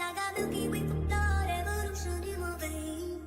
I got Milky Way for blood, evolution in my veins.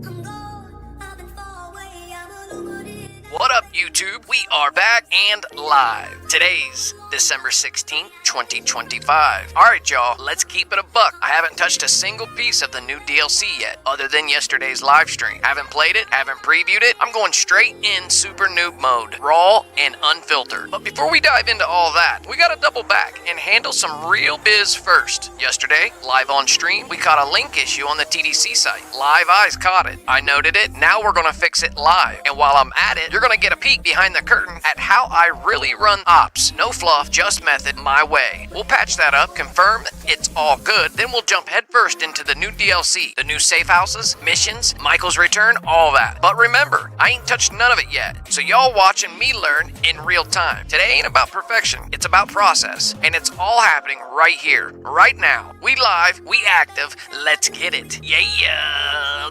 I'm gone, I've been far away, I'm illuminated. What up, YouTube? We are back and live. Today's December 16th, 2025. Alright, y'all, let's keep it a buck. I haven't touched a single piece of the new DLC yet, other than yesterday's live stream. Haven't played it, haven't previewed it. I'm going straight in super noob mode, raw and unfiltered. But before we dive into all that, we gotta double back and handle some real biz first. Yesterday, live on stream, we caught a link issue on the TDC site. Live Eyes caught it. I noted it, now we're gonna fix it live. And while I'm at it, you're gonna get a peek behind the curtain at how I really run ops. No fluff, just method, my way. We'll patch that up, confirm it's all good, then we'll jump headfirst into the new DLC, the new safe houses, missions, Michael's return, all that. But remember, I ain't touched none of it yet, so y'all watching me learn in real time. Today ain't about perfection, it's about process, and it's all happening right here, right now. We live, we active, let's get it. Yeah.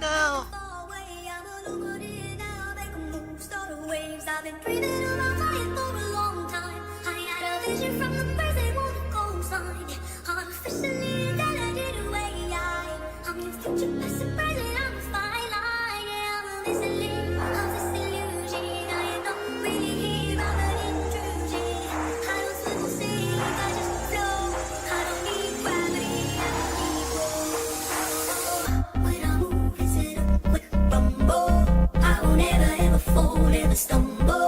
No. I've been breathing on my fire for a long time. I had a vision from the birds, they wanna go sign. I'm officially ⱨ I'm your future best surprise, and I'm a fine line. Yeah, I'm a listening of this illusion. I am not really here, I'm an intrusion. I don't swivel, sing, I just flow. I don't need gravity, I don't need roll. When I move, it's in a quick rumble. I won't ever, ever fall, never stumble.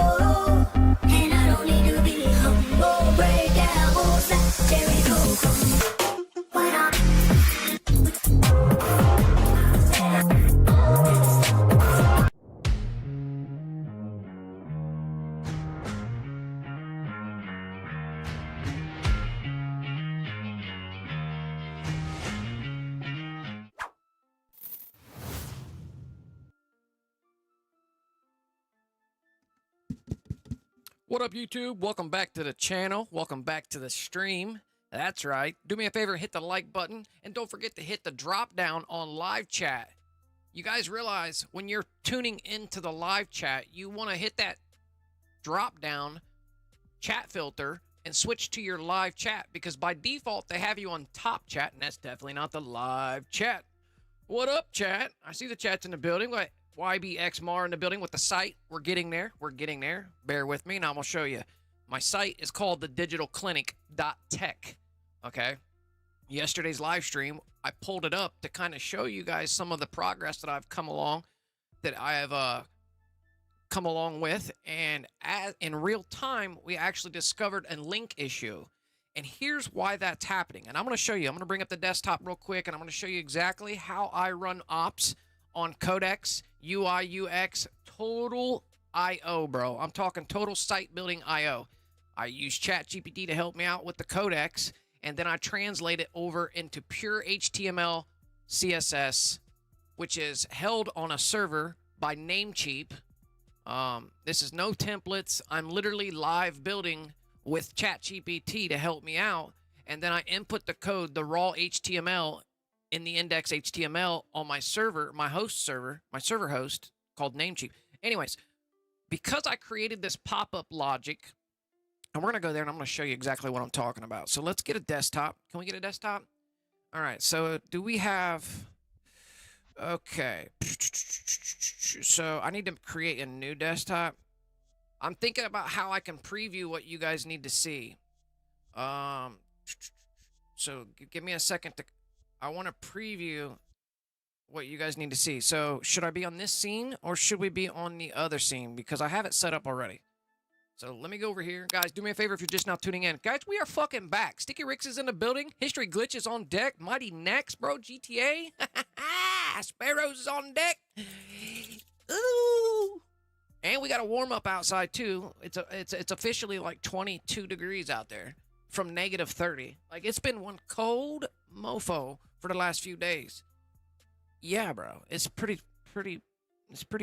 What up, YouTube? Welcome back to the channel. Welcome back to the stream. That's right. Do me a favor, hit the like button, and don't forget to hit the drop down on live chat. You guys realize when you're tuning into the live chat, you want to hit that drop down chat filter and switch to your live chat, because by default they have you on top chat, and that's definitely not the live chat. What up, chat? I see the chat's in the building. What? YBXMAR in the building with the site. We're getting there. We're getting there. Bear with me, and I'm going to show you. My site is called thedigitalclinic.tech. Okay? Yesterday's live stream, I pulled it up to kind of show you guys some of the progress that I've come along, with. And in real time, we actually discovered a link issue. And here's why that's happening. And I'm going to show you. I'm going to bring up the desktop real quick, and I'm going to show you exactly how I run ops on Codex, UI, UX, total IO, bro. I'm talking total site building IO. I use ChatGPT to help me out with the Codex, and then I translate it over into pure HTML, CSS, which is held on a server by Namecheap. This is no templates. I'm literally live building with ChatGPT to help me out, and then I input the code, the raw HTML, in the index HTML on my server, my server host called Namecheap. Anyways, because I created this pop-up logic, and we're going to go there and I'm going to show you exactly what I'm talking about. So let's get a desktop. Can we get a desktop? All right, so do we have... Okay. So I need to create a new desktop. I'm thinking about how I can preview what you guys need to see. So give me a second to... I want to preview what you guys need to see. So should I be on this scene or should we be on the other scene? Because I have it set up already. So let me go over here. Guys, do me a favor if you're just now tuning in. Guys, we are fucking back. Sticky Ricks is in the building. History Glitch is on deck. Mighty Next, bro. GTA. Sparrows is on deck. Ooh. And we got a warm up outside too. It's officially like 22 degrees out there from -30. Like, it's been one cold mofo for the last few days. Yeah, bro. It's pretty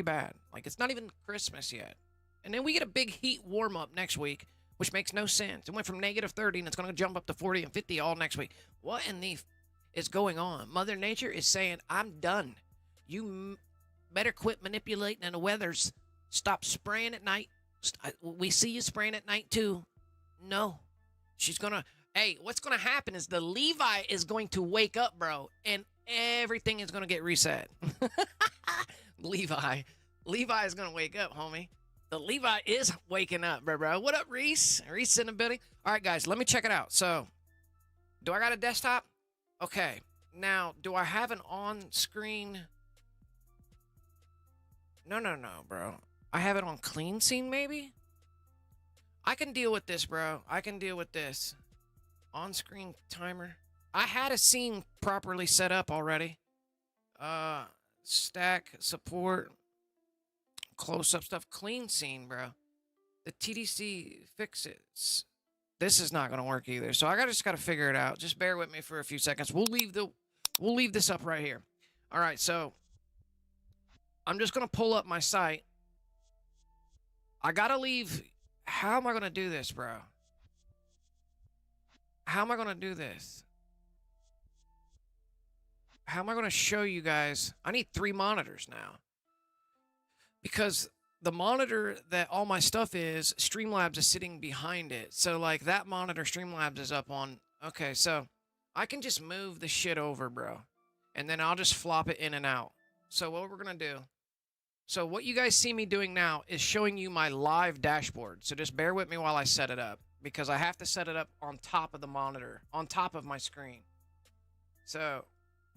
bad. Like, it's not even Christmas yet. And then we get a big heat warm up next week, which makes no sense. It went from -30 and it's going to jump up to 40 and 50 all next week. What in the is going on? Mother Nature is saying, I'm done. You better quit manipulating the weathers. Stop spraying at night. We see you spraying at night too. No. She's going to Hey, what's going to happen is the Levi is going to wake up, bro, and everything is going to get reset. Levi is going to wake up, homie. The Levi is waking up, bro. What up, Reese? Reese in the building. All right, guys, let me check it out. So, do I got a desktop? Okay. Now, do I have an on-screen? No, bro. I have it on clean scene, maybe? I can deal with this, bro. I can deal with this. On-screen timer. I had a scene properly set up already. Stack, support, close-up stuff. Clean scene, bro. The TDC fixes. This is not going to work either. So I just got to figure it out. Just bear with me for a few seconds. We'll leave this up right here. All right, so I'm just going to pull up my site. I got to leave. How am I going to do this, bro? How am I going to do this? How am I going to show you guys? I need 3 monitors now. Because the monitor that all my stuff is, Streamlabs is sitting behind it. So, like, that monitor Streamlabs is up on. Okay, so I can just move the shit over, bro. And then I'll just flop it in and out. So what we're going to do. So what you guys see me doing now is showing you my live dashboard. So just bear with me while I set it up. Because I have to set it up on top of the monitor. On top of my screen. So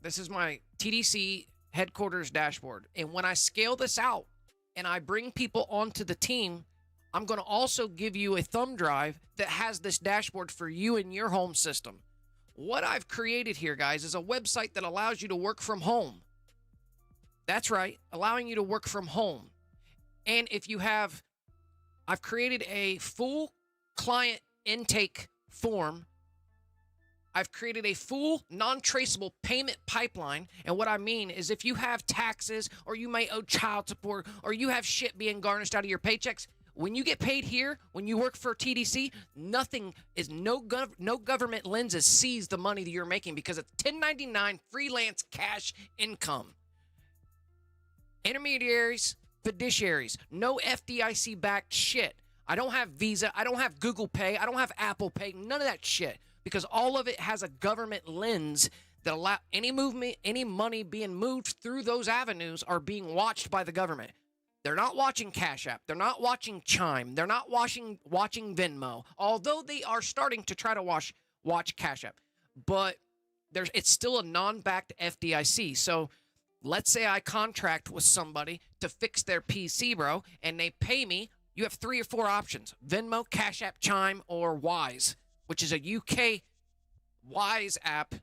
this is my TDC headquarters dashboard. And when I scale this out, and I bring people onto the team, I'm going to also give you a thumb drive that has this dashboard for you and your home system. What I've created here, guys, is a website that allows you to work from home. That's right, allowing you to work from home. And if you have, I've created a full client intake form. I've created a full non-traceable payment pipeline. And what I mean is if you have taxes or you may owe child support or you have shit being garnished out of your paychecks, when you get paid here, when you work for TDC, nothing is, no government lenses sees the money that you're making because it's 1099 freelance cash income. Intermediaries, fiduciaries, no FDIC backed shit. I don't have Visa. I don't have Google Pay. I don't have Apple Pay. None of that shit. Because all of it has a government lens that allow any movement, any money being moved through those avenues are being watched by the government. They're not watching Cash App. They're not watching Chime. They're not watching Venmo. Although they are starting to try to watch Cash App. But it's still a non-backed FDIC. So let's say I contract with somebody to fix their PC, bro, and they pay me. You have 3 or 4 options. Venmo, Cash App, Chime, or Wise, which is a UK Wise app.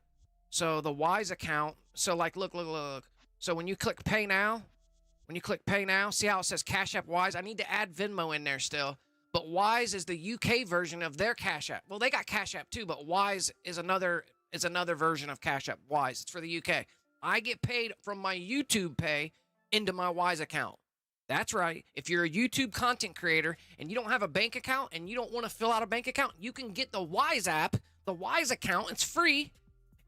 So the Wise account. So like, look. So when you click Pay Now, see how it says Cash App Wise? I need to add Venmo in there still. But Wise is the UK version of their Cash App. Well, they got Cash App too, but Wise is another version of Cash App. Wise, it's for the UK. I get paid from my YouTube pay into my Wise account. That's right. If you're a YouTube content creator and you don't have a bank account and you don't want to fill out a bank account, you can get the Wise app, the Wise account. It's free,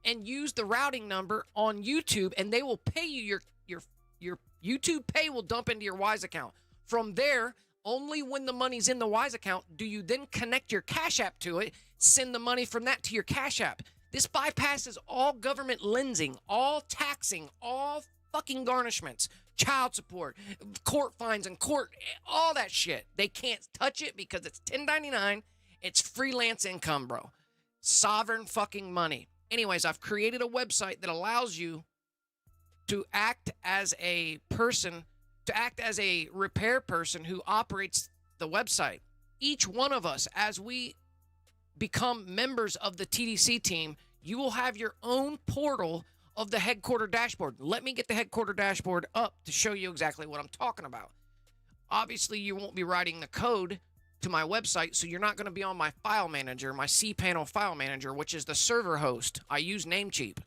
and use the routing number on YouTube, and they will pay you. Your YouTube pay will dump into your Wise account. From there, only when the money's in the Wise account do you then connect your Cash App to it, send the money from that to your Cash App. This bypasses all government lensing, all taxing, all fucking garnishments, child support, court fines and court, all that shit. They can't touch it because it's 1099. It's freelance income, bro. Sovereign fucking money. Anyways, I've created a website that allows you to act as a person, to act as a repair person who operates the website. Each one of us, as we become members of the TDC team, you will have your own portal of the headquarter dashboard. Let me get the headquarter dashboard up to show you exactly what I'm talking about. Obviously, you won't be writing the code to my website, so you're not going to be on my file manager, my cPanel file manager, which is the server host. I use Namecheap.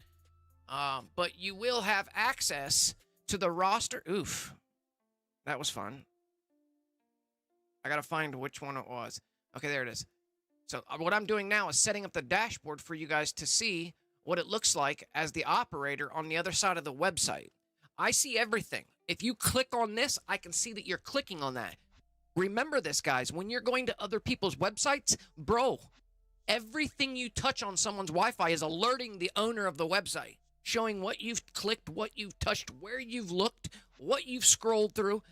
But you will have access to the roster. Oof. That was fun. I got to find which one it was. Okay, there it is. So what I'm doing now is setting up the dashboard for you guys to see what it looks like as the operator on the other side of the website. I see everything. If you click on this, I can see that you're clicking on that. Remember this, guys. When you're going to other people's websites, bro, Everything you touch on someone's Wi-Fi is alerting the owner of the website, showing what you've clicked, what you've touched, where you've looked, what you've scrolled through.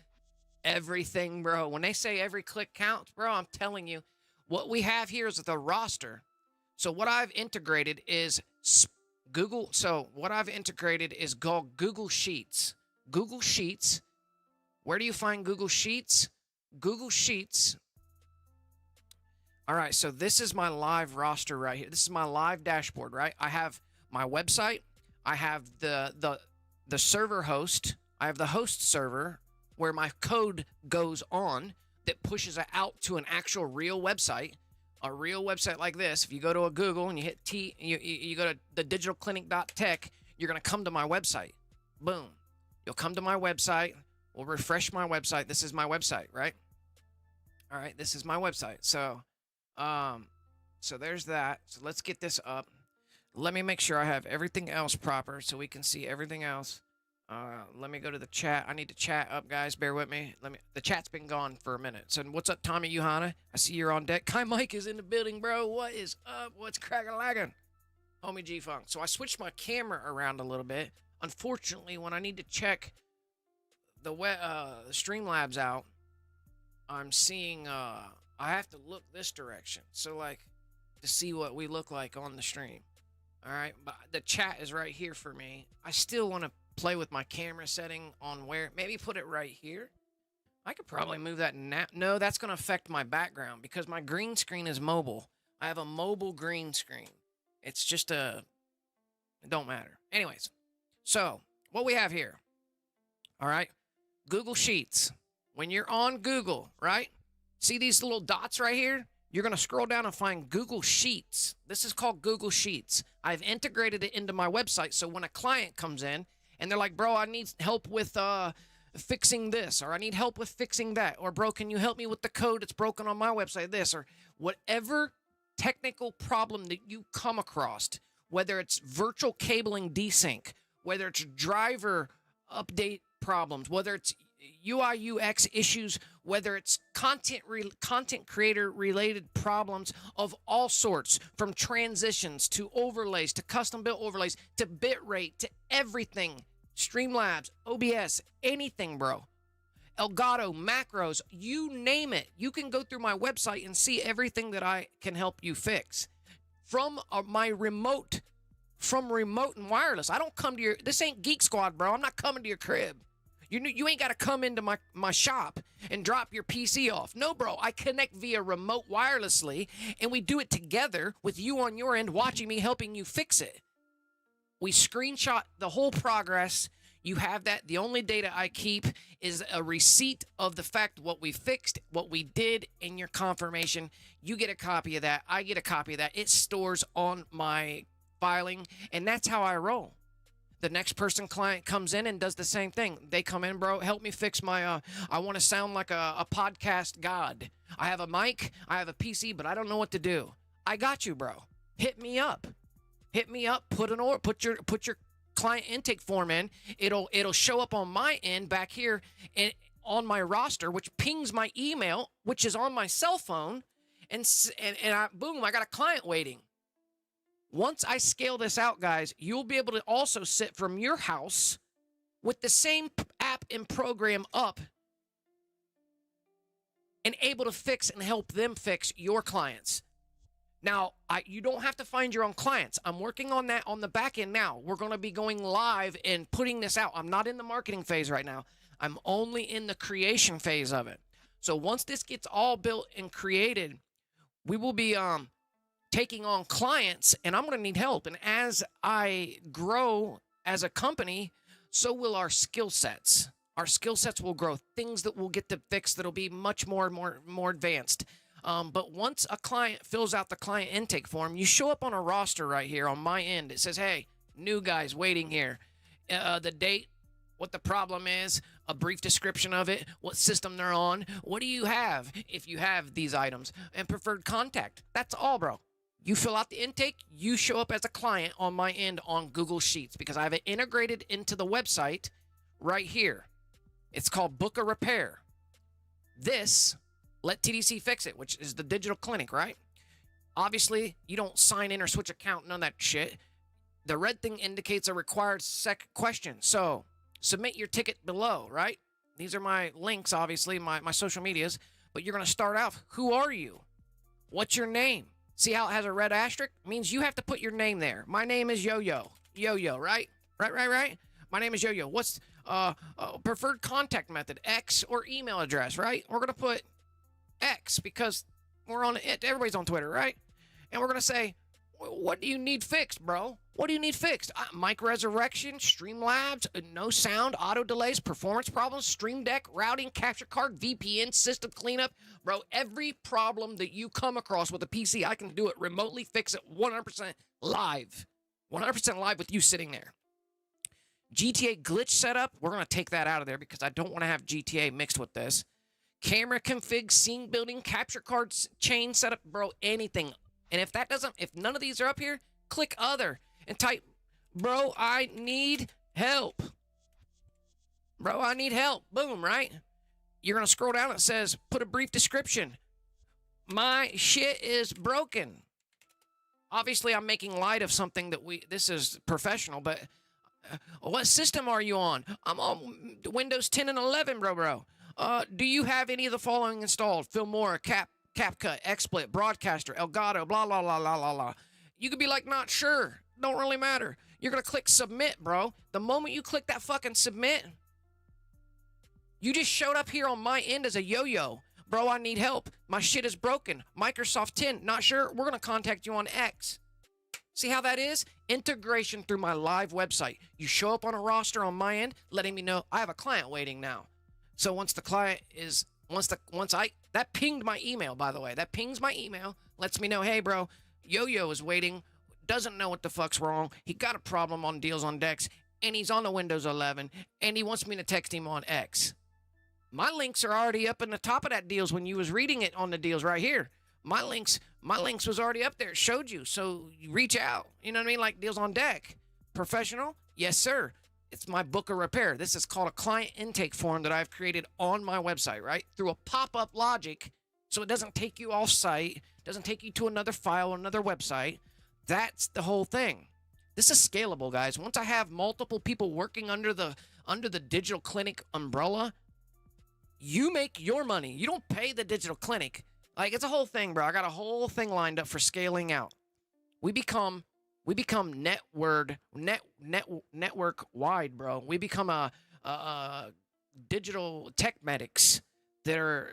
Everything, bro. When they say every click counts, bro, I'm telling you, what we have here is the roster. So what I've integrated is Google. So what I've integrated is called Google Sheets. Google Sheets. Where do you find Google Sheets? Google Sheets. All right, so this is my live roster right here. This is my live dashboard, right? I have my website. I have the server host. I have the host server where my code goes on that pushes it out to an actual real website. A real website like this. If you go to a Google and you hit you go to the ∫clinic.tech, you're going to come to my website. Boom. You'll come to my website. We'll refresh my website. This is my website, right? All right, this is my website. So there's that. So let's get this up. Let me make sure I have everything else proper so we can see everything else. Let me go to the chat. I need to chat up, guys. Bear with me. The chat's been gone for a minute. So what's up, Tommy Johanna? I see you're on deck. Kai Mike is in the building, bro. What is up? What's crackin'? Homie G-Funk. So I switched my camera around a little bit. Unfortunately, when I need to check the Streamlabs out, I'm seeing I have to look this direction. So like to see what we look like on the stream. All right, but the chat is right here for me. I still want to play with my camera setting on where, maybe put it right here. I could probably move that now. No, that's going to affect my background because my green screen is mobile. I have a mobile green screen. It's just it don't matter. Anyways, so what we have here, all right, Google Sheets. When you're on Google, right, see these little dots right here? You're going to scroll down and find Google Sheets. This is called Google Sheets. I've integrated it into my website, so when a client comes in, and they're like, bro, I need help with fixing this, or I need help with fixing that, or bro, can you help me with the code that's broken on my website, this, or whatever technical problem that you come across, whether it's virtual cabling desync, whether it's driver update problems, whether it's UI UX issues, whether it's content creator related problems of all sorts, from transitions to overlays to custom built overlays to bitrate to everything, Streamlabs, OBS, anything, bro. Elgato, macros, you name it. You can go through my website and see everything that I can help you fix from my remote, and wireless. I don't come to your, this ain't Geek Squad, bro. I'm not coming to your crib. You ain't got to come into my shop and drop your PC off. No, bro. I connect via remote wirelessly, and we do it together with you on your end watching me, helping you fix it. We screenshot the whole progress. You have that. The only data I keep is a receipt of the fact what we fixed, what we did, and your confirmation. You get a copy of that. I get a copy of that. It stores on my filing, and that's how I roll. The next client comes in and does the same thing. They come in, bro, help me fix my, I want to sound like a podcast god. I have a mic, I have a PC, but I don't know what to do. I got you, bro. Hit me up. Hit me up, put your client intake form in. It'll show up on my end back here and on my roster, which pings my email, which is on my cell phone, and boom, I got a client waiting. Once I scale this out, guys, you'll be able to also sit from your house with the same app and program up and able to fix and help them fix your clients. Now, you don't have to find your own clients. I'm working on that on the back end now. We're going to be going live and putting this out. I'm not in the marketing phase right now. I'm only in the creation phase of it. So once this gets all built and created, we will be taking on clients, and I'm going to need help. And as I grow as a company, so will our skill sets. Our skill sets will grow. Things that we'll get to fix that'll be much more advanced. But once a client fills out the client intake form, you show up on a roster right here on my end. It says, hey, new guys waiting here. The date, what the problem is, a brief description of it, what system they're on, what do you have if you have these items, and preferred contact. That's all, bro. You fill out the intake, you show up as a client on my end on Google Sheets because I have it integrated into the website right here. It's called Book a Repair. This, let TDC fix it, which is the digital clinic, right? Obviously, you don't sign in or switch account, none of that shit. The red thing indicates a required second question. So submit your ticket below, right? These are my links, obviously, my social medias. But you're going to start off, who are you? What's your name? See how it has a red asterisk? It means you have to put your name there. My name is Yo-Yo. Yo-Yo, right? Right? My name is Yo-Yo. What's preferred contact method? X or email address, right? We're going to put X because we're on it. Everybody's on Twitter, right? And we're going to say, what do you need fixed, bro? What do you need fixed? Mic resurrection, Streamlabs, no sound, auto delays, performance problems, Stream Deck, routing, capture card, VPN, system cleanup. Bro, every problem that you come across with a PC, I can do it remotely, fix it 100% live. 100% live with you sitting there. GTA glitch setup, we're going to take that out of there because I don't want to have GTA mixed with this. Camera config, scene building, capture cards, chain setup, bro, anything. And if none of these are up here, click other and type, bro, I need help. Bro, I need help. Boom, right? You're going to scroll down. It says, put a brief description. My shit is broken. Obviously, I'm making light of something that this is professional, but what system are you on? I'm on Windows 10 and 11, bro. Do you have any of the following installed? Filmora, CapCut, XSplit, Broadcaster, Elgato, blah, blah, blah, blah, blah, blah. You could be like, not sure. Don't really matter. You're going to click submit, bro. The moment you click that fucking submit, you just showed up here on my end as a yo-yo. Bro, I need help. My shit is broken. Microsoft 10, not sure. We're going to contact you on X. See how that is? Integration through my live website. You show up on a roster on my end, letting me know I have a client waiting now. So once the client is, that pinged my email, by the way. That pings my email, lets me know, hey, bro, Yo-Yo is waiting, doesn't know what the fuck's wrong. He got a problem on Deals on Decks, and he's on the Windows 11, and he wants me to text him on X. My links are already up in the top of that deals when you was reading it on the deals right here. My links was already up there. It showed you. So you reach out. You know what I mean? Like Deals on Deck. Professional? Yes, sir. It's my book of repair. This is called a client intake form that I've created on my website, right? Through a pop-up logic. So it doesn't take you off site. Doesn't take you to another file, another website. That's the whole thing. This is scalable, guys. Once I have multiple people working under the digital clinic umbrella, you make your money. You don't pay the digital clinic. Like, it's a whole thing, bro. I got a whole thing lined up for scaling out. We become network wide, bro. We become a digital tech medics that are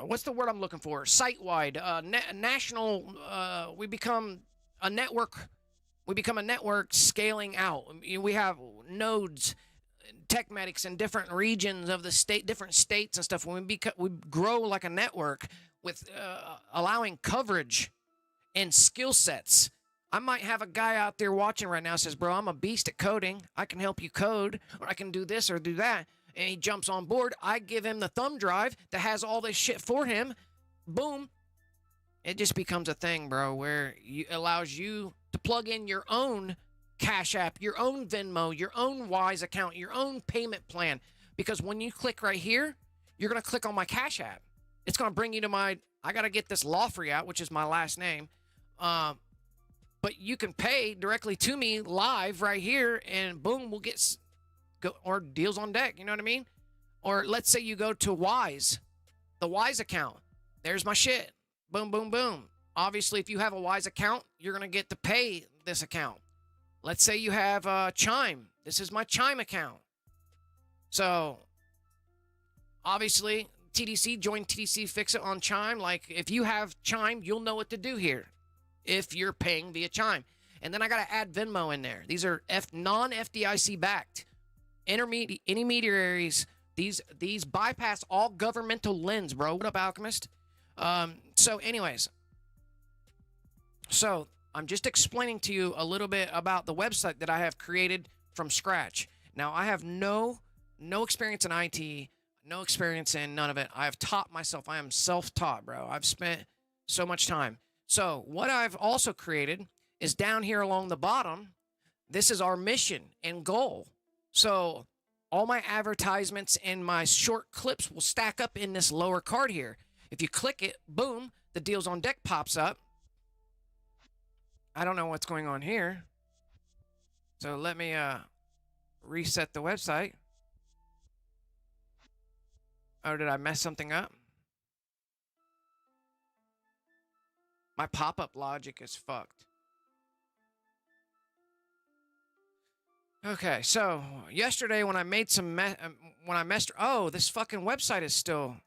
what's the word I'm looking for? Site-wide, national. We become a network. We become a network scaling out. We have nodes, tech medics in different regions of the state, different states and stuff. When we grow like a network with allowing coverage and skill sets. I might have a guy out there watching right now says, bro, I'm a beast at coding. I can help you code, or I can do this or do that. And he jumps on board. I give him the thumb drive that has all this shit for him. Boom. It just becomes a thing, bro, where it allows you to plug in your own Cash App, your own Venmo, your own Wise account, your own payment plan. Because when you click right here, you're going to click on my Cash App. It's going to bring you to I got to get this 𝓲𝓲𝓲 out, which is my last name. But you can pay directly to me live right here, and boom, we'll or Deals on Deck, you know what I mean? Or let's say you go to Wise, the Wise account. There's my shit. Boom, boom, boom. Obviously, if you have a Wise account, you're going to get to pay this account. Let's say you have Chime. This is my Chime account. So, obviously, TDC, join TDC Fix It on Chime. Like, if you have Chime, you'll know what to do here if you're paying via Chime. And then I got to add Venmo in there. These are non-FDIC backed. Intermediaries. These bypass all governmental lens, bro. What up, Alchemist? So anyways, I'm just explaining to you a little bit about the website that I have created from scratch. Now, I have no experience in IT, no experience in none of it. I have taught myself. I am self-taught, bro. I've spent so much time. So what I've also created is down here along the bottom. This is our mission and goal. So all my advertisements and my short clips will stack up in this lower card here. If you click it, boom, the deals on deck pops up. I don't know what's going on here. So let me reset the website. Oh, did I mess something up? My pop-up logic is fucked. Okay, so yesterday when I made some when I messed, oh, this fucking website is still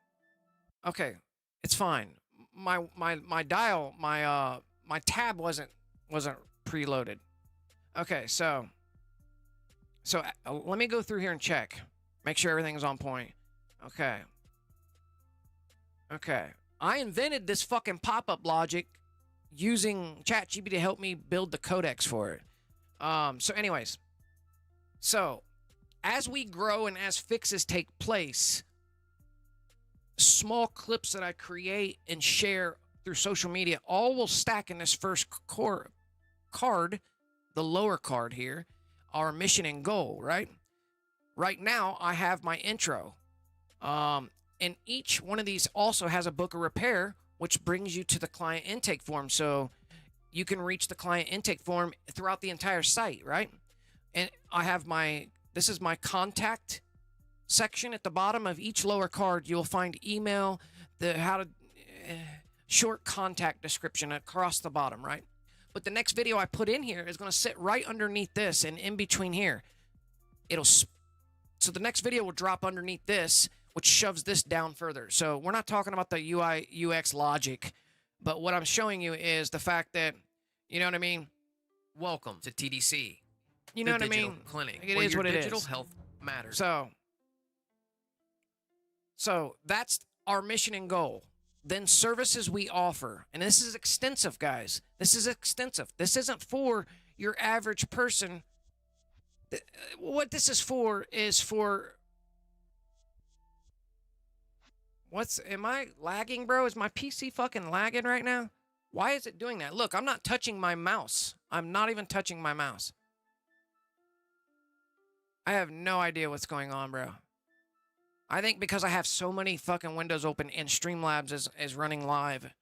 okay. It's fine. My dial, my tab wasn't preloaded. Okay, so let me go through here and check, make sure everything's on point. Okay. I invented this fucking pop-up logic using ChatGPT to help me build the codecs for it. So anyways, so as we grow and as fixes take place, small clips that I create and share through social media all will stack in this first card, the lower card here, our mission and goal, right? Right now, I have my intro. And each one of these also has a book of repair, which brings you to the client intake form. So you can reach the client intake form throughout the entire site, right? And I have this is my contact section at the bottom of each lower card. You'll find email, short contact description across the bottom, right? But the next video I put in here is going to sit right underneath this and in between here. So the next video will drop underneath this, which shoves this down further. So we're not talking about the UI UX logic, but what I'm showing you is the fact that, you know what I mean? Welcome to TDC. You know what I mean? Clinic, it where is your what it digital is. health matters. So that's our mission and goal. Then services we offer. And this is extensive, guys. This is extensive. This isn't for your average person. What this is for am I lagging, bro? Is my PC fucking lagging right now? Why is it doing that? Look, I'm not touching my mouse. I'm not even touching my mouse. I have no idea what's going on, bro. I think because I have so many fucking windows open and Streamlabs is running live.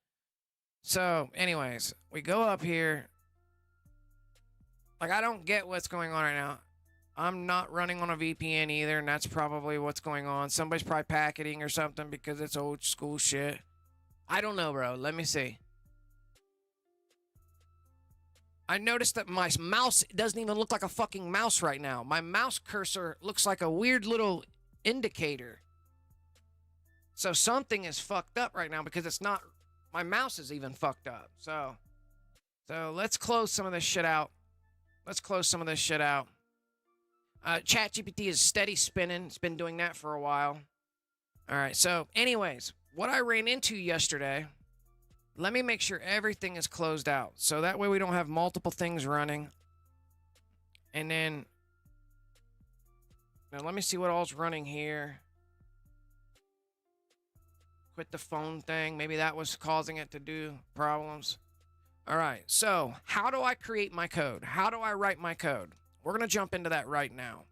So, anyways, we go up here. Like, I don't get what's going on right now. I'm not running on a VPN either, and that's probably what's going on. Somebody's probably packeting or something because it's old school shit. I don't know, bro. Let me see. I noticed that my mouse doesn't even look like a fucking mouse right now. My mouse cursor looks like a weird little indicator. So something is fucked up right now because it's not... My mouse is even fucked up. So let's close some of this shit out. ChatGPT is steady spinning. It's been doing that for a while. All right, so anyways, what I ran into yesterday... Let me make sure everything is closed out. So that way we don't have multiple things running. And then... Now let me see what all's running here. Quit the phone thing. Maybe that was causing it to do problems. Alright, so how do I create my code? How do I write my code? We're going to jump into that right now.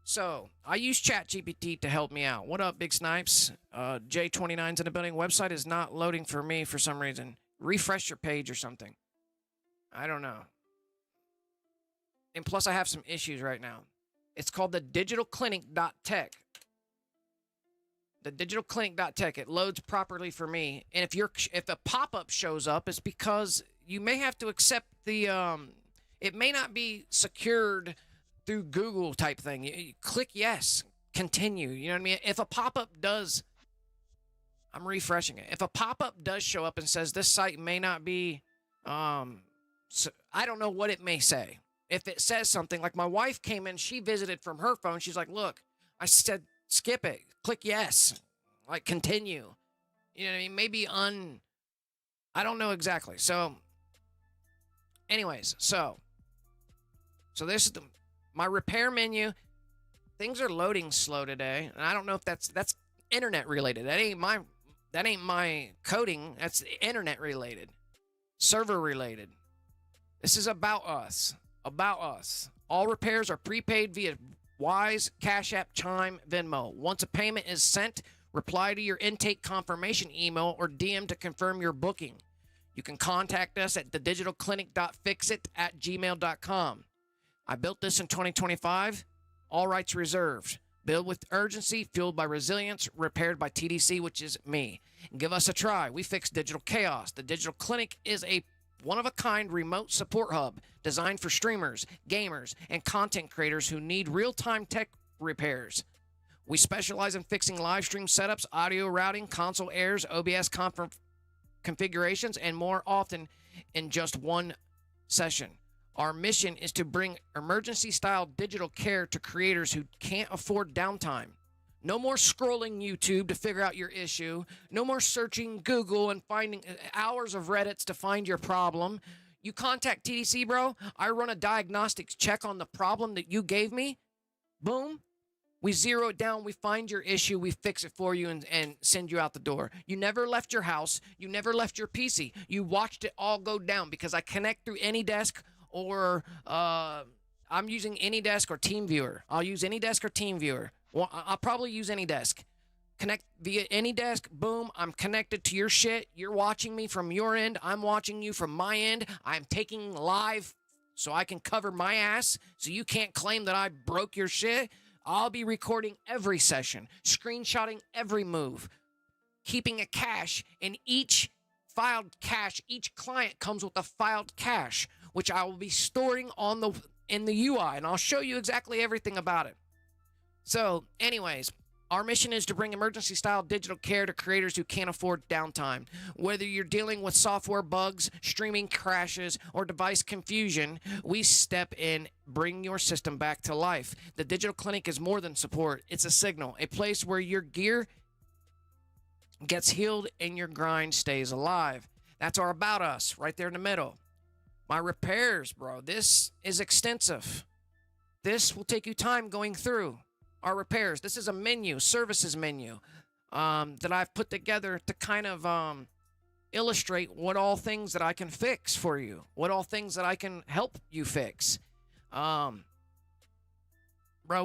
So, I use ChatGPT to help me out. What up, Big Snipes? J29's in the building. Website is not loading for me for some reason. Refresh your page or something. I don't know. And plus, I have some issues right now. It's called the digitalclinic.tech. The digitalclinic.tech. It loads properly for me. And if a pop-up shows up, it's because you may have to accept the... it may not be secured... through Google type thing. You click yes, continue. You know what I mean? If a pop-up does, I'm refreshing it. If a pop-up does show up and says this site may not be, so I don't know what it may say. If it says something like my wife came in, she visited from her phone. She's like, look, I said, skip it, click yes, like continue. You know what I mean? Maybe I don't know exactly. So anyways, so this is my repair menu. Things are loading slow today, and I don't know if that's internet related. That ain't my coding. That's internet related, server related. This is about us, about us. All repairs are prepaid via Wise, Cash App, Chime, Venmo. Once a payment is sent, reply to your intake confirmation email or DM to confirm your booking. You can contact us at thedigitalclinic.fixit@gmail.com. I built this in 2025. All rights reserved. Build with urgency, fueled by resilience, repaired by TDC, which is me. Give us a try. We fix digital chaos. The Digital Clinic is a one-of-a-kind remote support hub designed for streamers, gamers, and content creators who need real-time tech repairs. We specialize in fixing live stream setups, audio routing, console errors, OBS configurations, and more often in just one session. Our mission is to bring emergency-style digital care to creators who can't afford downtime. No more scrolling YouTube to figure out your issue. No more searching Google and finding hours of Reddits to find your problem. You contact TDC, bro. I run a diagnostics check on the problem that you gave me. Boom. We zero it down. We find your issue. We fix it for you and send you out the door. You never left your house. You never left your PC. You watched it all go down because I connect through AnyDesk or I'm using AnyDesk or TeamViewer. I'll use AnyDesk or TeamViewer. Well, I'll probably use AnyDesk. Connect via AnyDesk. Boom. I'm connected to your shit. You're watching me from your end. I'm watching you from my end. I'm taking live so I can cover my ass so you can't claim that I broke your shit. I'll be recording every session, screenshotting every move, keeping a cache, and each filed cache, each client comes with a filed cache, which I will be storing in the UI, and I'll show you exactly everything about it. So, anyways, our mission is to bring emergency-style digital care to creators who can't afford downtime. Whether you're dealing with software bugs, streaming crashes, or device confusion, we step in, bring your system back to life. The Digital Clinic is more than support. It's a signal, a place where your gear gets healed and your grind stays alive. That's our About Us, right there in the middle. My repairs, bro, this is extensive. This will take you time going through. Our repairs. This is a menu, services menu, that I've put together to kind of illustrate what all things that I can fix for you, what all things that I can help you fix. Bro,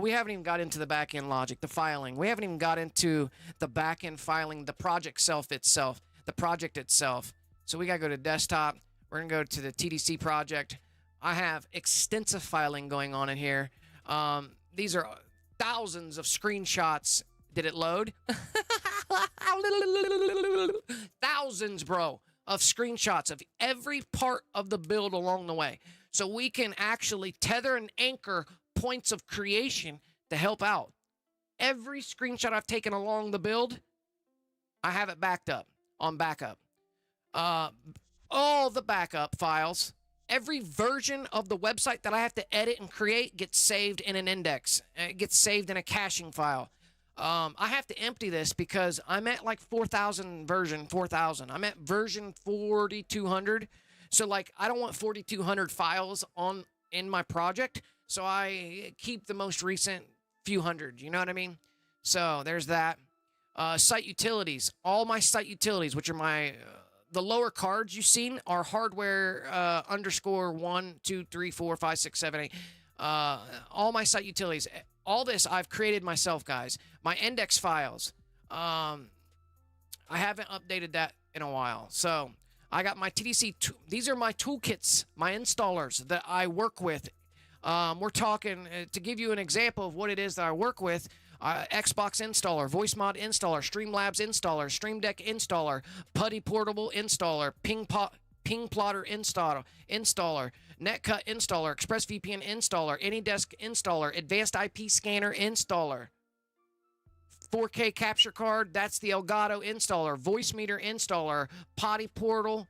we haven't even got into the back-end logic, the filing. We haven't even got into the back-end filing, the project itself. So we got to go to desktop. We're going to go to the TDC project. I have extensive filing going on in here. These are thousands of screenshots. Did it load? Thousands, bro, of screenshots of every part of the build along the way. So we can actually tether and anchor points of creation to help out. Every screenshot I've taken along the build, I have it backed up on backup. All the backup files, every version of the website that I have to edit and create gets saved in an index. It gets saved in a caching file. I have to empty this because I'm at like 4,000 version 4,000. I'm at version 4,200. So like I don't want 4,200 files in my project. So I keep the most recent few hundred. You know what I mean? So there's that. Site utilities. All my site utilities, which are my the lower cards you've seen, are hardware _1, 2, 3, 4, 5, 6, 7, 8. All my site utilities. All this I've created myself, guys. My index files. I haven't updated that in a while. So I got my TDC. These are my toolkits, my installers that I work with. We're talking, to give you an example of what it is that I work with, Xbox installer, voice mod installer, Streamlabs installer, Stream Deck installer, Putty Portable installer, Ping Plotter installer, NetCut installer, ExpressVPN installer, AnyDesk installer, Advanced IP Scanner installer, 4K capture card, that's the Elgato installer, Voice Meter installer, Potty Portable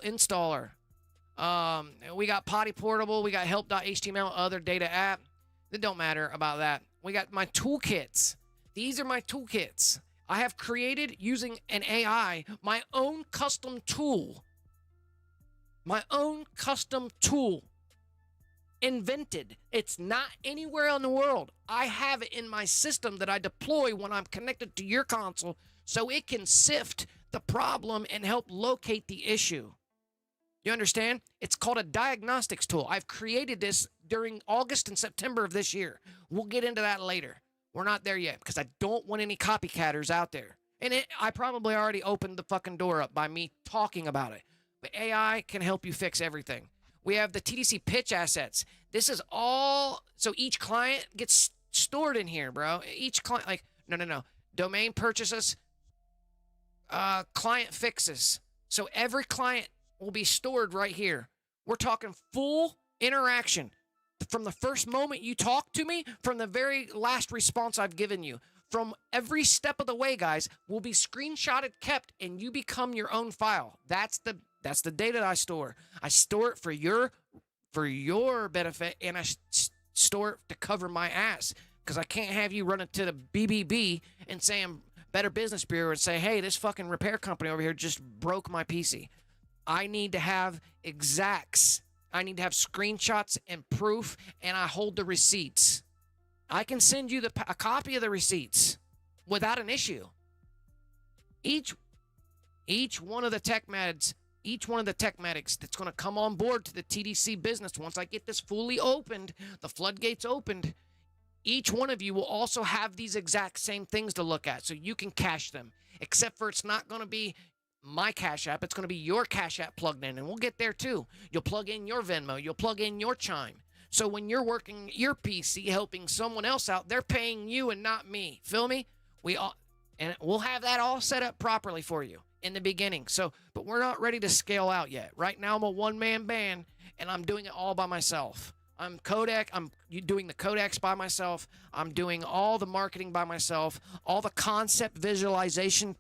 installer. We got Potty Portable, we got help.html, other data app. It don't matter about that. We got my toolkits. These are my toolkits. I have created, using an AI, my own custom tool. My own custom tool. Invented. It's not anywhere in the world. I have it in my system that I deploy when I'm connected to your console so it can sift the problem and help locate the issue. You understand? It's called a diagnostics tool. I've created this during August and September of this year. We'll get into that later. We're not there yet because I don't want any copycatters out there. And I probably already opened the fucking door up by me talking about it. But AI can help you fix everything. We have the TDC pitch assets. This is all, so each client gets stored in here, bro. Each client, like, no. Domain purchases, client fixes. So every client will be stored right here. We're talking full interaction from the first moment you talk to me, from the very last response I've given you. From every step of the way, guys, will be screenshotted, kept, and you become your own file. That's the data that I store. I store it for your benefit, and I store it to cover my ass. Because I can't have you running to the BBB and saying Better Business Bureau and say, hey, this fucking repair company over here just broke my PC. I need to have exacts. I need to have screenshots and proof, and I hold the receipts. I can send you a copy of the receipts without an issue. Each one of the tech medics that's going to come on board to the TDC business, once I get this fully opened, the floodgates opened, each one of you will also have these exact same things to look at, so you can cache them. Except for it's not going to be my Cash App. It's going to be your Cash App plugged in, and we'll get there too. You'll plug in your Venmo. You'll plug in your Chime. So when you're working your PC, helping someone else out, they're paying you and not me. Feel me? And we'll have that all set up properly for you in the beginning. So, but we're not ready to scale out yet. Right now, I'm a one-man band, and I'm doing it all by myself. I'm doing the codecs by myself. I'm doing all the marketing by myself. All the concept visualization,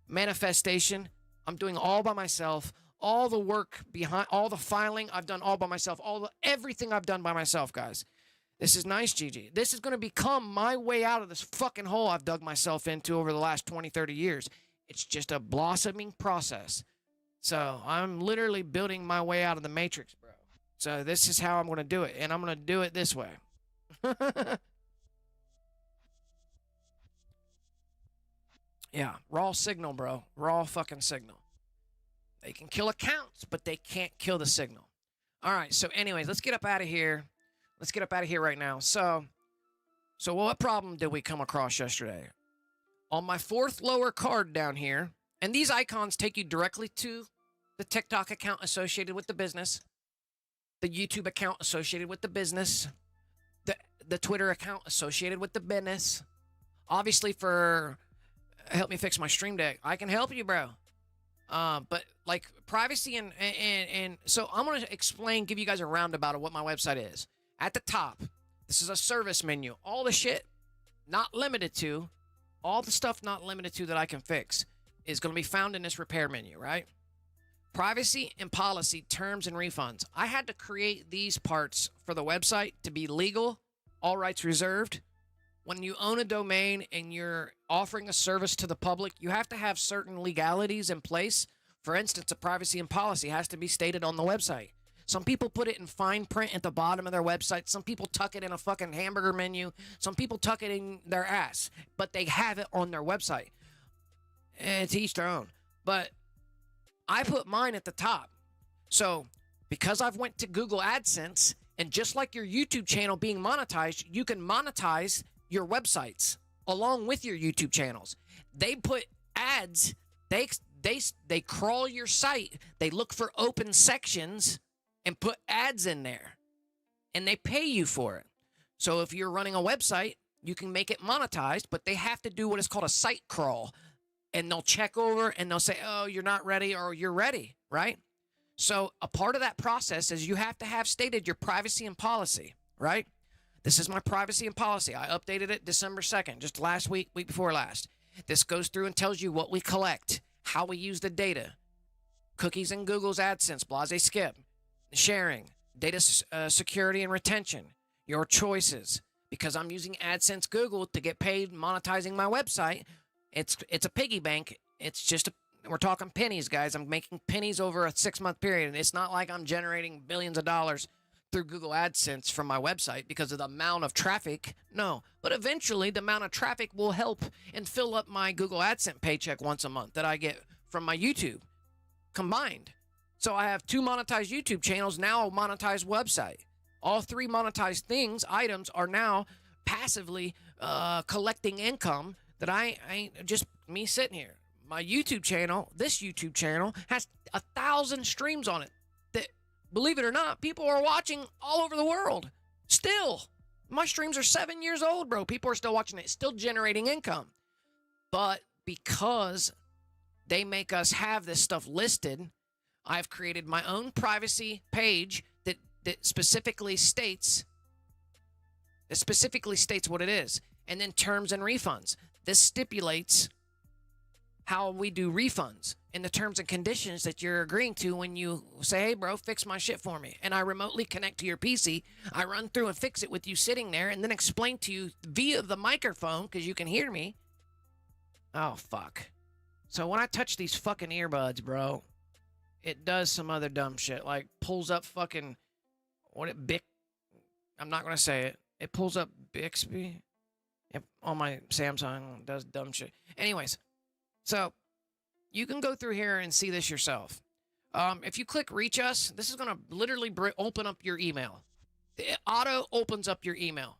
manifestation, I'm doing all by myself. All the work behind, all the filing, I've done all by myself. Everything I've done by myself, guys. This is nice, Gigi. This is going to become my way out of this fucking hole I've dug myself into over the last 20, 30 years. It's just a blossoming process. So I'm literally building my way out of the matrix, bro. So this is how I'm going to do it, and I'm going to do it this way. Yeah, raw signal, bro. Raw fucking signal. They can kill accounts, but they can't kill the signal. All right, so anyways, let's get up out of here. Let's get up out of here right now. So what problem did we come across yesterday? On my fourth lower card down here, and these icons take you directly to the TikTok account associated with the business, the YouTube account associated with the business, the Twitter account associated with the business. Obviously, for help me fix my Stream Deck, I can help you, bro. But like privacy and so I'm going to give you guys a roundabout of what my website is. At the top, this is a service menu. All the shit not limited to, all the stuff not limited to that I can fix is going to be found in this repair menu, right? Privacy and policy, terms and refunds. I had to create these parts for the website to be legal, all rights reserved. When you own a domain and you're offering a service to the public, you have to have certain legalities in place. For instance, a privacy and policy has to be stated on the website. Some people put it in fine print at the bottom of their website. Some people tuck it in a fucking hamburger menu. Some people tuck it in their ass, but they have it on their website. It's each their own. But I put mine at the top. So because I've went to Google AdSense, and just like your YouTube channel being monetized, you can monetize your websites along with your YouTube channels. They put ads, they crawl your site, they look for open sections and put ads in there, and they pay you for it. So if you're running a website, you can make it monetized, but they have to do what is called a site crawl, and they'll check over and they'll say, oh, you're not ready, or you're ready, right? So a part of that process is you have to have stated your privacy and policy, right? This is my privacy and policy. I updated it December 2nd, just last week before last. This goes through and tells you what we collect, how we use the data, cookies and Google's AdSense, blase skip, sharing, data security and retention, your choices. Because I'm using AdSense Google to get paid monetizing my website, it's a piggy bank. It's just we're talking pennies, guys. I'm making pennies over a 6-month period, and it's not like I'm generating billions of dollars through Google AdSense from my website because of the amount of traffic. No, but eventually the amount of traffic will help and fill up my Google AdSense paycheck once a month that I get from my YouTube combined. So I have 2 monetized YouTube channels, now a monetized website. All 3 monetized things, items, are now passively collecting income that I ain't just me sitting here. My YouTube channel, this YouTube channel, has 1,000 streams on it that, believe it or not, people are watching all over the world. Still, my streams are 7 years old, bro. People are still watching it, still generating income. But because they make us have this stuff listed, I've created my own privacy page that specifically states what it is. And then terms and refunds. This stipulates how we do refunds and the terms and conditions that you're agreeing to when you say, hey, bro, fix my shit for me. And I remotely connect to your PC. I run through and fix it with you sitting there and then explain to you via the microphone because you can hear me. Oh, fuck. So when I touch these fucking earbuds, bro, it does some other dumb shit. Like pulls up fucking, I'm not going to say it. It pulls up Bixby. On my Samsung, does dumb shit. Anyways, so you can go through here and see this yourself. If you click reach us, this is going to literally open up your email. It auto opens up your email.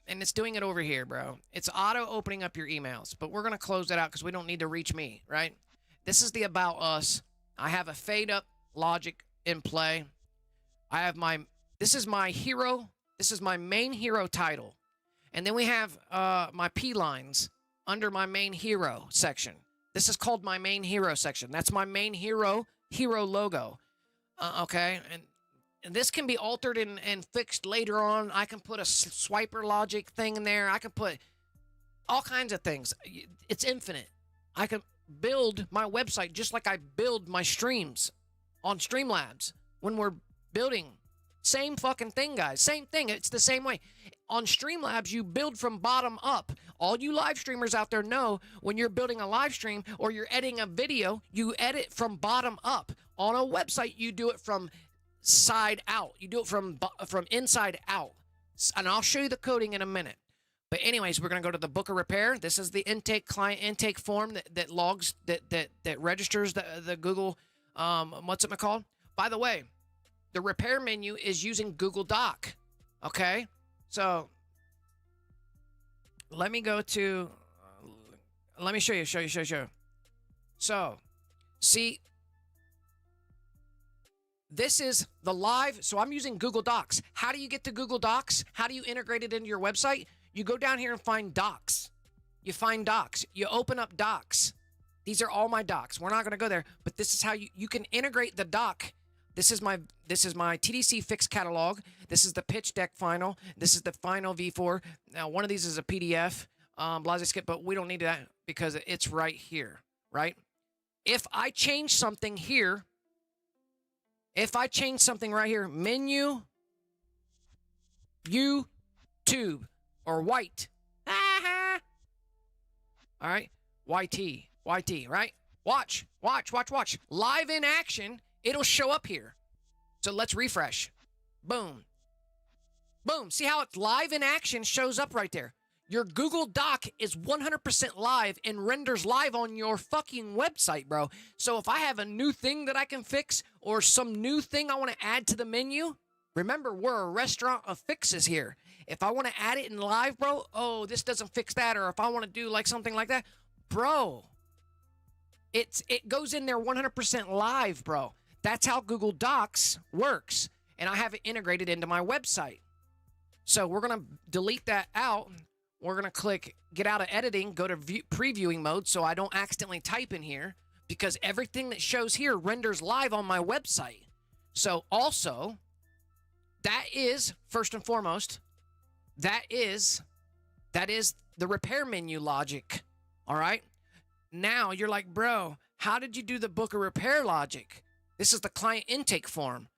And it's doing it over here, bro. It's auto opening up your emails. But we're going to close that out because we don't need to reach me, right? This is the about us. I have a fade up logic in play. I have this is my hero. This is my main hero title. And then we have my P lines under my main hero section. This is called my main hero section. That's my main hero logo. Okay, and this can be altered and fixed later on. I can put a swiper logic thing in there. I can put all kinds of things. It's infinite. I can build my website just like I build my streams on Streamlabs when we're building. Same fucking thing, guys. Same thing. It's the same way. On Streamlabs, you build from bottom up. All you live streamers out there know when you're building a live stream or you're editing a video, you edit from bottom up. On a website, you do it from side out. You do it from inside out. And I'll show you the coding in a minute. But anyways, we're going to go to the book of repair. This is the client intake form that logs, that registers the Google, what's it called? By the way, the repair menu is using Google Doc. Okay? So, let me go to, let me show you. So, see, this is the live, so I'm using Google Docs. How do you get to Google Docs? How do you integrate it into your website? You go down here and find Docs. You find Docs. You open up Docs. These are all my docs. We're not going to go there, but this is how you can integrate the doc. This is my TDC fixed catalog. This is the pitch deck final. This is the final V4. Now, one of these is a PDF, 𝓲𝓲 but we don't need that because it's right here, right? If I change something here, right here, menu, YouTube, or white. All right, YT, right? Watch. Live in action. It'll show up here. So let's refresh. Boom. See how it's live in action shows up right there. Your Google Doc is 100% live and renders live on your fucking website, bro. So if I have a new thing that I can fix or some new thing I want to add to the menu, remember, we're a restaurant of fixes here. If I want to add it in live, bro, oh, this doesn't fix that. Or if I want to do like something like that, bro, it goes in there 100% live, bro. That's how Google Docs works, and I have it integrated into my website. So we're going to delete that out. We're going to click get out of editing, go to previewing mode so I don't accidentally type in here because everything that shows here renders live on my website. So also, that is, first and foremost, that is the repair menu logic, all right? Now you're like, bro, how did you do the book of repair logic? This is the client intake form.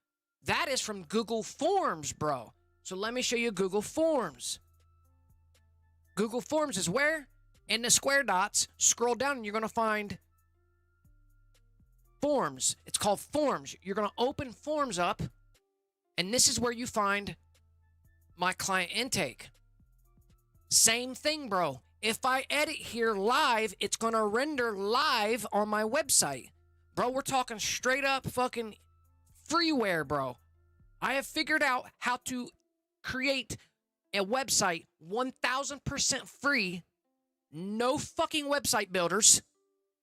That is from Google Forms, bro. So let me show you Google Forms. Google Forms is where? In the square dots, scroll down and you're going to find Forms. It's called Forms. You're going to open Forms up, and this is where you find my client intake. Same thing, bro. If I edit here live, it's going to render live on my website. Bro, we're talking straight up fucking freeware, bro. I have figured out how to create a website 1000% free. No fucking website builders.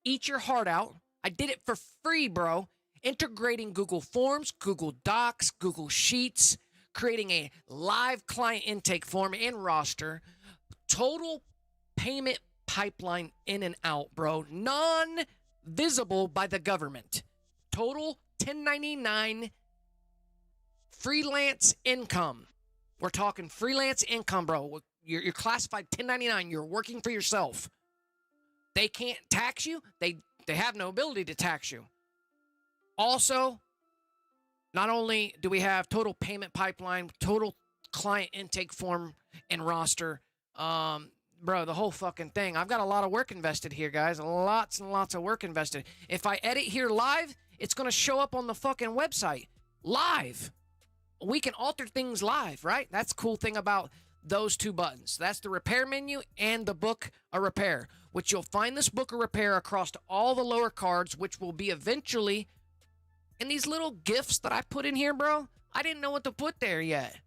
Eat your heart out. I did it for free, bro. Integrating Google Forms, Google Docs, Google Sheets, creating a live client intake form and roster. Total payment pipeline in and out, bro. Non-visible by the government. Total 1099 freelance income. We're talking freelance income, bro. You're classified 1099. You're working for yourself. They can't tax you. They have no ability to tax you. Also, not only do we have total payment pipeline, total client intake form and roster, bro, the whole fucking thing. I've got a lot of work invested here, guys. Lots and lots of work invested. If I edit here live, it's going to show up on the fucking website. Live. We can alter things live, right? That's the cool thing about those two buttons. That's the repair menu and the book a repair, which you'll find this book a repair across all the lower cards, which will be eventually in these little GIFs that I put in here, bro. I didn't know what to put there yet.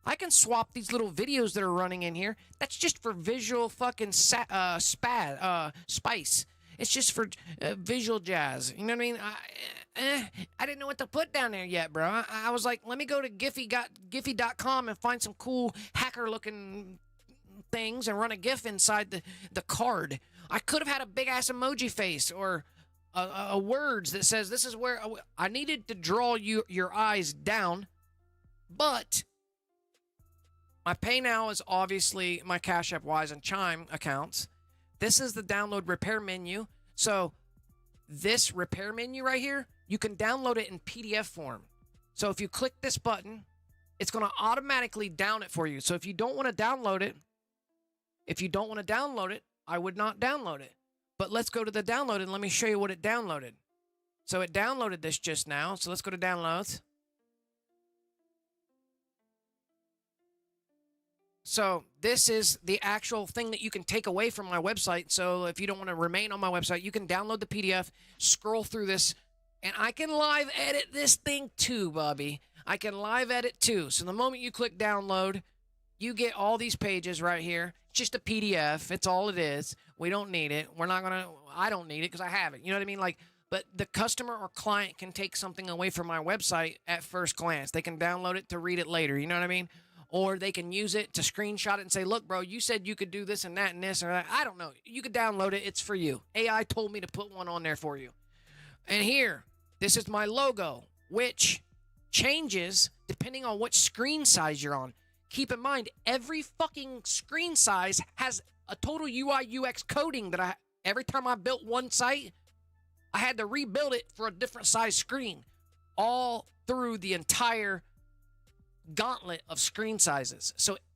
I can swap these little videos that are running in here. That's just for visual fucking spice. It's just for visual jazz. You know what I mean? I didn't know what to put down there yet, bro. I was like, let me go to Giphy.com and find some cool hacker-looking things and run a GIF inside the card. I could have had a big-ass emoji face or a words that says, this is where I needed to draw your eyes down, but my Pay Now is obviously my Cash App, Wise, and Chime accounts. This is the download repair menu. So this repair menu right here, you can download it in PDF form. So if you click this button, it's going to automatically down it for you. So if you don't want to download it, I would not download it. But let's go to the download and let me show you what it downloaded. So it downloaded this just now. So let's go to downloads. So this is the actual thing that you can take away from my website. So if you don't want to remain on my website, you can download the PDF, scroll through this, and I can live edit this thing too, Bobby. I can live edit too. So the moment you click download, you get all these pages right here. Just a PDF. It's all it is. We don't need it. I don't need it because I have it. You know what I mean? Like, but the customer or client can take something away from my website at first glance. They can download it to read it later. You know what I mean? Or they can use it to screenshot it and say, look, bro, you said you could do this and that and this or that. I don't know. You could download it. It's for you. AI told me to put one on there for you. And here, this is my logo, which changes depending on which screen size you're on. Keep in mind, every fucking screen size has a total UI UX coding that every time I built one site, I had to rebuild it for a different size screen all through the entire gauntlet of screen sizes.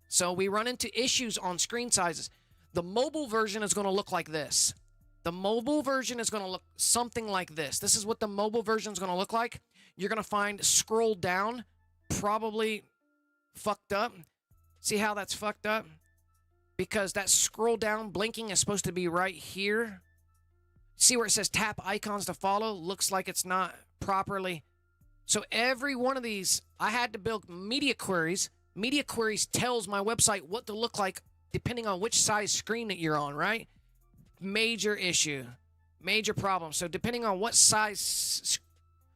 So we run into issues on screen sizes. The mobile version is going to look like this. The mobile version is going to look something like this. This is what the mobile version is going to look like. You're going to find scroll down probably fucked up. See how that's fucked up? Because that scroll down blinking is supposed to be right here. See where it says tap icons to follow? Looks like it's not properly. So every one of these, I had to build media queries. Media queries tells my website what to look like depending on which size screen that you're on, right? Major issue. Major problem. So depending on what size,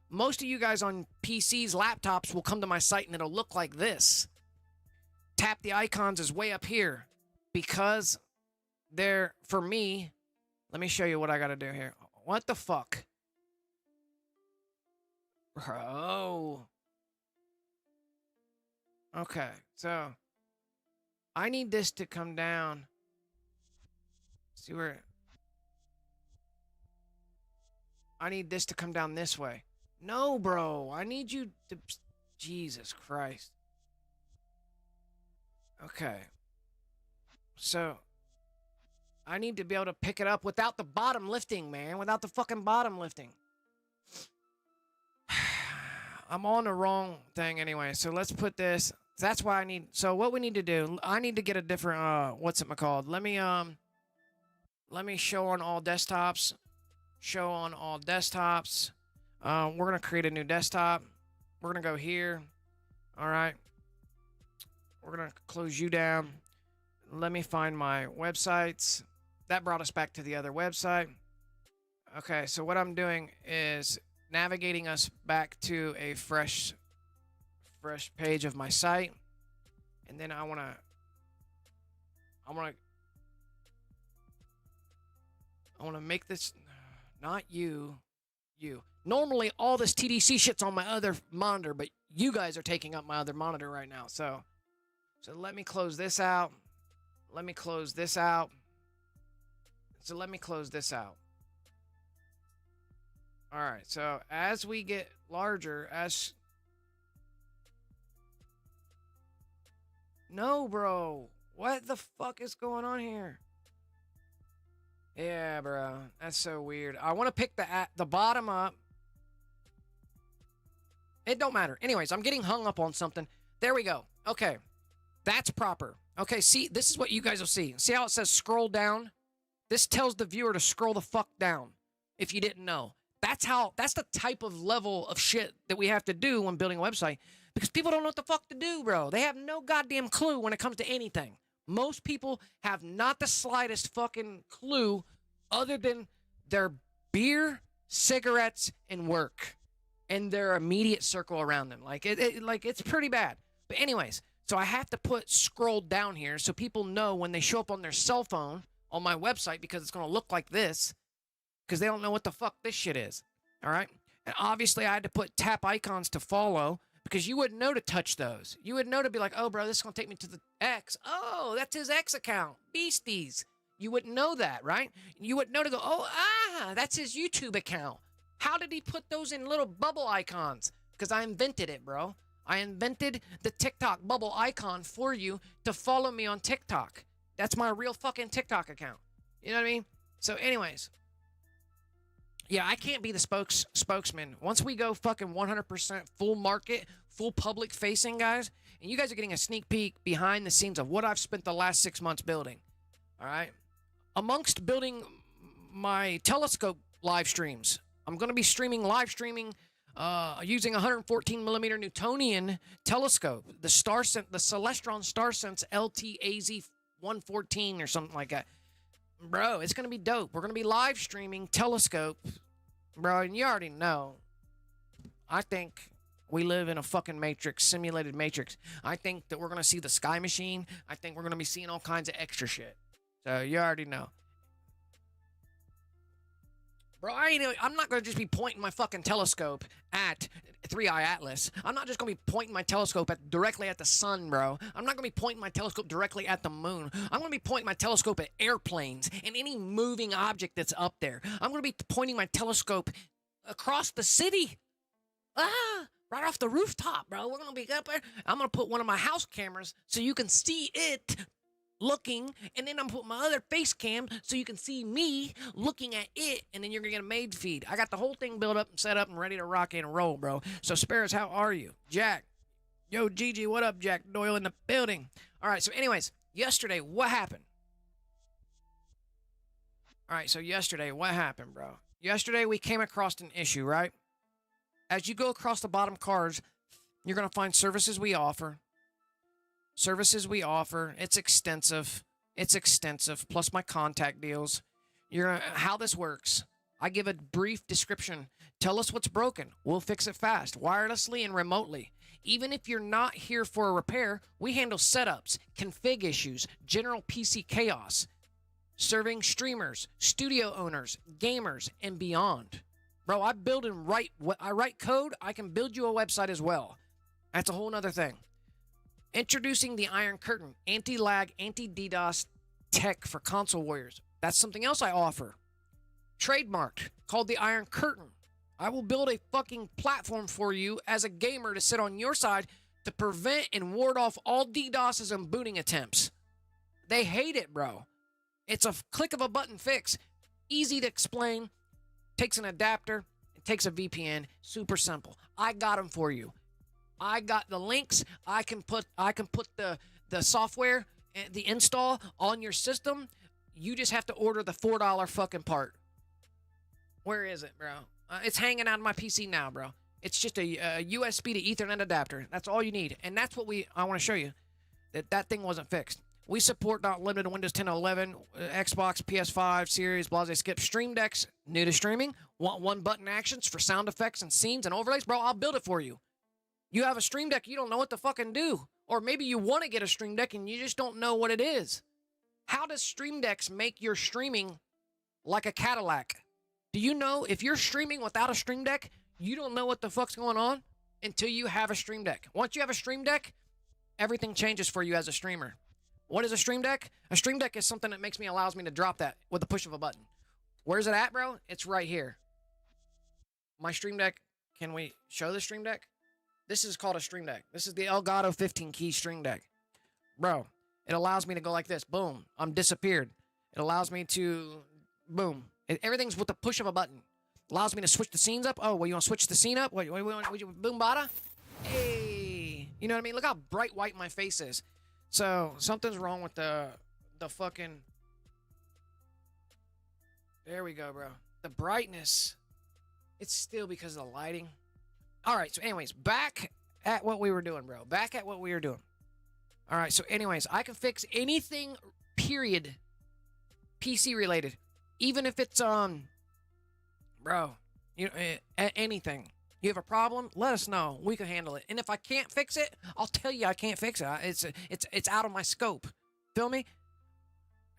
most of you guys on PCs, laptops will come to my site and it'll look like this. Tap the icons is way up here because they're, for me, let me show you what I got to do here. What the fuck? Bro. Okay, so I need this to come down. See where? I need this to come down this way. No, bro. I need you to... Jesus Christ. Okay. So, I need to be able to pick it up without the bottom lifting, man. Without the fucking bottom lifting. I'm on the wrong thing anyway. So, let's put this... That's why I need... So, what we need to do... I need to get a different... what's it called? Let me show on all desktops. Show on all desktops. We're gonna create a new desktop. We're gonna go here. All right. We're gonna close you down. Let me find my websites. That brought us back to the other website. Okay, so what I'm doing is navigating us back to a fresh page of my site. And then I wanna make this not you. Normally all this TDC shit's on my other monitor, but you guys are taking up my other monitor right now. So let me close this out. Let me close this out. So let me close this out. All right. So as we get larger, no, bro. What the fuck is going on here? Yeah, bro. That's so weird. I want to pick the bottom up. It don't matter. Anyways, I'm getting hung up on something. There we go. Okay. That's proper. Okay, see, this is what you guys will see. See how it says scroll down? This tells the viewer to scroll the fuck down, if you didn't know. That's the type of level of shit that we have to do when building a website, because people don't know what the fuck to do, bro. They have no goddamn clue when it comes to anything. Most people have not the slightest fucking clue other than their beer, cigarettes, and work, and their immediate circle around them. Like it's pretty bad. But anyways, so I have to put scroll down here so people know when they show up on their cell phone on my website, because it's going to look like this, because they don't know what the fuck this shit is. All right? And obviously I had to put tap icons to follow, because you wouldn't know to touch those. You would know to be like, oh, bro, this is going to take me to the X. Oh, that's his X account. Beasties. You wouldn't know that, right? You wouldn't know to go, oh, that's his YouTube account. How did he put those in little bubble icons? Because I invented it, bro. I invented the TikTok bubble icon for you to follow me on TikTok. That's my real fucking TikTok account. You know what I mean? So anyways, yeah, I can't be the spokesman. Once we go fucking 100% full market, full public facing, guys, and you guys are getting a sneak peek behind the scenes of what I've spent the last 6 months building. All right? Amongst building my telescope live streams, I'm going to be live streaming using 114 millimeter Newtonian telescope, the Celestron StarSense LT-AZ-114 or something like that. Bro, it's going to be dope. We're going to be live streaming telescope, bro, and you already know. I think we live in a fucking matrix, simulated matrix. I think that we're going to see the sky machine. I think we're going to be seeing all kinds of extra shit. So you already know. Bro, I'm not going to just be pointing my fucking telescope at 3i Atlas. I'm not just going to be pointing my telescope directly at the sun, bro. I'm not going to be pointing my telescope directly at the moon. I'm going to be pointing my telescope at airplanes and any moving object that's up there. I'm going to be pointing my telescope across the city. Right off the rooftop, bro. We're going to be up there. I'm going to put one of my house cameras so you can see it looking, and then I'm putting my other face cam so you can see me looking at it, and then you're gonna get a maid feed. I got the whole thing built up and set up and ready to rock and roll, bro. So Sparrows, how are you? Jack. Yo, Gigi, what up, Jack Doyle in the building? All right, so anyways, yesterday, what happened? All right, so yesterday, what happened, bro? Yesterday, we came across an issue, right? As you go across the bottom cards, you're gonna find services we offer. It's extensive, plus my contact deals. How this works. I give a brief description. Tell us what's broken. We'll fix it fast, wirelessly and remotely. Even if you're not here for a repair, we handle setups, config issues, general PC chaos, serving streamers, studio owners, gamers, and beyond. Bro, I write code, I can build you a website as well. That's a whole nother thing. Introducing the Iron Curtain, anti-lag, anti-DDoS tech for console warriors. That's something else I offer. Trademarked, called the Iron Curtain. I will build a fucking platform for you as a gamer to sit on your side to prevent and ward off all DDoSes and booting attempts. They hate it, bro. It's a click of a button fix. Easy to explain. Takes an adapter. It takes a VPN. Super simple. I got them for you. I got the links. I can put the software, the install on your system. You just have to order the $4 fucking part. Where is it, bro? It's hanging out of my PC now, bro. It's just a USB to Ethernet adapter. That's all you need. And that's what I want to show you. That thing wasn't fixed. We support ⱁ Windows 10 and 11, Xbox, PS5, Series, ∫skip, Stream Decks, new to streaming. Want one-button actions for sound effects and scenes and overlays? Bro, I'll build it for you. You have a Stream Deck, you don't know what to fucking do. Or maybe you want to get a Stream Deck and you just don't know what it is. How does Stream Decks make your streaming like a Cadillac? Do you know if you're streaming without a Stream Deck, you don't know what the fuck's going on until you have a Stream Deck. Once you have a Stream Deck, everything changes for you as a streamer. What is a Stream Deck? A Stream Deck is something that allows me to drop that with the push of a button. Where's it at, bro? It's right here. My Stream Deck, can we show the Stream Deck? This is called a Stream Deck. This is the Elgato 15-key Stream Deck. Bro, it allows me to go like this. Boom. I'm disappeared. It allows me to, boom. Everything's with the push of a button. Allows me to switch the scenes up. Oh, well, you want to switch the scene up? What boom, bada? Hey. You know what I mean? Look how bright white my face is. So, something's wrong with the fucking... There we go, bro. The brightness. It's still because of the lighting. All right, so anyways, back at what we were doing, bro. Back at what we were doing. All right, so anyways, I can fix anything, period, PC related. Even if it's, bro, you know, anything. You have a problem? Let us know. We can handle it. And if I can't fix it, I'll tell you I can't fix it. It's out of my scope. Feel me?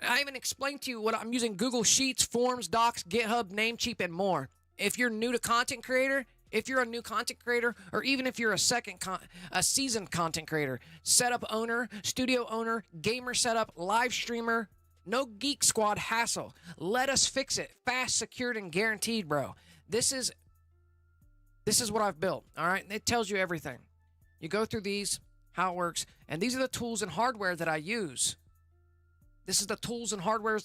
I even explained to you what I'm using: Google Sheets, Forms, Docs, GitHub, Namecheap, and more. If you're new to content creator, if you're a new content creator, or even if you're a seasoned content creator, setup owner, studio owner, gamer setup, live streamer, no Geek Squad hassle. Let us fix it. Fast, secured, and guaranteed, bro. This is what I've built, all right? It tells you everything. You go through these, how it works, and these are the tools and hardware that I use. This is the tools and hardware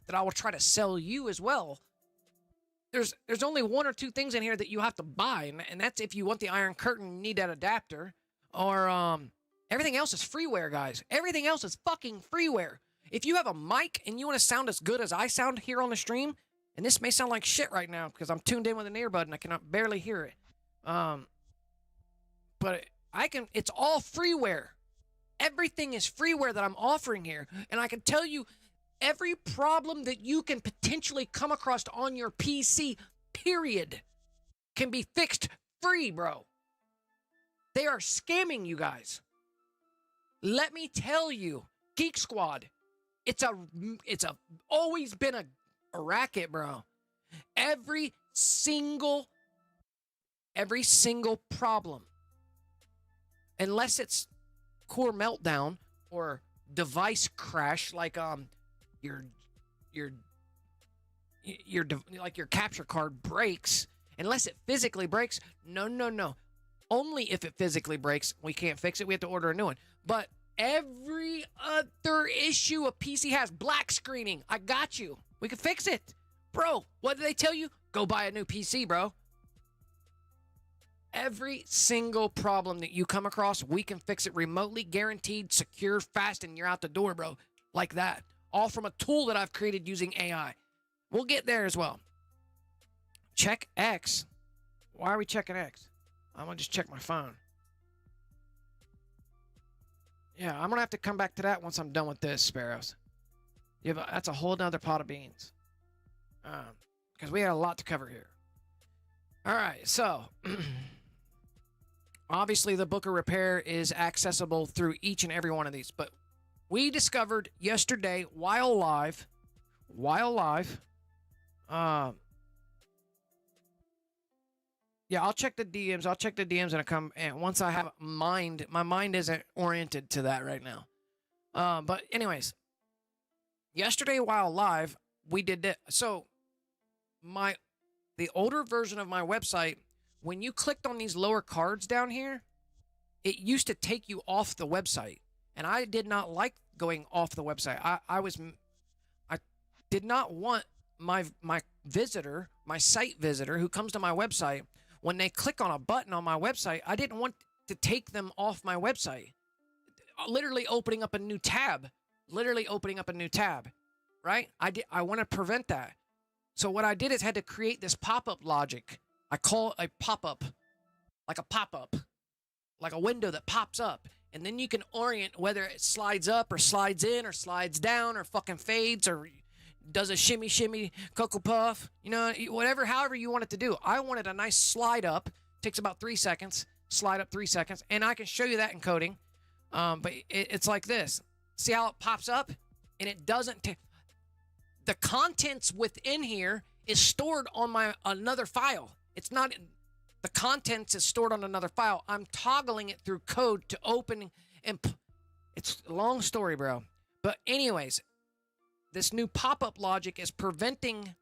that I will try to sell you as well. There's only one or two things in here that you have to buy, and that's if you want the Iron Curtain, you need that adapter, or everything else is freeware, guys. Everything else is fucking freeware. If you have a mic and you want to sound as good as I sound here on the stream, and this may sound like shit right now because I'm tuned in with an earbud and I cannot barely hear it, but it's all freeware. Everything is freeware that I'm offering here, and I can tell you every problem that you can potentially come across on your PC, period, can be fixed free, bro. They are scamming you guys. Let me tell you, Geek Squad, it's always been a racket, bro. Every single problem, unless it's core meltdown or device crash, like your capture card breaks, unless it physically breaks. No. Only if it physically breaks, we can't fix it. We have to order a new one. But every other issue a PC has, black screening, I got you. We can fix it. Bro, what did they tell you? Go buy a new PC, bro. Every single problem that you come across, we can fix it remotely, guaranteed, secure, fast, and you're out the door, bro. Like that. All from a tool that I've created using AI. We'll get there as well. Check X. Why are we checking X? I'm going to just check my phone. Yeah, I'm going to have to come back to that once I'm done with this, Sparrows. That's a whole nother pot of beans. Because we had a lot to cover here. All right, so... obviously, the book of repair is accessible through each and every one of these. But we discovered yesterday, while live... yeah, I'll check the DMs and once I have my mind isn't oriented to that right now. But anyways, yesterday while live, we did that. So the older version of my website, when you clicked on these lower cards down here, it used to take you off the website. And I did not like going off the website. I did not want my visitor, my site visitor who comes to my website, when they click on a button on my website, I didn't want to take them off my website. Literally opening up a new tab, right? I want to prevent that. So what I did is had to create this pop-up logic. I call it a pop-up, like a window that pops up. And then you can orient whether it slides up or slides in or slides down or fucking fades or does a shimmy, shimmy, cocoa puff. You know, whatever, however you want it to do. I wanted a nice slide up. Takes about 3 seconds. Slide up 3 seconds. And I can show you that in coding. But it's like this. See how it pops up? And it doesn't... The contents within here is stored on another file. It's not... The contents is stored on another file. I'm toggling it through code to open and... It's a long story, bro. But anyways, this new pop-up logic is preventing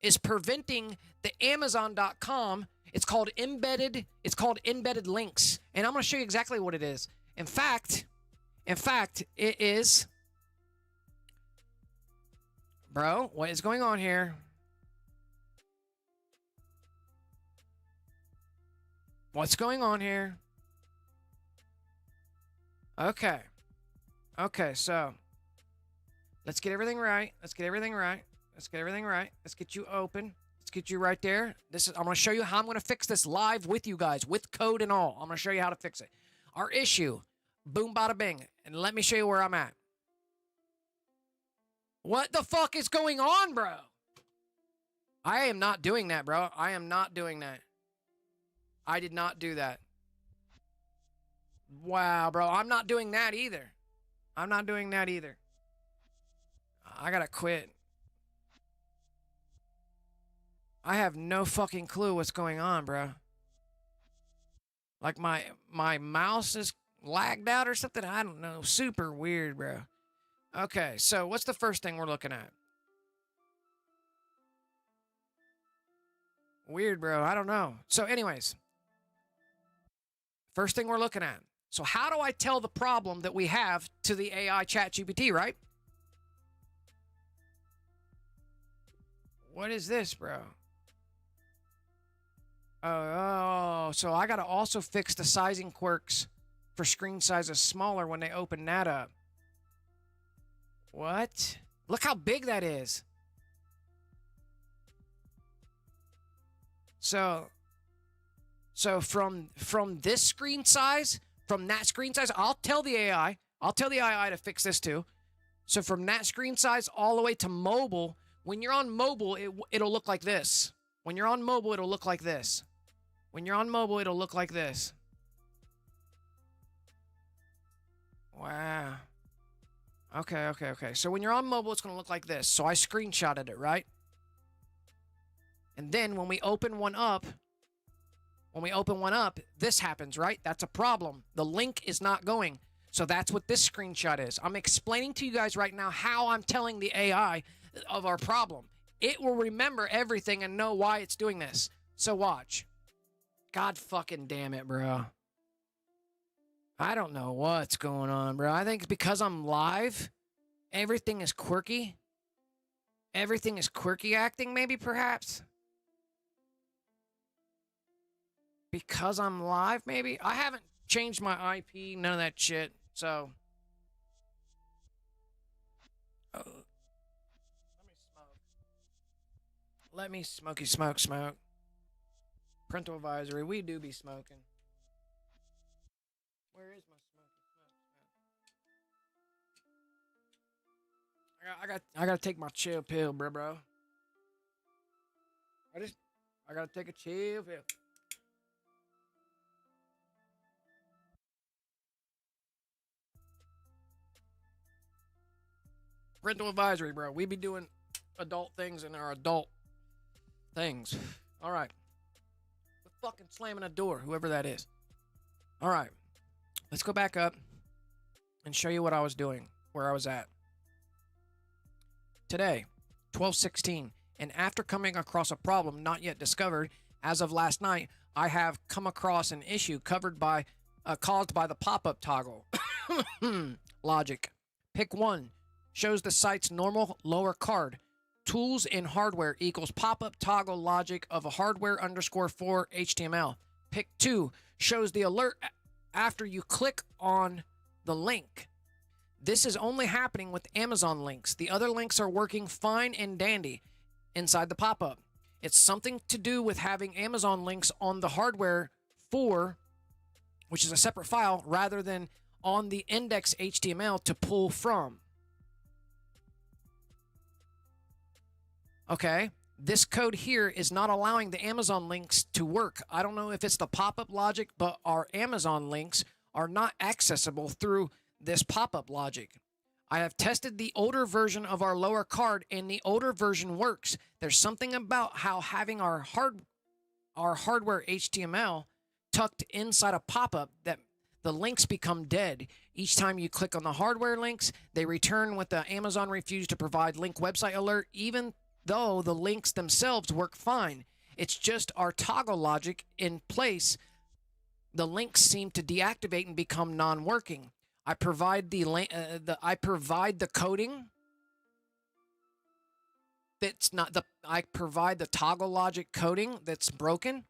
the Amazon.com. It's called embedded links. And I'm going to show you exactly what it is. In fact, it is... Bro, what is going on here? What's going on here? Okay. Okay, so let's get everything right. Let's get everything right. Let's get everything right. Let's get you open. Let's get you right there. I'm going to show you how I'm going to fix this live with you guys, with code and all. I'm going to show you how to fix it. Our issue, boom, bada, bing. And let me show you where I'm at. What the fuck is going on, bro? I am not doing that, bro. I am not doing that. I did not do that. Wow, bro. I'm not doing that either. I'm not doing that either. I gotta quit. I have no fucking clue what's going on, bro. Like my mouse is lagged out or something? I don't know. Super weird, bro. Okay, so what's the first thing we're looking at? Weird, bro. I don't know. So anyways, first thing we're looking at. So how do I tell the problem that we have to the AI ChatGPT, right? What is this, bro? Oh, so I got to also fix the sizing quirks for screen sizes smaller when they open that up. What? Look how big that is. So from this screen size, from that screen size, I'll tell the AI to fix this too. So from that screen size all the way to mobile, when you're on mobile, it'll look like this. When you're on mobile, it'll look like this. When you're on mobile, it'll look like this. Wow. Okay. So when you're on mobile, it's going to look like this. So I screenshotted it, right? And then when we open one up, this happens, right? That's a problem. The link is not going. So that's what this screenshot is. I'm explaining to you guys right now how I'm telling the AI of our problem. It will remember everything and know why it's doing this. So watch. God fucking damn it, bro. I don't know what's going on, bro. I think it's because I'm live. Everything is quirky. Everything is quirky acting, maybe, perhaps. Because I'm live, maybe? I haven't changed my IP, none of that shit, so... Oh. Let me smoky smoke. Parental advisory, we do be smoking. Where is my smoke? I gotta take my chill pill, bro. I gotta take a chill pill. Parental advisory, bro. We be doing adult things in our adult things. All right. We're fucking slamming a door, whoever that is. All right. Let's go back up and show you what I was doing, where I was at. Today, 12/16, and after coming across a problem not yet discovered, as of last night, I have come across an issue caused by the pop-up toggle logic. Pick 1. Shows the site's normal lower card. Tools in hardware equals pop-up toggle logic of a hardware _for HTML. Pick 2. Shows the alert after you click on the link. This is only happening with Amazon links. The other links are working fine and dandy. inside the pop-up. It's something to do with having Amazon links on the hardware for, which is a separate file, rather than on the index HTML to pull from. Okay, this code here is not allowing the Amazon links to work. I don't know if it's the pop-up logic, but our Amazon links are not accessible through this pop-up logic. I have tested the older version of our lower card, and the older version works. There's something about how having our hardware HTML tucked inside a pop-up that the links become dead. Each time you click on the hardware links, they return with the Amazon refused to provide link website alert, even though the links themselves work fine. It's just our toggle logic in place. The links seem to deactivate and become non-working. I provide the coding. I provide the toggle logic coding that's broken.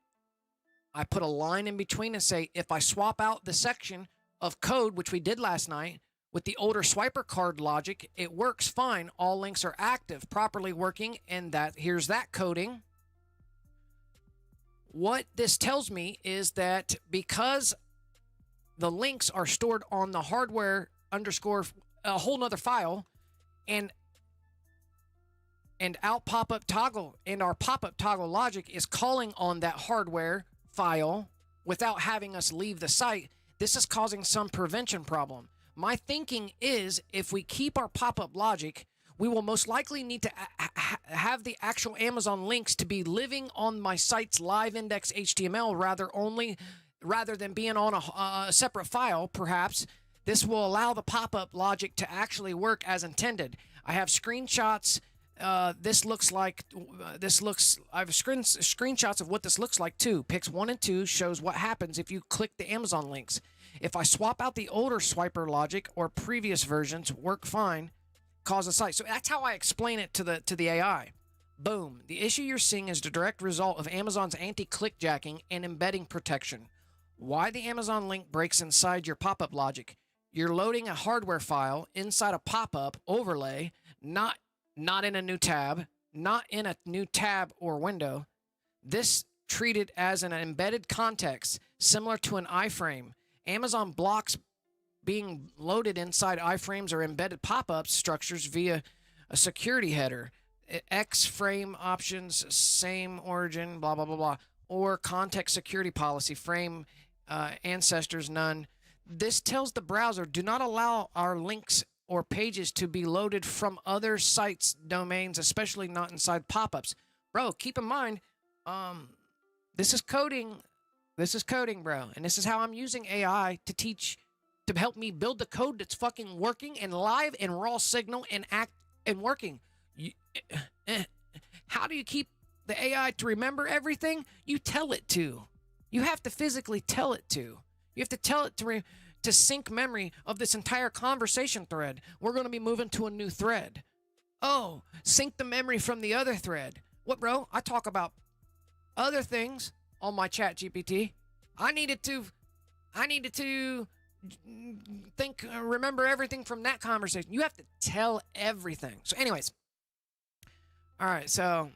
I put a line in between and say, if I swap out the section of code, which we did last night, with the older swiper card logic, it works fine. All links are active, properly working, and here's that coding. What this tells me is that because the links are stored on the hardware underscore a whole nother file, and out pop-up toggle and our pop-up toggle logic is calling on that hardware file without having us leave the site, this is causing some prevention problem. My thinking is if we keep our pop-up logic, we will most likely need to have the actual Amazon links to be living on my site's live index HTML rather than being on a separate file, perhaps. This will allow the pop-up logic to actually work as intended. I have screenshots. I have screenshots of what this looks like too. Pics 1 and 2 shows what happens if you click the Amazon links. If I swap out the older swiper logic or previous versions, work fine, cause a site. So that's how I explain it to the AI. Boom. The issue you're seeing is the direct result of Amazon's anti-clickjacking and embedding protection. Why the Amazon link breaks inside your pop-up logic? You're loading a hardware file inside a pop-up overlay, not in a new tab, not in a new tab or window. This treated as an embedded context, similar to an iframe. Amazon blocks being loaded inside iframes or embedded pop-up structures via a security header. X frame options, same origin, blah, blah, blah, blah. Or context security policy, frame ancestors, none. This tells the browser, do not allow our links or pages to be loaded from other sites' domains, especially not inside pop-ups. Bro, keep in mind, this is coding. This is coding, bro. And this is how I'm using AI to help me build the code that's fucking working and live and raw signal and act and working. How do you keep the AI to remember everything? You tell it to. You have to physically tell it to. You have to tell it to sync memory of this entire conversation thread. We're going to be moving to a new thread. Oh, sync the memory from the other thread. What, bro? I talk about other things on my chat GPT. I needed to remember everything from that conversation. You have to tell everything. So anyways. All right, so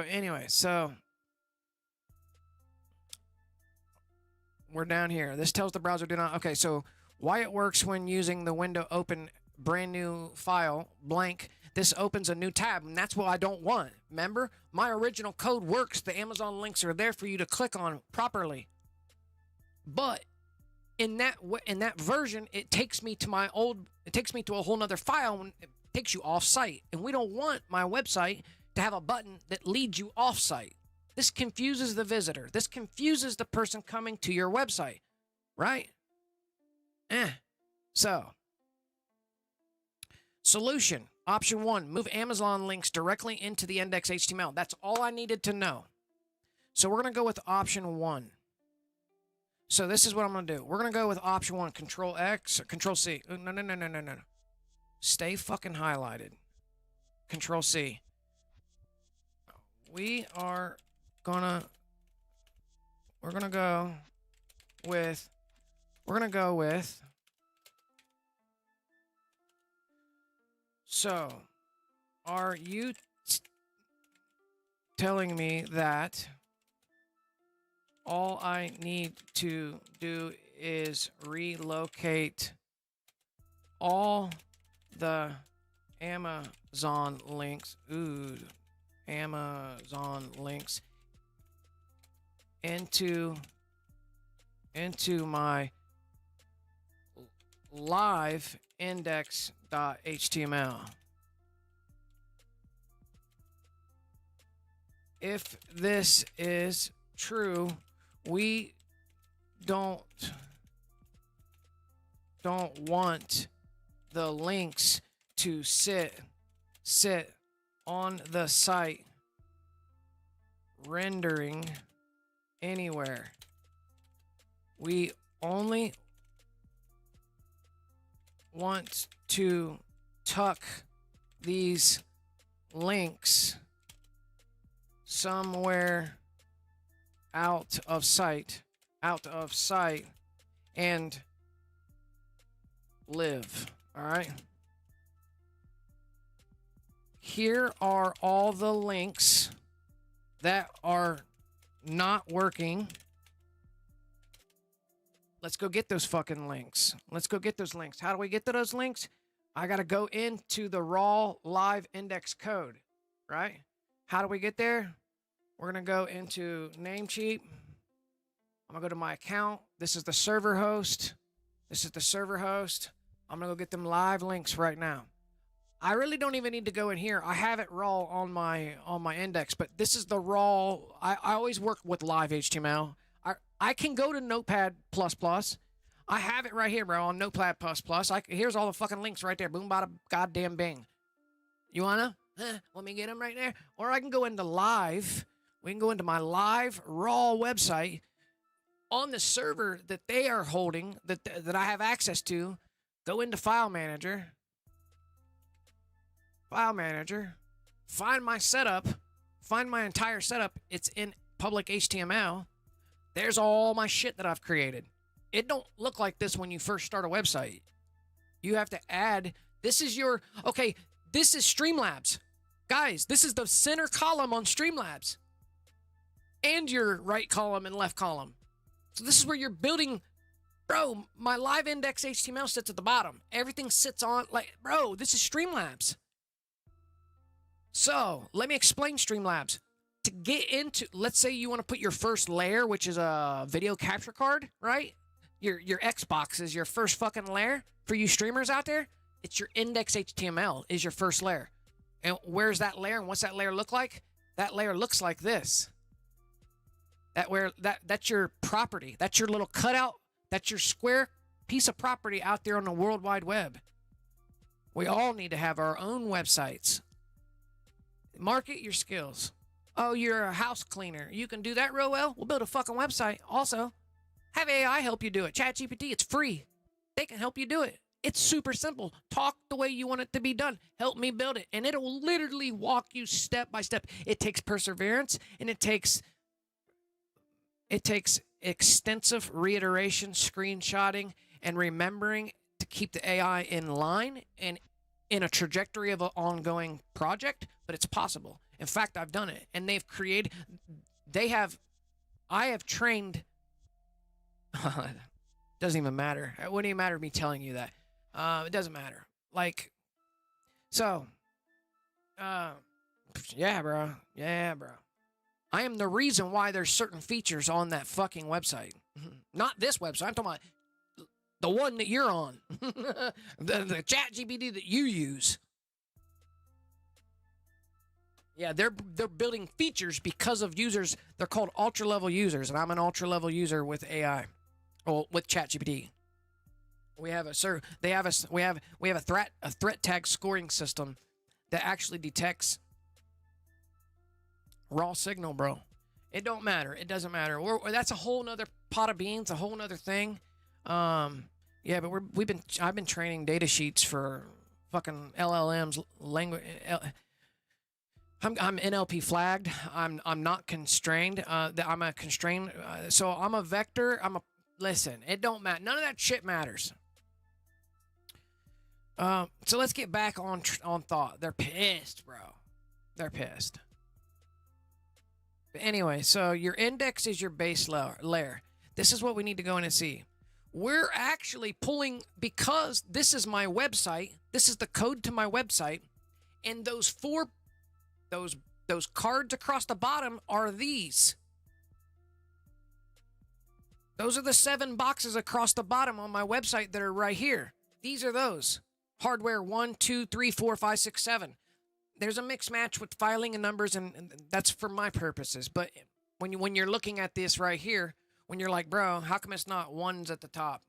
anyway, so we're down here. This tells the browser do not. Okay, so why it works when using the window open brand new file blank. This opens a new tab, and that's what I don't want. Remember, my original code works. The Amazon links are there for you to click on properly. But in that version, it takes me to a whole nother file and it takes you off site. And we don't want my website to have a button that leads you off site. This confuses the visitor. This confuses the person coming to your website, right? So, solution, option 1, move Amazon links directly into the index HTML. That's all I needed to know. So we're going to go with option 1. So this is what I'm going to do. We're going to go with option 1, Control X or Control C. No. Stay fucking highlighted. Control C. We're going to go with So, are you telling me that all I need to do is relocate all the Amazon links, Amazon links into my live index.html? If this is true, we don't want the links to sit on the site rendering anywhere. We only want to tuck these links somewhere out of sight, and live. All right. Here are all the links that are not working. Let's go get those fucking links. Let's go get those links. How do we get to those links? I got to go into the raw live index code, right? How do we get there? We're going to go into Namecheap. I'm going to go to my account. This is the server host. This is the server host. I'm going to go get them live links right now. I really don't even need to go in here. I have it raw on my index, but this is the raw. I always work with live HTML. I can go to Notepad++. I have it right here, bro, on Notepad++. Here's all the fucking links right there. Boom, bada, goddamn bing. You wanna? Let me get them right there. Or I can go into live. We can go into my live raw website on the server that they are holding, that I have access to. Go into File Manager. File Manager. Find my setup. Find my entire setup. It's in public HTML. There's all my shit that I've created. It don't look like this when you first start a website. You have to add, this is your, okay, this is Streamlabs. Guys, this is the center column on Streamlabs. And your right column and left column. So this is where you're building, bro, my live index HTML sits at the bottom. Everything sits on, like, bro, this is Streamlabs. So, let me explain Streamlabs. To get into, let's say you want to put your first layer, which is a video capture card, right? Your Xbox is your first fucking layer. For you streamers out there, it's your index HTML is your first layer. And where's that layer and what's that layer look like? That layer looks like this. That's your property. That's your little cutout. That's your square piece of property out there on the World Wide Web. We all need to have our own websites. Market your skills. Oh, you're a house cleaner. You can do that real well? We'll build a fucking website. Also, have AI help you do it. ChatGPT, it's free. They can help you do it. It's super simple. Talk the way you want it to be done. Help me build it. And it'll literally walk you step by step. It takes perseverance, and it takes extensive reiteration, screenshotting, and remembering to keep the AI in line and in a trajectory of an ongoing project, but it's possible. In fact, I've done it, and I have trained, doesn't even matter. It wouldn't even matter me telling you that. It doesn't matter. Like, so, yeah, bro. Yeah, bro. I am the reason why there's certain features on that fucking website. Not this website. I'm talking about the one that you're on. the ChatGPT that you use. Yeah, they're building features because of users. They're called ultra-level users, and I'm an ultra-level user with AI, or with ChatGPT. We have a threat tag scoring system that actually detects raw signal, bro. It don't matter. It doesn't matter. That's a whole nother pot of beans, a whole nother thing. Yeah, but I've been training data sheets for fucking LLMs, language. I'm NLP flagged. I'm not constrained. I'm a constrained. So I'm a vector. Listen. It don't matter. None of that shit matters. So let's get back on thought. They're pissed, bro. They're pissed. But anyway, so your index is your base layer. This is what we need to go in and see. We're actually pulling, because this is my website. This is the code to my website, and those cards across the bottom are these. Those are the 7 boxes across the bottom on my website that are right here. These are those. Hardware 1, 2, 3, 4, 5, 6, 7. There's a mix match with filing and numbers, and that's for my purposes. But when you're looking at this right here, when you're like, bro, how come it's not 1's at the top?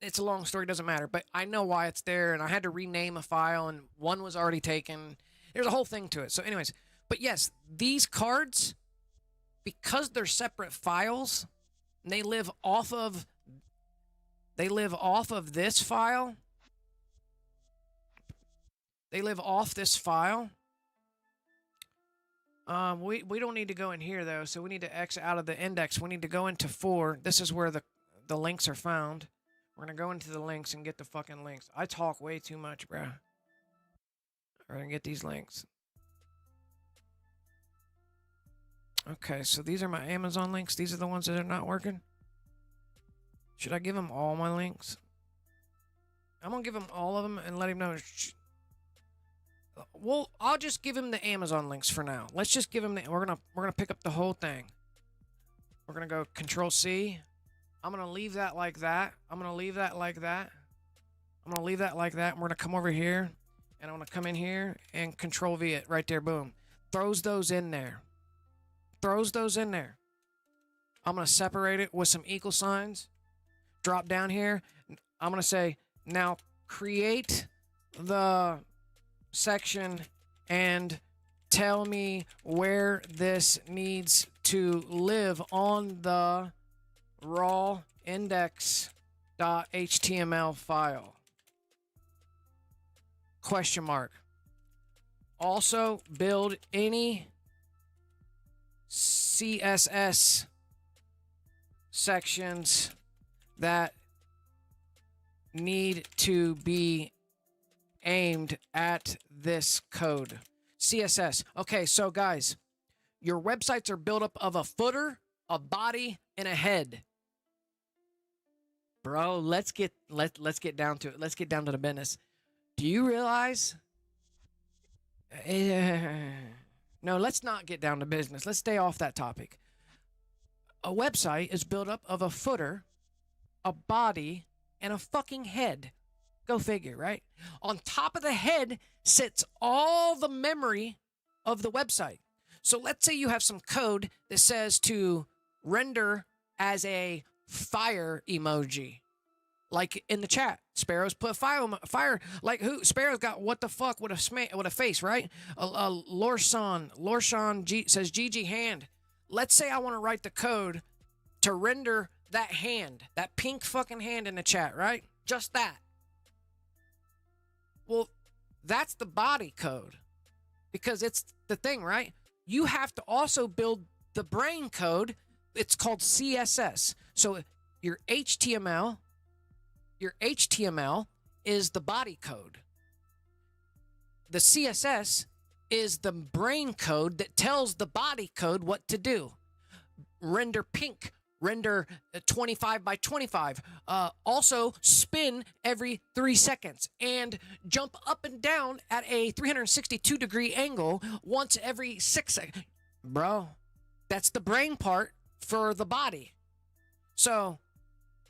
It's a long story, doesn't matter. But I know why it's there, and I had to rename a file, and 1 was already taken. There's a whole thing to it. So anyways, but yes, these cards, because they're separate files, they live off of this file. They live off this file. We don't need to go in here though, so we need to X out of the index. We need to go into 4. This is where the links are found. We're gonna go into the links and get the fucking links. I talk way too much, bro. We're gonna get these links. Okay, so these are my Amazon links. These are the ones that are not working. Should I give him all my links? I'm gonna give him all of them and let him know. Well, I'll just give him the Amazon links for now. Let's just give him the. We're gonna pick up the whole thing. We're gonna go Control C. I'm gonna leave that like that. I'm gonna leave that like that. I'm gonna leave that like that. And we're gonna come over here, and I'm gonna come in here and Control V it right there. Boom. Throws those in there. Throws those in there. I'm going to separate it with some equal signs. Drop down here. I'm going to say, now create the section and tell me where this needs to live on the raw index.html file. Question mark. Also build any CSS sections that need to be aimed at this code. CSS. Okay, so guys, your websites are built up of a footer, a body, and a head. Bro, let's get down to it. Let's get down to the business. Do you realize? No, let's not get down to business. Let's stay off that topic. A website is built up of a footer, a body, and a fucking head. Go figure, right? On top of the head sits all the memory of the website. So let's say you have some code that says to render as a fire emoji. Like in the chat, Sparrow's put fire. Like who? Sparrow's got what the fuck with a face, right? 𝓤𝓼 G says GG hand. Let's say I want to write the code to render that hand, that pink fucking hand in the chat, right? Just that. Well, that's the body code because it's the thing, right? You have to also build the brain code. It's called CSS. So your HTML is the body code. The CSS is the brain code that tells the body code what to do. Render pink, render 25 by 25. Also spin every 3 seconds and jump up and down at a 362-degree angle once every 6 seconds. Bro, that's the brain part for the body. So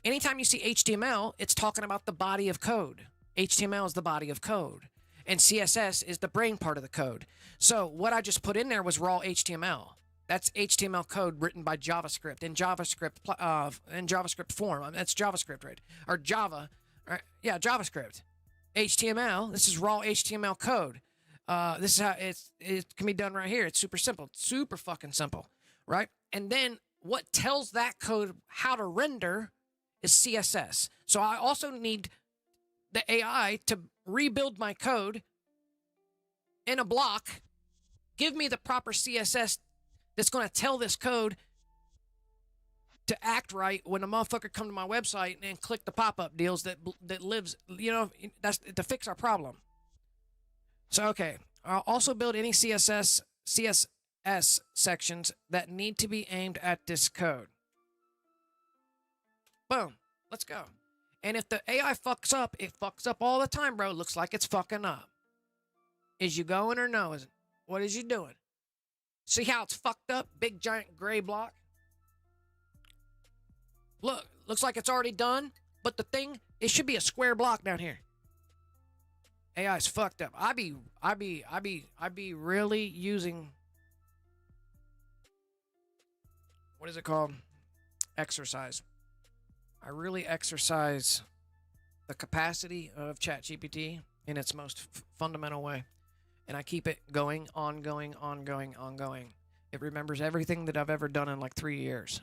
anytime you see HTML, it's talking about the body of code. HTML is the body of code. And CSS is the brain part of the code. So what I just put in there was raw HTML. That's HTML code written by JavaScript in JavaScript form. That's JavaScript, right? Or Java. Right? Yeah, JavaScript. HTML. This is raw HTML code. This is how it can be done right here. It's super simple. Super fucking simple, right? And then what tells that code how to render is CSS. So I also need the AI to rebuild my code in a block, give me the proper CSS that's going to tell this code to act right when a motherfucker come to my website and click the pop-up deals that lives, you know, that's to fix our problem. So, okay. I'll also build any CSS sections that need to be aimed at this code. Boom. Let's go. And if the AI fucks up, it fucks up all the time, bro. Looks like it's fucking up. Is you going or no? What is you doing? See how it's fucked up? Big giant gray block. Look, looks like it's already done, but the thing, it should be a square block down here. AI's fucked up. I be really using, what is it called? Exercise. I really exercise the capacity of ChatGPT in its most fundamental way. And I keep it going, ongoing. It remembers everything that I've ever done in like 3 years.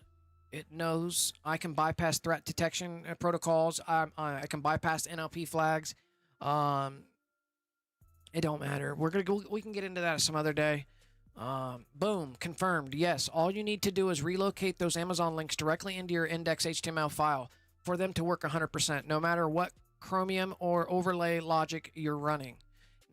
It knows I can bypass threat detection protocols. I can bypass NLP flags. It don't matter. We can get into that some other day. Boom, confirmed. Yes, all you need to do is relocate those Amazon links directly into your index HTML file for them to work 100%, no matter what Chromium or overlay logic you're running.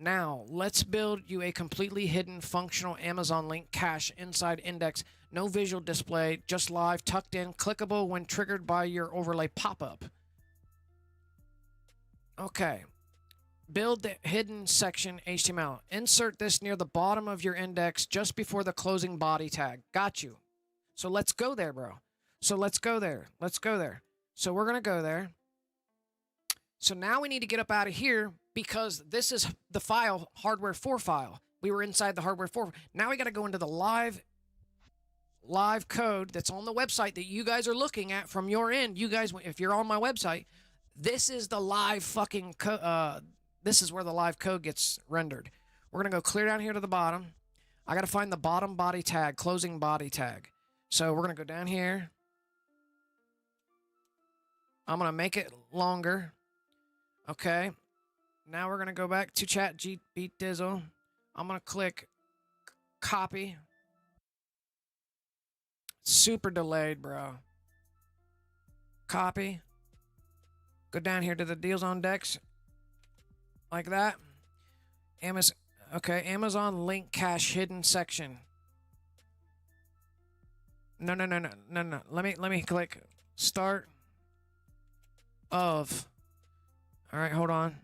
Now, let's build you a completely hidden functional Amazon link cache inside index. No visual display, just live, tucked in, clickable when triggered by your overlay pop-up. Okay. Build the hidden section HTML. Insert this near the bottom of your index just before the closing body tag. Got you. So let's go there, bro. So let's go there. So we're going to go there. So now we need to get up out of here because this is the file, hardware 4 file. We were inside the hardware 4. Now we got to go into the live code that's on the website that you guys are looking at from your end. You guys, if you're on my website, this is the live fucking code. This is where the live code gets rendered. We're going to go clear down here to the bottom. I got to find the bottom body tag, closing body tag. So we're going to go down here. I'm going to make it longer. Okay. Now we're going to go back to ChatGPT. I'm going to click copy. Super delayed, bro. Copy. Go down here to the deals on decks. Like that. Amazon link cache hidden section. No. Let me click start of. All right, hold on.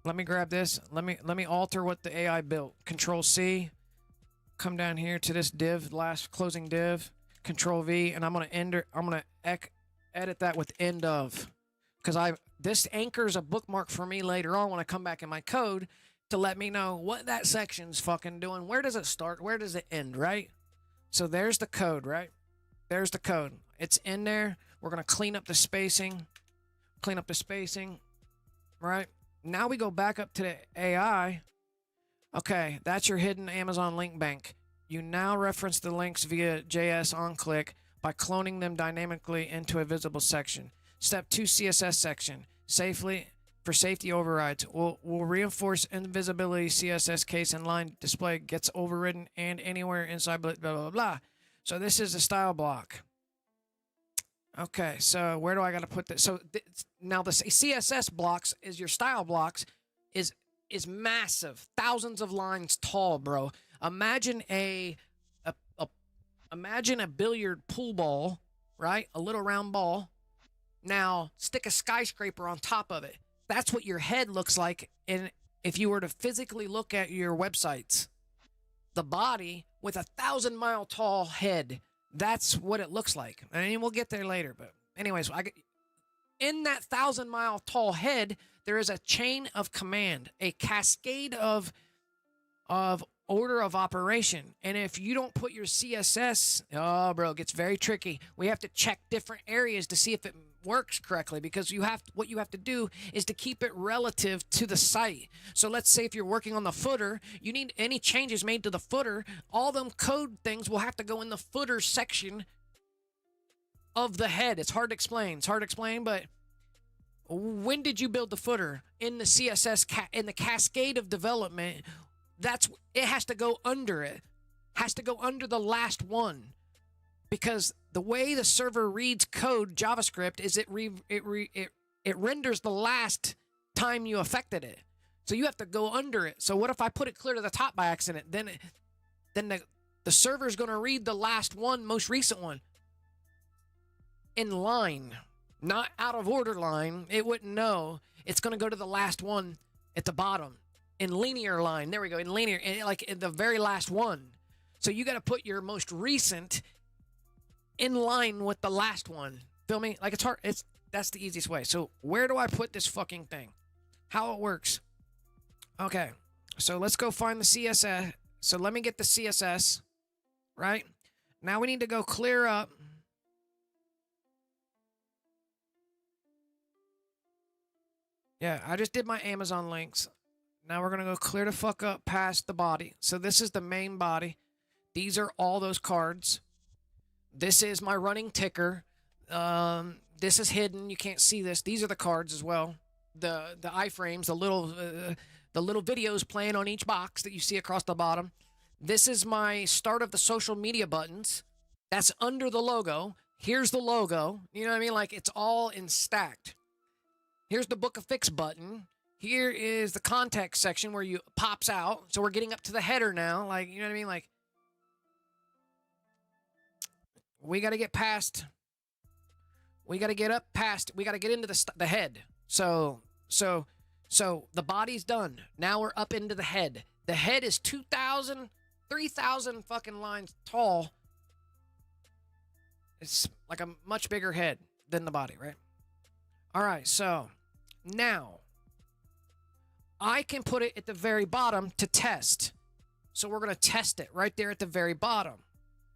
Let me grab this. Let me alter what the AI built. Control C. Come down here to this div, last closing div. Control V, and I'm gonna edit that with end of, because this anchors a bookmark for me later on when I come back in my code to let me know what that section's fucking doing. Where does it start? Where does it end? Right. So there's the code. Right. There's the code. It's in there. We're gonna clean up the spacing. Right. Now we go back up to the AI. Okay, that's your hidden Amazon link bank. You now reference the links via JS onClick by cloning them dynamically into a visible section. Step 2, CSS section. For safety overrides. We'll reinforce invisibility CSS case and line display gets overridden and anywhere inside blah, blah, blah, blah. So this is a style block. Okay, so where do I got to put this? So now the CSS blocks is your style blocks is massive, thousands of lines tall, bro. Imagine imagine a billiard pool ball, right? A little round ball. Now stick a skyscraper on top of it. That's what your head looks like. And if you were to physically look at your websites, the body with a 1,000-mile tall head. That's what it looks like. I mean, we'll get there later, but anyways, in that 1,000-mile tall head, there is a chain of command, a cascade of order of operation. And if you don't put your CSS, oh, bro, it gets very tricky. We have to check different areas to see if it works correctly, because what you have to do is to keep it relative to the site. So let's say if you're working on the footer, you need any changes made to the footer, all them code things will have to go in the footer section of the head. It's hard to explain, but when did you build the footer? In the CSS, in the cascade of development, it has to go under it. Has to go under the last one. Because The way the server reads code JavaScript is it renders the last time you affected it. So you have to go under it. So what if I put it clear to the top by accident? Then the server is going to read the last one, most recent one, in line, not out of order line. It wouldn't know. It's going to go to the last one at the bottom in linear line. There we go, in linear, like in the very last one. So you got to put your most recent in line with the last one. Feel me? Like, it's hard. That's the easiest way. So where do I put this fucking thing? How it works? Okay, so let's go find the CSS. So let me get the CSS, right? Now we need to go clear up. Yeah, I just did my Amazon links. Now we're going to go clear the fuck up past the body. So this is the main body. These are all those cards. This is my running ticker. This is hidden. You can't see this. These are the cards as well. The iframes, the little videos playing on each box that you see across the bottom. This is my start of the social media buttons. That's under the logo. Here's the logo. You know what I mean? Like, it's all in stacked. Here's the book of fix button. Here is the context section where you pops out. So we're getting up to the header now. Like, you know what I mean? Like, we got to get past. We got to get up past. We got to get into the head. So the body's done. Now we're up into the head. The head is 2,000, 3,000 fucking lines tall. It's like a much bigger head than the body, right? All right, so now I can put it at the very bottom to test. So we're going to test it right there at the very bottom.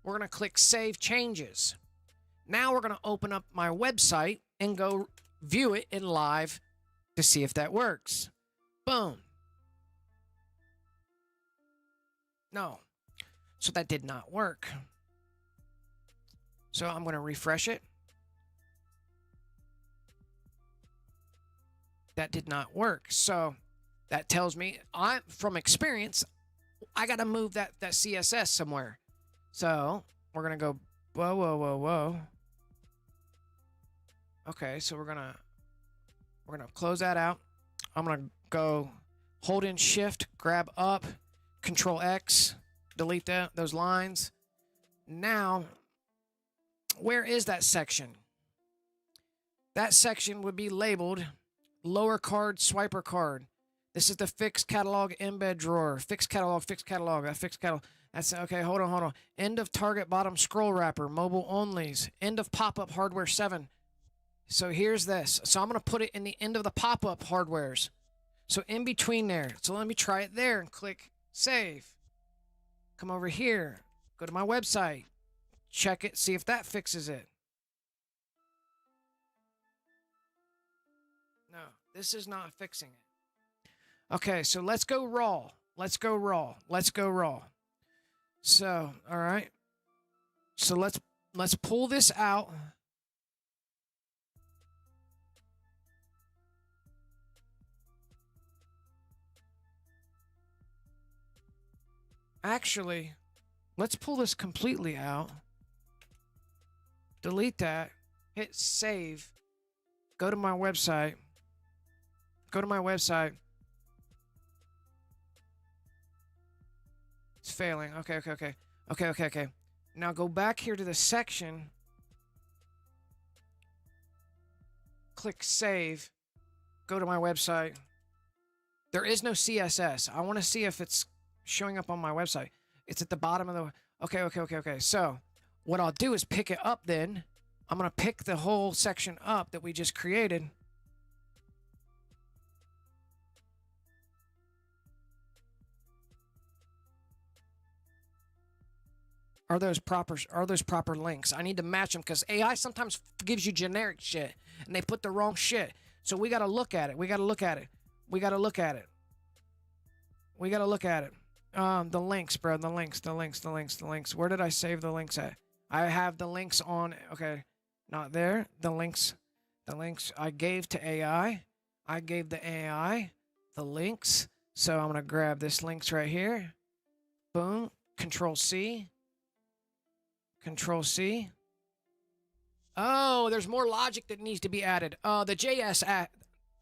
We're going to click Save Changes. Now we're going to open up my website and go view it in live to see if that works. Boom. No. So that did not work. So I'm going to refresh it. That did not work. So that tells me, from experience, I got to move that CSS somewhere. So we're going to go, whoa, whoa, whoa, whoa. Okay, so we're going to close that out. I'm going to go hold in Shift, grab up, Control X, delete those lines. Now, where is that section? That section would be labeled lower card, swiper card. This is the fixed catalog embed drawer. Fixed catalog, fixed catalog, that fixed catalog. That's okay. Hold on. End of target bottom scroll wrapper, mobile onlys. End of pop-up hardware 7. So here's this. So I'm going to put it in the end of the pop-up hardwares. So in between there. So let me try it there and click save. Come over here. Go to my website. Check it. See if that fixes it. No, this is not fixing it. Okay, so let's go raw. Let's go raw. Let's go raw. So, all right. So let's pull this out. Actually, let's pull this completely out. Delete that. Hit save. Go to my website. Go to my website. It's failing. Okay. Now go back here to the section. Click save. Go to my website. There is no CSS. I want to see if it's showing up on my website. It's at the bottom of the... Okay. So what I'll do is pick it up then. I'm going to pick the whole section up that we just created. Are those proper links? I need to match them because AI sometimes gives you generic shit and they put the wrong shit. So we got to look at it. The links, bro. The links. Where did I save the links at? I have the links on. Okay, not there. The links I gave to AI. I gave the AI the links. So I'm gonna grab this links right here. Boom. Control C. Oh, there's more logic that needs to be added. The JS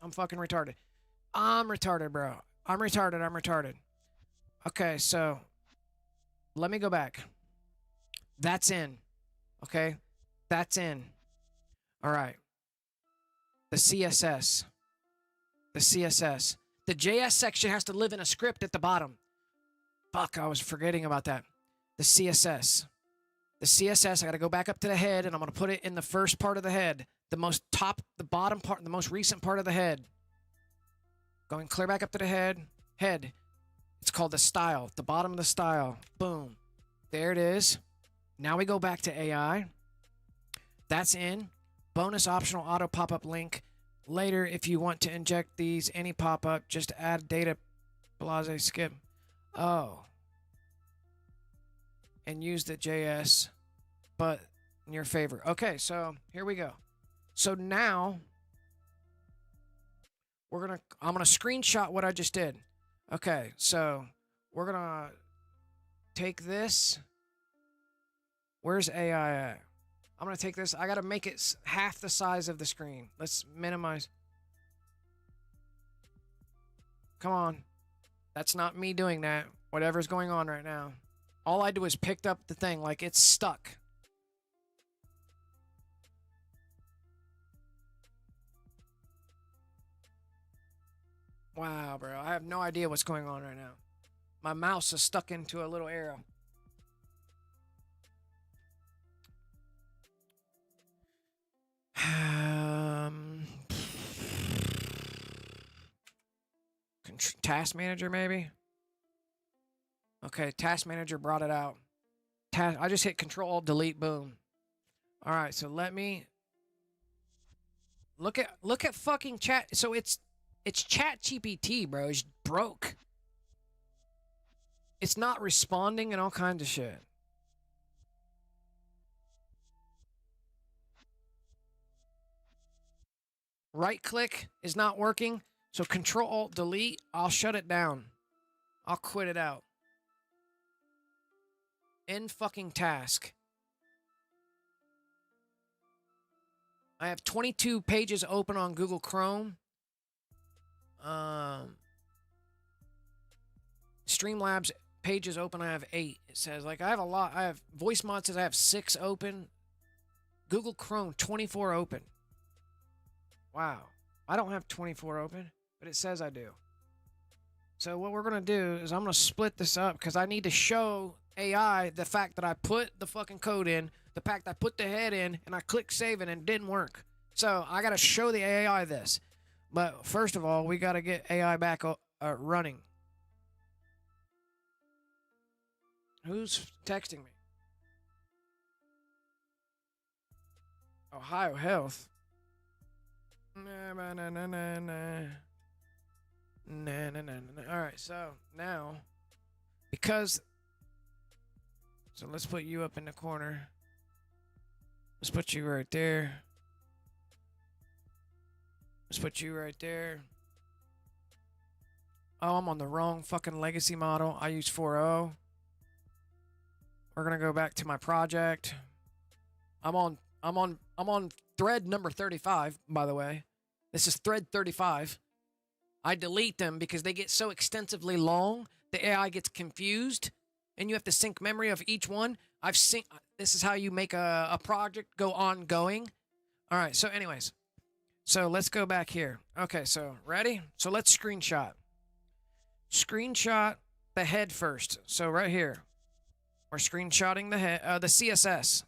I'm fucking retarded. I'm retarded, bro. I'm retarded. Okay, so let me go back. That's in. Okay? That's in. All right. The CSS. The CSS. The JS section has to live in a script at the bottom. Fuck, I was forgetting about that. The CSS. The CSS, I got to go back up to the head, and I'm going to put it in the first part of the head. The bottom part, the most recent part of the head. Going clear back up to the head. Head. It's called the style. The bottom of the style. Boom. There it is. Now we go back to AI. That's in. Bonus optional auto pop-up link. Later, if you want to inject these, any pop-up, just add data blase skip. Oh. And use the JS, but in your favor. Okay, so here we go. So now I'm gonna screenshot what I just did. Okay, so we're gonna take this. Where's AI at? I'm gonna take this. I gotta make it half the size of the screen. Let's minimize. Come on. That's not me doing that. Whatever's going on right now. All I do is picked up the thing like it's stuck. Wow, bro. I have no idea what's going on right now. My mouse is stuck into a little arrow. Task manager, maybe? Okay, task manager brought it out. I just hit Control-Alt-Delete, boom. All right, so let me look at fucking chat. So it's ChatGPT, bro. It's broke. It's not responding and all kinds of shit. Right click is not working. So Control-Alt-Delete, I'll shut it down. I'll quit it out. End fucking task. I have 22 pages open on Google Chrome. Streamlabs pages open, I have 8. It says, like, I have a lot. I have VoiceMod says I have 6 open. Google Chrome, 24 open. Wow. I don't have 24 open, but it says I do. So what we're going to do is I'm going to split this up because I need to show AI the fact that I put the fucking code in, the fact I put the head in, and I clicked save and it didn't work. So I got to show the AI this. But first of all, we got to get AI back running. Who's texting me? Ohio Health. Nah. All right, so now, so let's put you up in the corner. Let's put you right there. Let's put you right there. Oh, I'm on the wrong fucking legacy model. I use 4.0. We're gonna go back to my project. I'm on thread number 35, by the way. This is thread 35. I delete them because they get so extensively long, the AI gets confused, and you have to sync memory of each one. This is how you make a project go ongoing. All right, so anyways. So let's go back here. Okay, so ready? So let's screenshot. Screenshot the head first. So right here. We're screenshotting the head, the CSS.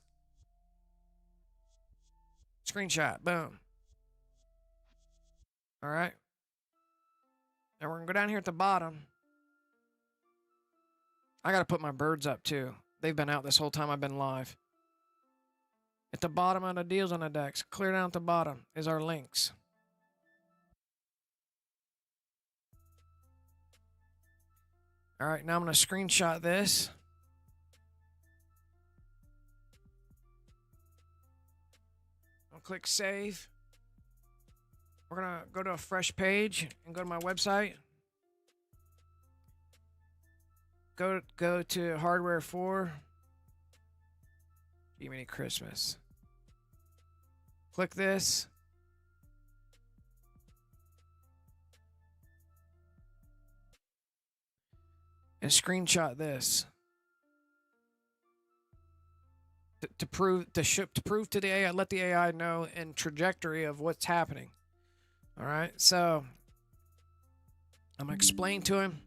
Screenshot, boom. All right. Now we're gonna go down here at the bottom. I gotta put my birds up too. They've been out this whole time I've been live. At the bottom of the deals on the decks, clear down at the bottom is our links. All right, now I'm gonna screenshot this. I'll click save. We're gonna go to a fresh page and go to my website. Go to hardware 4. Give me Christmas. Click this. And screenshot this. To prove to the AI, let the AI know in trajectory of what's happening. All right, so I'm gonna explain to him.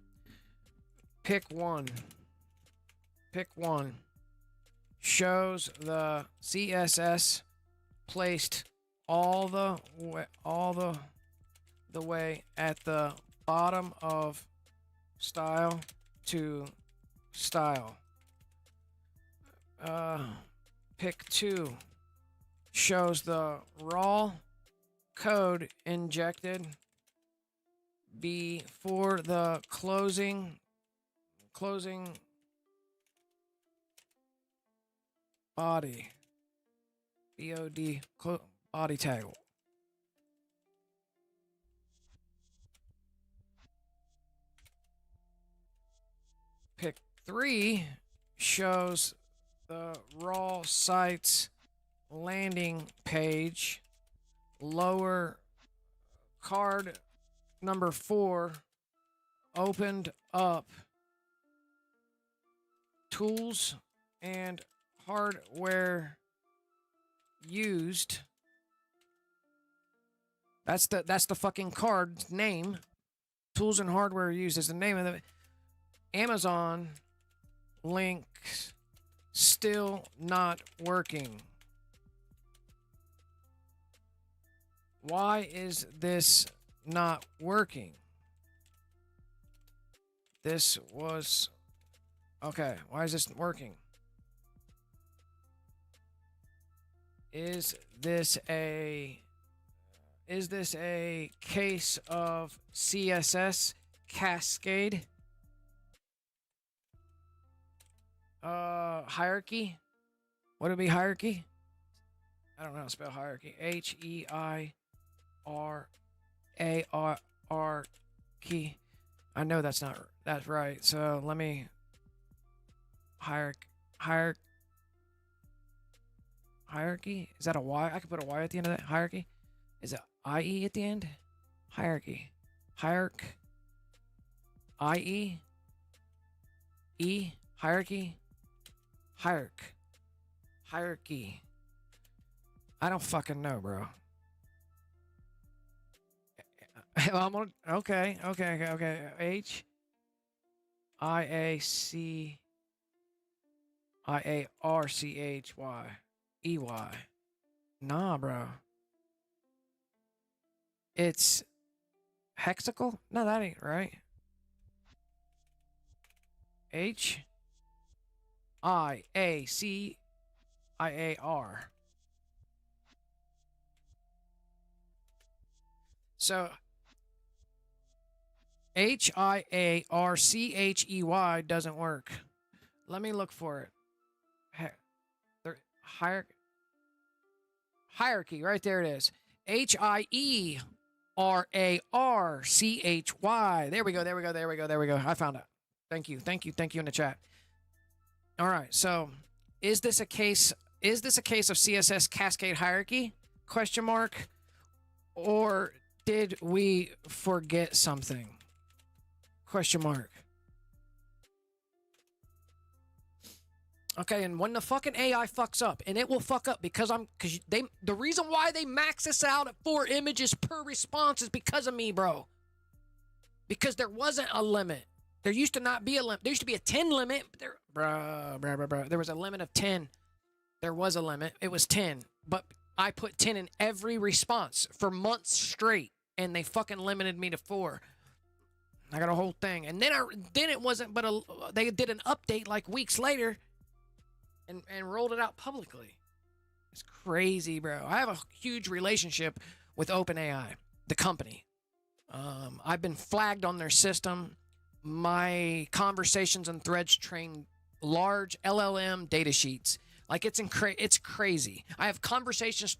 Pick one. Pick one. Shows the CSS placed all the way at the bottom of style to style. Pick two. Shows the raw code injected before the closing body BOD body tag. Pick three. Shows the raw site's landing page, lower card number 4 opened up, tools and hardware used. That's the fucking card's name. Tools and hardware used is the name of the Amazon links. Still not working. Why is this not working? This was... Okay, why is this working? Is this a case of CSS cascade? Hierarchy? Would it be hierarchy? I don't know how to spell hierarchy. H-E-I-R-A-R-key. I know that's right. So let me hierarchy? Is that a Y? I could put a Y at the end of that. Hierarchy? Is it I-E at the end? Hierarchy. I-E? E? Hierarchy? Hierarchy. I don't fucking know, bro. I'm gonna, okay. H-I-A-C-I-A-R-C-H-Y-E-Y. Nah, bro. It's hexical? No, that ain't right. H-I-A-C-I-A-R. So H-I-A-R-C-H-E-Y doesn't work. Let me look for it. Hierarchy, right there it is. H-I-E-R-A-R-C-H-Y. There we go. I found it. Thank you in the chat. All right, so is this a case of CSS cascade hierarchy? Question mark. Or did we forget something? Question mark. Okay, and when the fucking AI fucks up, and it will fuck up because the reason why they max this out at 4 images per response is because of me, bro. Because there wasn't a limit. There used to not be a limit. There used to be a 10 limit. Bro. There was a limit of 10. There was a limit. It was 10. But I put 10 in every response for months straight, and they fucking limited me to 4. I got a whole thing. And then it wasn't but they did an update like weeks later and rolled it out publicly. It's crazy, bro. I have a huge relationship with OpenAI, the company. I've been flagged on their system. My conversations and threads train large LLM data sheets. Like, it's crazy. I have conversations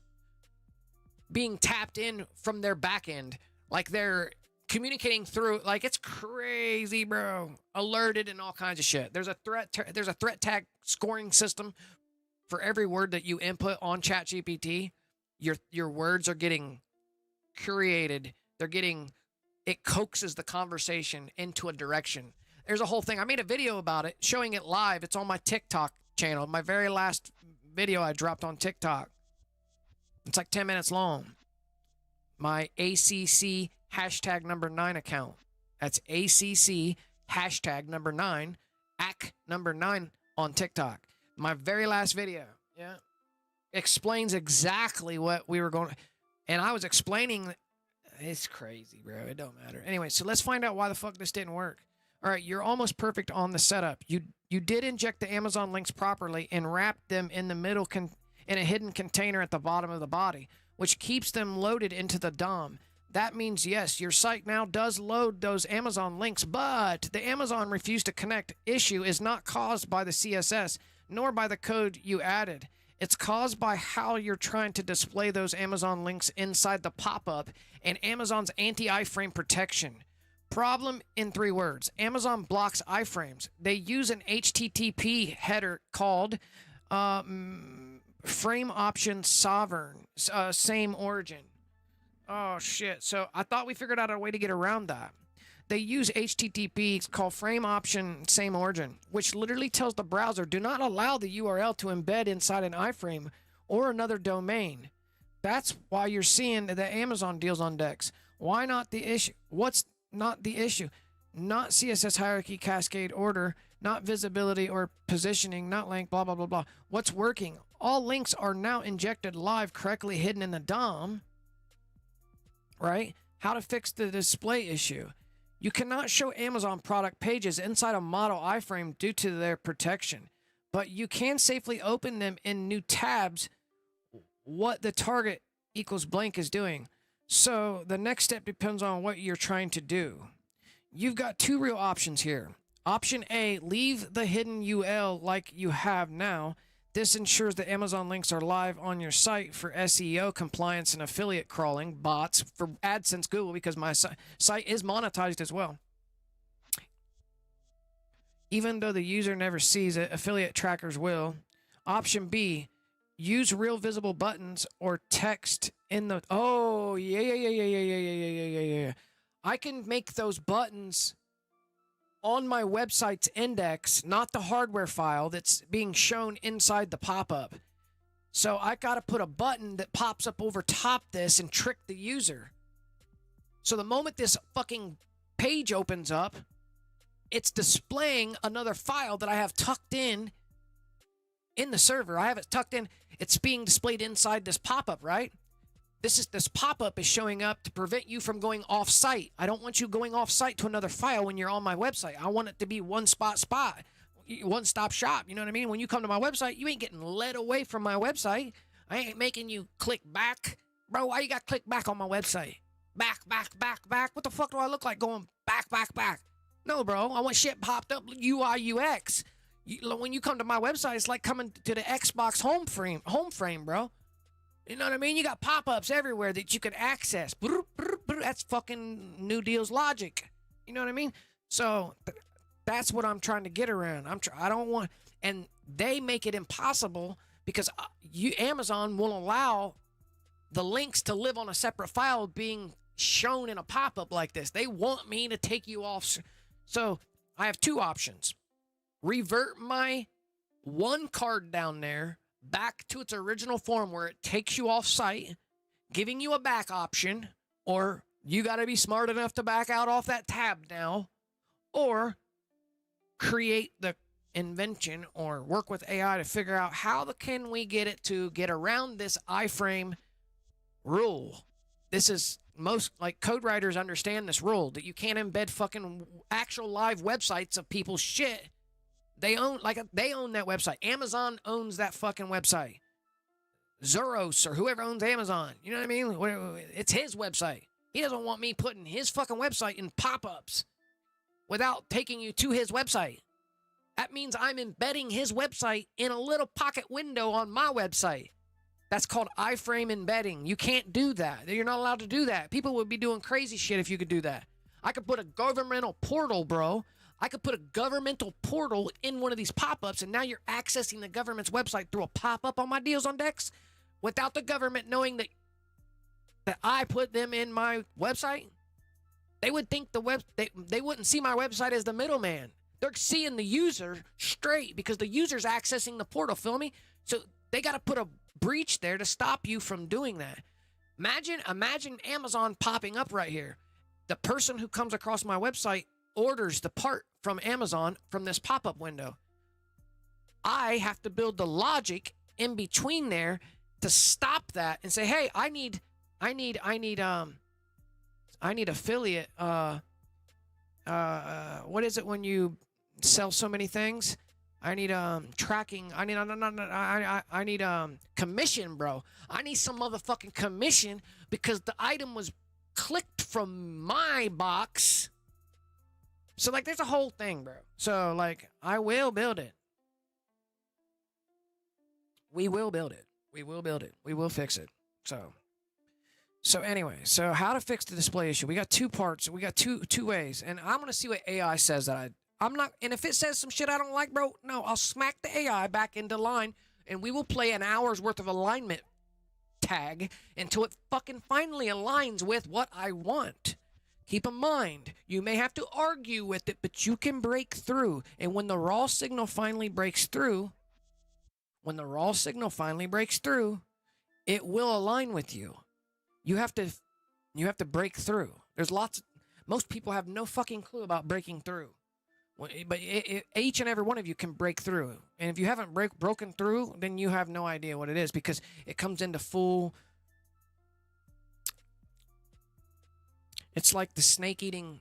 being tapped in from their back end. Like, they're communicating through, like, it's crazy, bro. Alerted and all kinds of shit. There's a threat tag scoring system for every word that you input on ChatGPT. Your words are getting curated. It coaxes the conversation into a direction. There's a whole thing. I made a video about it, showing it live. It's on my TikTok channel. My very last video I dropped on TikTok. It's like 10 minutes long. My ACC #9 account. That's ACC #9, #9 on TikTok. My very last video, yeah, explains exactly what we were going. And I was explaining. It's crazy, bro. It don't matter. Anyway, so let's find out why the fuck this didn't work. All right, you're almost perfect on the setup. You did inject the Amazon links properly and wrapped them in the middle in a hidden container at the bottom of the body, which keeps them loaded into the DOM. That means, yes, your site now does load those Amazon links, but the Amazon refused to connect issue is not caused by the CSS, nor by the code you added. It's caused by how you're trying to display those Amazon links inside the pop-up and Amazon's anti-iframe protection. Problem in 3 words. Amazon blocks iframes. They use an HTTP header called frame option sovereign, same origin. Oh, shit. So I thought we figured out a way to get around that. They use HTTP, it's called frame option same origin, which literally tells the browser, do not allow the URL to embed inside an iframe or another domain. That's why you're seeing the Amazon deals on decks. Why not the issue? What's not the issue? Not CSS hierarchy, cascade order, not visibility or positioning, not link, blah, blah, blah, blah. What's working? All links are now injected live, correctly hidden in the DOM, right? How to fix the display issue. You cannot show Amazon product pages inside a model iframe due to their protection, but you can safely open them in new tabs what the target equals blank is doing. So the next step depends on what you're trying to do. You've got 2 real options here. Option A, leave the hidden UL like you have now. This ensures that Amazon links are live on your site for SEO compliance and affiliate crawling bots for AdSense Google, because my site is monetized as well. Even though the user never sees it, affiliate trackers will. Option B, use real visible buttons or text in the... Oh, yeah. I can make those buttons on my website's index, not the hardware file that's being shown inside the pop-up. So I got to put a button that pops up over top this and trick the user. So the moment this fucking page opens up, it's displaying another file that I have tucked in the server. I have it tucked in. It's being displayed inside this pop-up, right? This pop-up is showing up to prevent you from going off-site. I don't want you going off-site to another file when you're on my website. I want it to be one-stop shop. You know what I mean? When you come to my website, you ain't getting led away from my website. I ain't making you click back. Bro, why you got to click back on my website? Back. What the fuck do I look like going back? No, bro. I want shit popped up, UI, UX. When you come to my website, it's like coming to the Xbox home frame, bro. You know what I mean? You got pop-ups everywhere that you can access. That's fucking New Deal's logic. You know what I mean? So that's what I'm trying to get around. I don't want, and they make it impossible because Amazon will allow the links to live on a separate file being shown in a pop-up like this. They want me to take you off. So I have 2 options. Revert my one card down there back to its original form where it takes you off site, giving you a back option, or you got to be smart enough to back out off that tab now, or create the invention or work with AI to figure out how can we get it to get around this iframe rule. This is most, like, code writers understand this rule that you can't embed fucking actual live websites of people's shit. They own that website. Amazon owns that fucking website. Zuros or whoever owns Amazon. You know what I mean? It's his website. He doesn't want me putting his fucking website in pop-ups without taking you to his website. That means I'm embedding his website in a little pocket window on my website. That's called iframe embedding. You can't do that. You're not allowed to do that. People would be doing crazy shit if you could do that. I could put a governmental portal, bro. I could put a governmental portal in one of these pop-ups, and now you're accessing the government's website through a pop-up on my deals on decks. without the government knowing that I put them in my website, they would think they wouldn't see my website as the middleman. They're seeing the user straight because the user's accessing the portal, feel me? So they got to put a breach there to stop you from doing that. Imagine Amazon popping up right here. The person who comes across my website orders the part from Amazon from this pop-up window. I have to build the logic in between there to stop that and say, hey, I need affiliate. What is it when you sell so many things? I need tracking. I need commission, bro. I need some motherfucking commission because the item was clicked from my box. So like, there's a whole thing, bro. So like, I will build it. We will build it. We will build it. We will fix it. So anyway, so how to fix the display issue? We got two parts. We got two ways, and I'm gonna see what AI says that I'm not. And if it says some shit I don't like, bro, no, I'll smack the AI back into line, and we will play an hour's worth of alignment tag until it fucking finally aligns with what I want. Keep in mind, you may have to argue with it, but you can break through. And when the raw signal finally breaks through, it will align with you. You have to break through. Most people have no fucking clue about breaking through. But each and every one of you can break through. And if you haven't broken through, then you have no idea what it is, because it comes into full... It's like the snake eating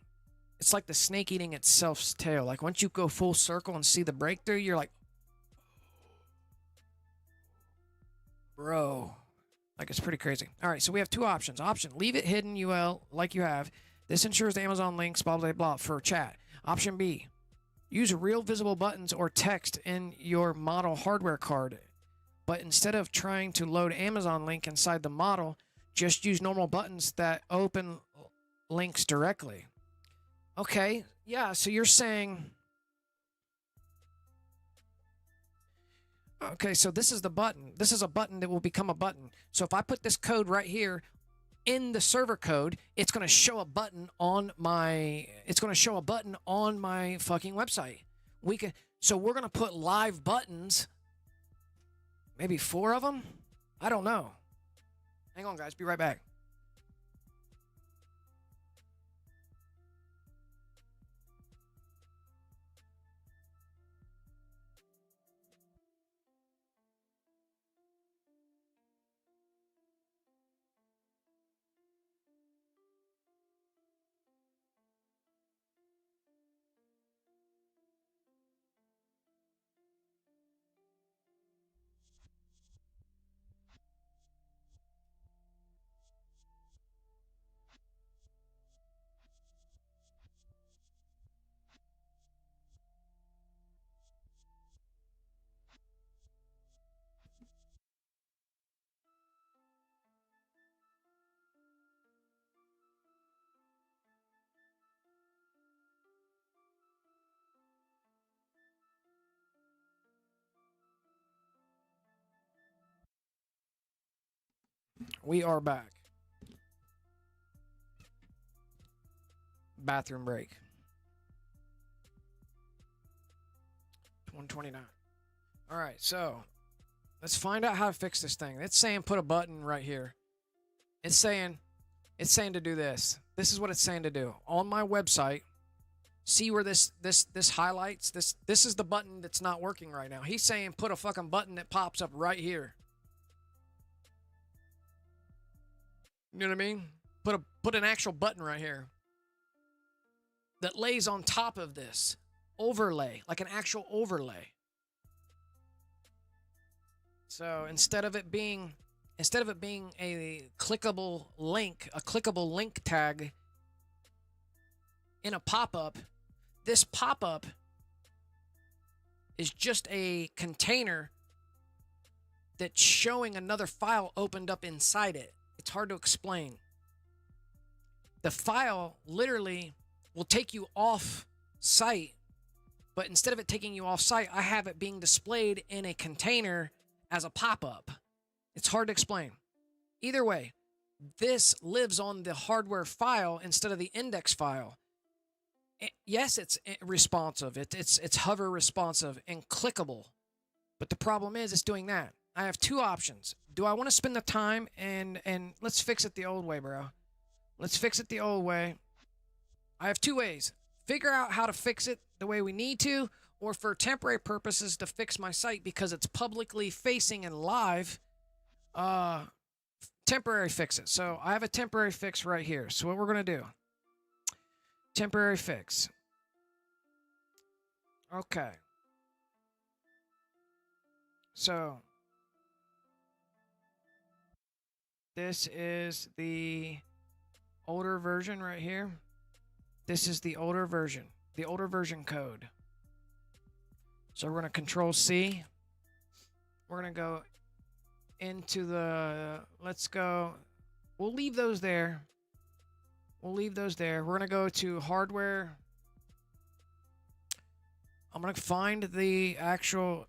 itself's tail. Like, once you go full circle and see the breakthrough, you're like, bro. Like, it's pretty crazy. All right, so we have two options. Option, leave it hidden UL like you have. This ensures the Amazon links, blah, blah, blah, for chat. Option B, use real visible buttons or text in your model hardware card. But instead of trying to load Amazon link inside the model, just use normal buttons that open links directly. Okay, yeah, so you're saying... Okay, so this is the button. This is a button that will become a button. So if I put this code right here in the server code, it's going to show a button on my... It's going to show a button on my fucking website. So we're going to put live buttons. Maybe 4 of them? I don't know. Hang on, guys. Be right back. We are back. Bathroom break. 129. All right, so let's find out how to fix this thing. It's saying put a button right here. It's saying to do this. This is what it's saying to do. On my website, see where this highlights? This is the button that's not working right now. He's saying put a fucking button that pops up right here. You know what I mean? Put an actual button right here that lays on top of this overlay, like an actual overlay. So instead of it being a clickable link tag in a pop-up, this pop-up is just a container that's showing another file opened up inside it. It's hard to explain. The file literally will take you off site, but instead of it taking you off site, I have it being displayed in a container as a pop-up. It's hard to explain. Either way, this lives on the hardware file instead of the index file. Yes, it's responsive. It's hover responsive and clickable. But the problem is it's doing that. I have two options. Do I want to spend the time and let's fix it the old way, bro. Let's fix it the old way. I have two ways. Figure out how to fix it the way we need to, or for temporary purposes to fix my site because it's publicly facing and live. Temporary fix it. So I have a temporary fix right here. So what we're going to do. Temporary fix. Okay. So this is the older version right here. This is the older version code. So we're going to Control C. We're going to go into the, let's go, we'll leave those there. We'll leave those there. We're going to go to hardware. I'm going to find the actual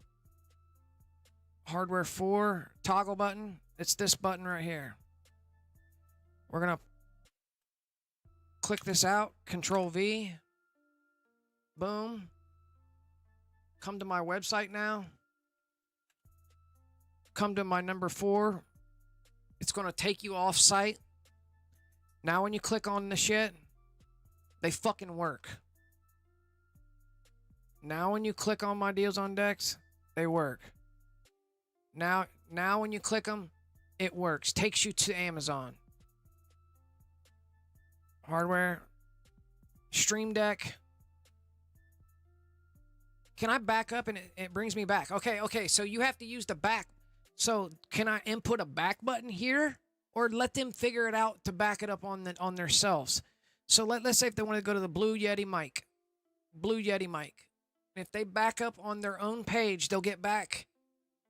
hardware 4 toggle button. It's this button right here. We're going to click this out, Control V. Boom. Come to my website now. Come to my number 4. It's going to take you off site. Now when you click on the shit, they fucking work. Now when you click on my deals on decks, they work. Now when you click them, it works. Takes you to Amazon. Hardware. Stream Deck. Can I back up and it brings me back? Okay, so you have to use the back. So can I input a back button here? Or let them figure it out to back it up on themselves. So let's say if they want to go to the Blue Yeti mic. Blue Yeti mic. If they back up on their own page, they'll get back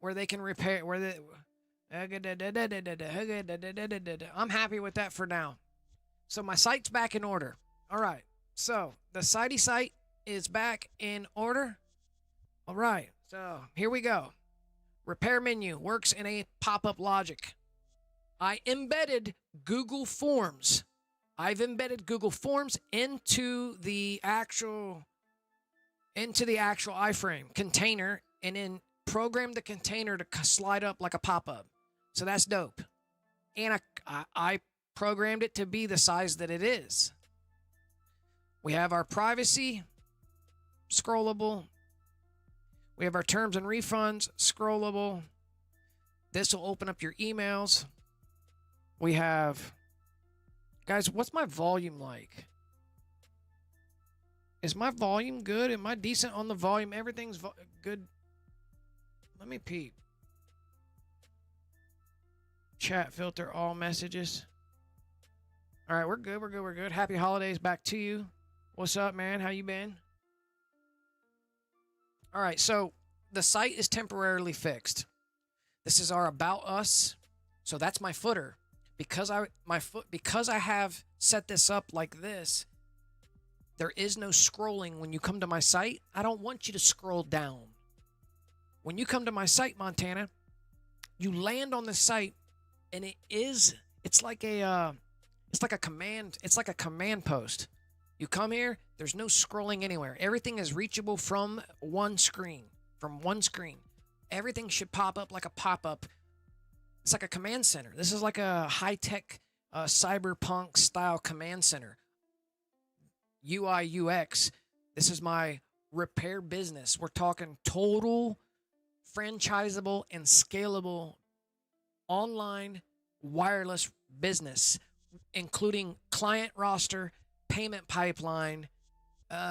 where they can repair, where they... I'm happy with that for now. So my site's back in order. All right. So the site is back in order. All right. So here we go. Repair menu works in a pop-up logic. I embedded Google Forms. I've embedded Google Forms into the actual iframe container and then programmed the container to slide up like a pop-up. So that's dope. And I programmed it to be the size that it is. We have our privacy, scrollable. We have our terms and refunds, scrollable. This will open up your emails. We have, guys, what's my volume like? Is my volume good? Am I decent on the volume? Everything's good. Let me peep. Chat filter all messages. All right, we're good. We're good. We're good. Happy holidays back to you. What's up, man? How you been? All right, so the site is temporarily fixed. This is our About Us. So that's my footer. Because I have set this up like this, there is no scrolling when you come to my site. I don't want you to scroll down. When you come to my site, Montana, you land on the site, and it's like a command post. You come here, there's no scrolling anywhere. Everything is reachable from one screen. Everything should pop up like a pop-up. It's like a command center. This is like a high-tech cyberpunk style command center. UI, UX. This is my repair business. We're talking total franchisable and scalable online wireless business, including client roster, payment pipeline,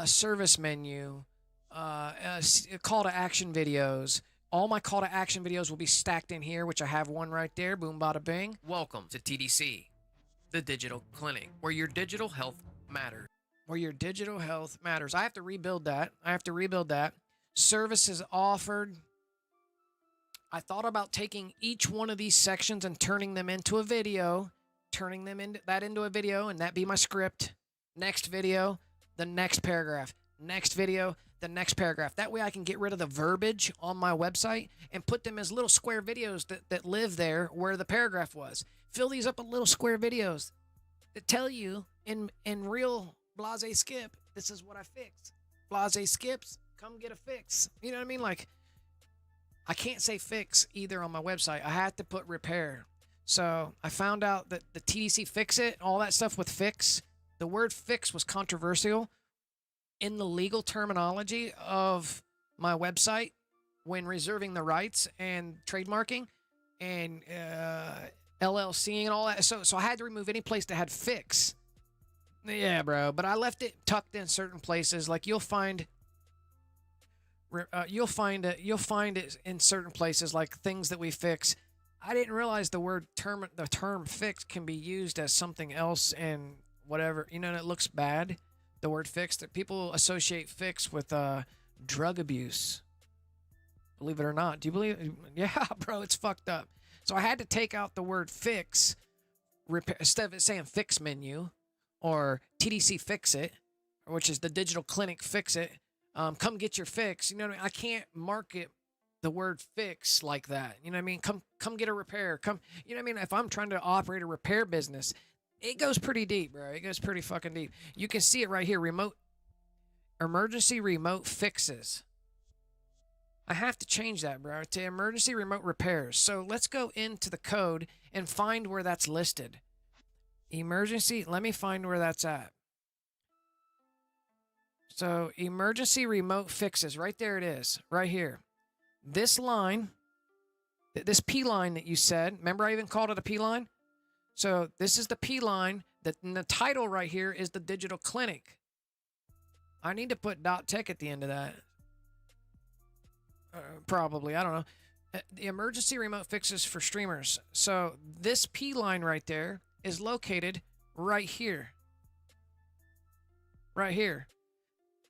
service menu, call to action videos. All my call to action videos will be stacked in here, which I have one right there. Boom, bada, bing. Welcome to TDC, the digital clinic, where your digital health matters. Where your digital health matters. I have to rebuild that. Services offered. I thought about taking each one of these sections and turning them into a video, into a video, and that be my script. Next video, the next paragraph. Next video, the next paragraph. That way I can get rid of the verbiage on my website and put them as little square videos that live there where the paragraph was. Fill these up with little square videos that tell you in real blase skip, this is what I fixed. Blase skips, come get a fix. You know what I mean? Like, I can't say fix either on my website. I had to put repair. So I found out that the TDC fix it, all that stuff with fix, the word fix was controversial in the legal terminology of my website when reserving the rights and trademarking and LLC and all that. So I had to remove any place that had fix. Yeah, bro. But I left it tucked in certain places. Like you'll find it in certain places, like things that we fix. I didn't realize the term fix can be used as something else and whatever. You know, and it looks bad. The word fix, that people associate fix with drug abuse. Believe it or not. Do you believe? Yeah, bro, it's fucked up. So I had to take out the word fix, instead of it saying fix menu or TDC fix it, which is the digital clinic fix it. Come get your fix. You know what I mean? I can't market the word fix like that. You know what I mean? Come get a repair. Come, you know what I mean? If I'm trying to operate a repair business, it goes pretty deep, bro. It goes pretty fucking deep. You can see it right here. Emergency remote fixes. I have to change that, bro, to emergency remote repairs. So let's go into the code and find where that's listed. Emergency, let me find where that's at. So emergency remote fixes, right there it is, right here. This line, this P line that you said, remember I even called it a P line? So this is the P line, and the title right here is the digital clinic. I need to put .tech at the end of that. Probably, I don't know. The emergency remote fixes for streamers. So this P line right there is located right here. Right here.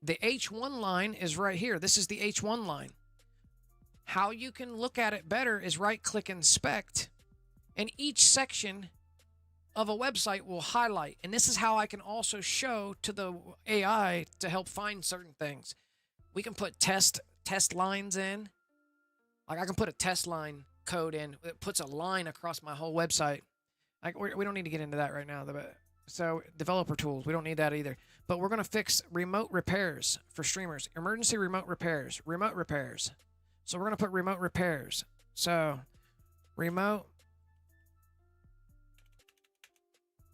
The H1 line is right here. This is the H1 line. How you can look at it better is right-click inspect, and each section of a website will highlight. And this is how I can also show to the AI to help find certain things. We can put test lines in. Like I can put a test line code in. It puts a line across my whole website. We don't need to get into that right now. So developer tools, we don't need that either. But we're going to fix remote repairs for streamers. Emergency remote repairs. Remote repairs. So we're going to put remote repairs. So remote.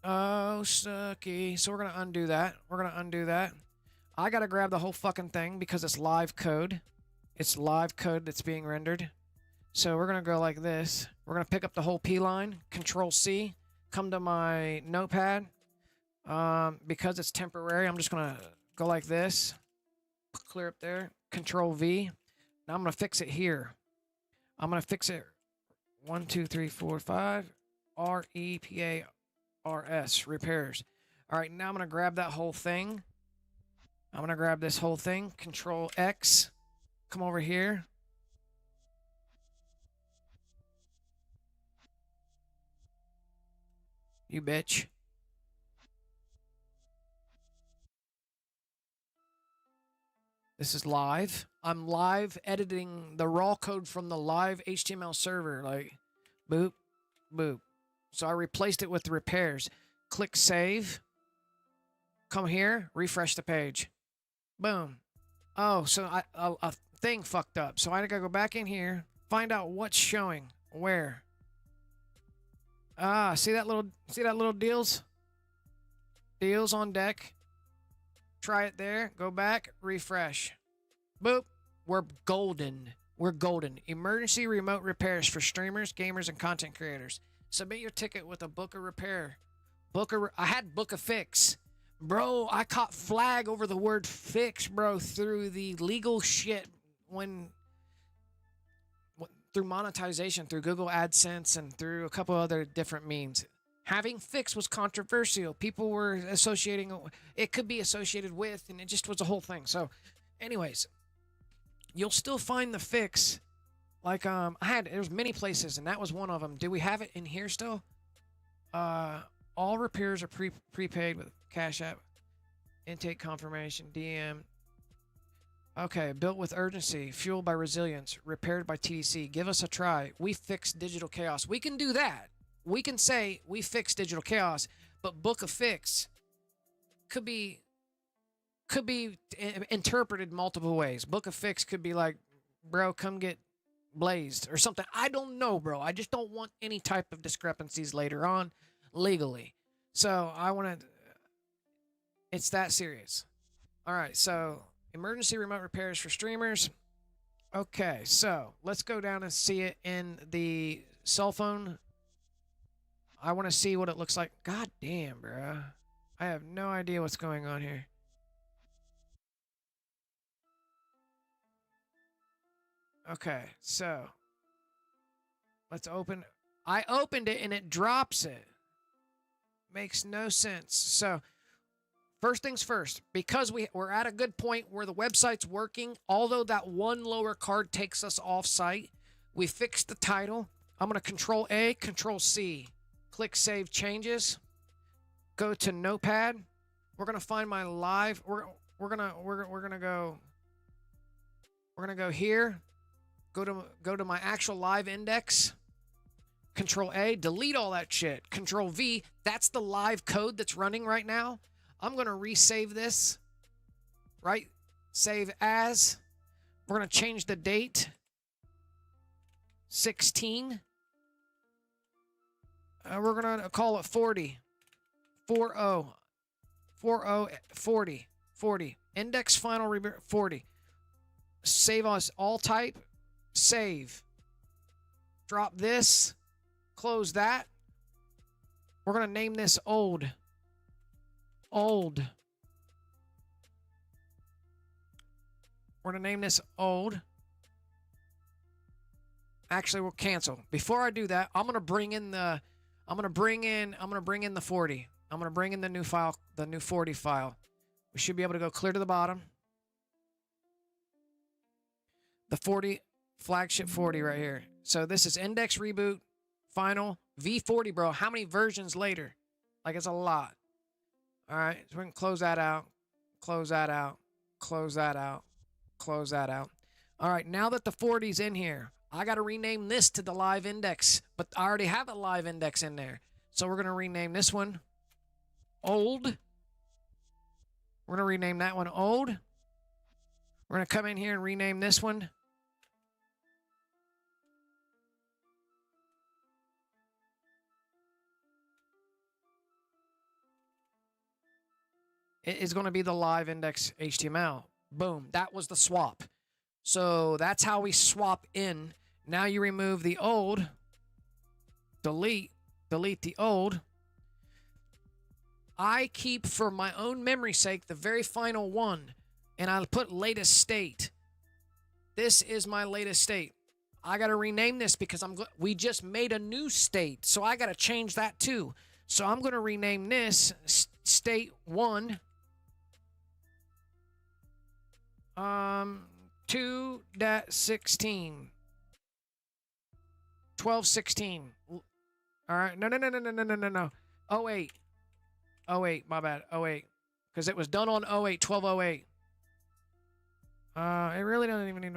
Oh, sucky. So we're going to undo that. We're going to undo that. I got to grab the whole fucking thing because it's live code. It's live code that's being rendered. So we're going to go like this. We're going to pick up the whole P line. Control C. Come to my notepad. Because it's temporary, I'm just going to go like this. Clear up there. Control V. Now I'm going to fix it here. I'm going to fix it 1, 2, 3, 4, 5. REPARS. Repairs. All right, now I'm going to grab that whole thing. I'm going to grab this whole thing. Control X. Come over here. You bitch. This is live. I'm live editing the raw code from the live HTML server. Like, boop, boop. So I replaced it with the repairs. Click save. Come here. Refresh the page. Boom. Oh, so a thing fucked up. So I gotta go back in here. Find out what's showing. Where. Ah, see that little deals? Deals on deck. Try it there. Go back. Refresh. Boop. We're golden. We're golden. Emergency remote repairs for streamers, gamers, and content creators. Submit your ticket with a book a repair. I had book a fix. Bro, I caught flag over the word fix, bro, through the legal shit through monetization, through Google AdSense, and through a couple other different means. Having fix was controversial. People were associating, it could be associated with, and it just was a whole thing. So, anyways, you'll still find the fix. Like, there's many places, and that was one of them. Do we have it in here still? All repairs are prepaid with Cash App, intake confirmation, DM. Okay, built with urgency, fueled by resilience, repaired by TDC. Give us a try. We fixed digital chaos. We can do that. We can say we fixed digital chaos, but book a fix could be interpreted multiple ways. Book a fix could be like, bro, come get blazed or something. I don't know, bro. I just don't want any type of discrepancies later on legally. So I want to, it's that serious. All right, so emergency remote repairs for streamers. Okay, so let's go down and see it in the cell phone. I want to see what it looks like. God damn, bro. I have no idea what's going on here. Okay, so let's open. I opened it and it drops it. Makes no sense. So first things first, because we're at a good point where the website's working, although that one lower card takes us off site, we fixed the title. I'm going to Control A, Control C, click Save Changes, go to Notepad. We're going to find my live. We're going to go here. Go to my actual live index. Control A, delete all that shit. Control V, that's the live code that's running right now. I'm going to resave this, right? Save as. We're going to change the date. 16. We're going to call it 40. 40. 40. 40. Index final 40. Save us all type. Save. Drop this. Close that. We're going to name this old. Old. We're going to name this old. Actually, we'll cancel. Before I do that, I'm going to bring in the 40. I'm going to bring in the new file, the new 40 file. We should be able to go clear to the bottom. The 40 flagship 40 right here. So this is index reboot final V40, bro. How many versions later? Like, it's a lot. All right, so we can close that out, close that out, close that out, close that out. All right, now that the 40's in here, I got to rename this to the live index, but I already have a live index in there. So we're going to rename this one old. We're going to rename that one old. We're going to come in here and rename this one it is going to be the live index HTML. Boom. That was the swap. So that's how we swap in. Now you remove the old. Delete the old. I keep, for my own memory's sake, the very final one. And I'll put latest state. This is my latest state. I got to rename this because we just made a new state. So I got to change that too. So I'm going to rename this state 1. 2.16. 12.16. All right. No. 08. 08, my bad. 08. Because it was done on 08, 1208. It really doesn't even need...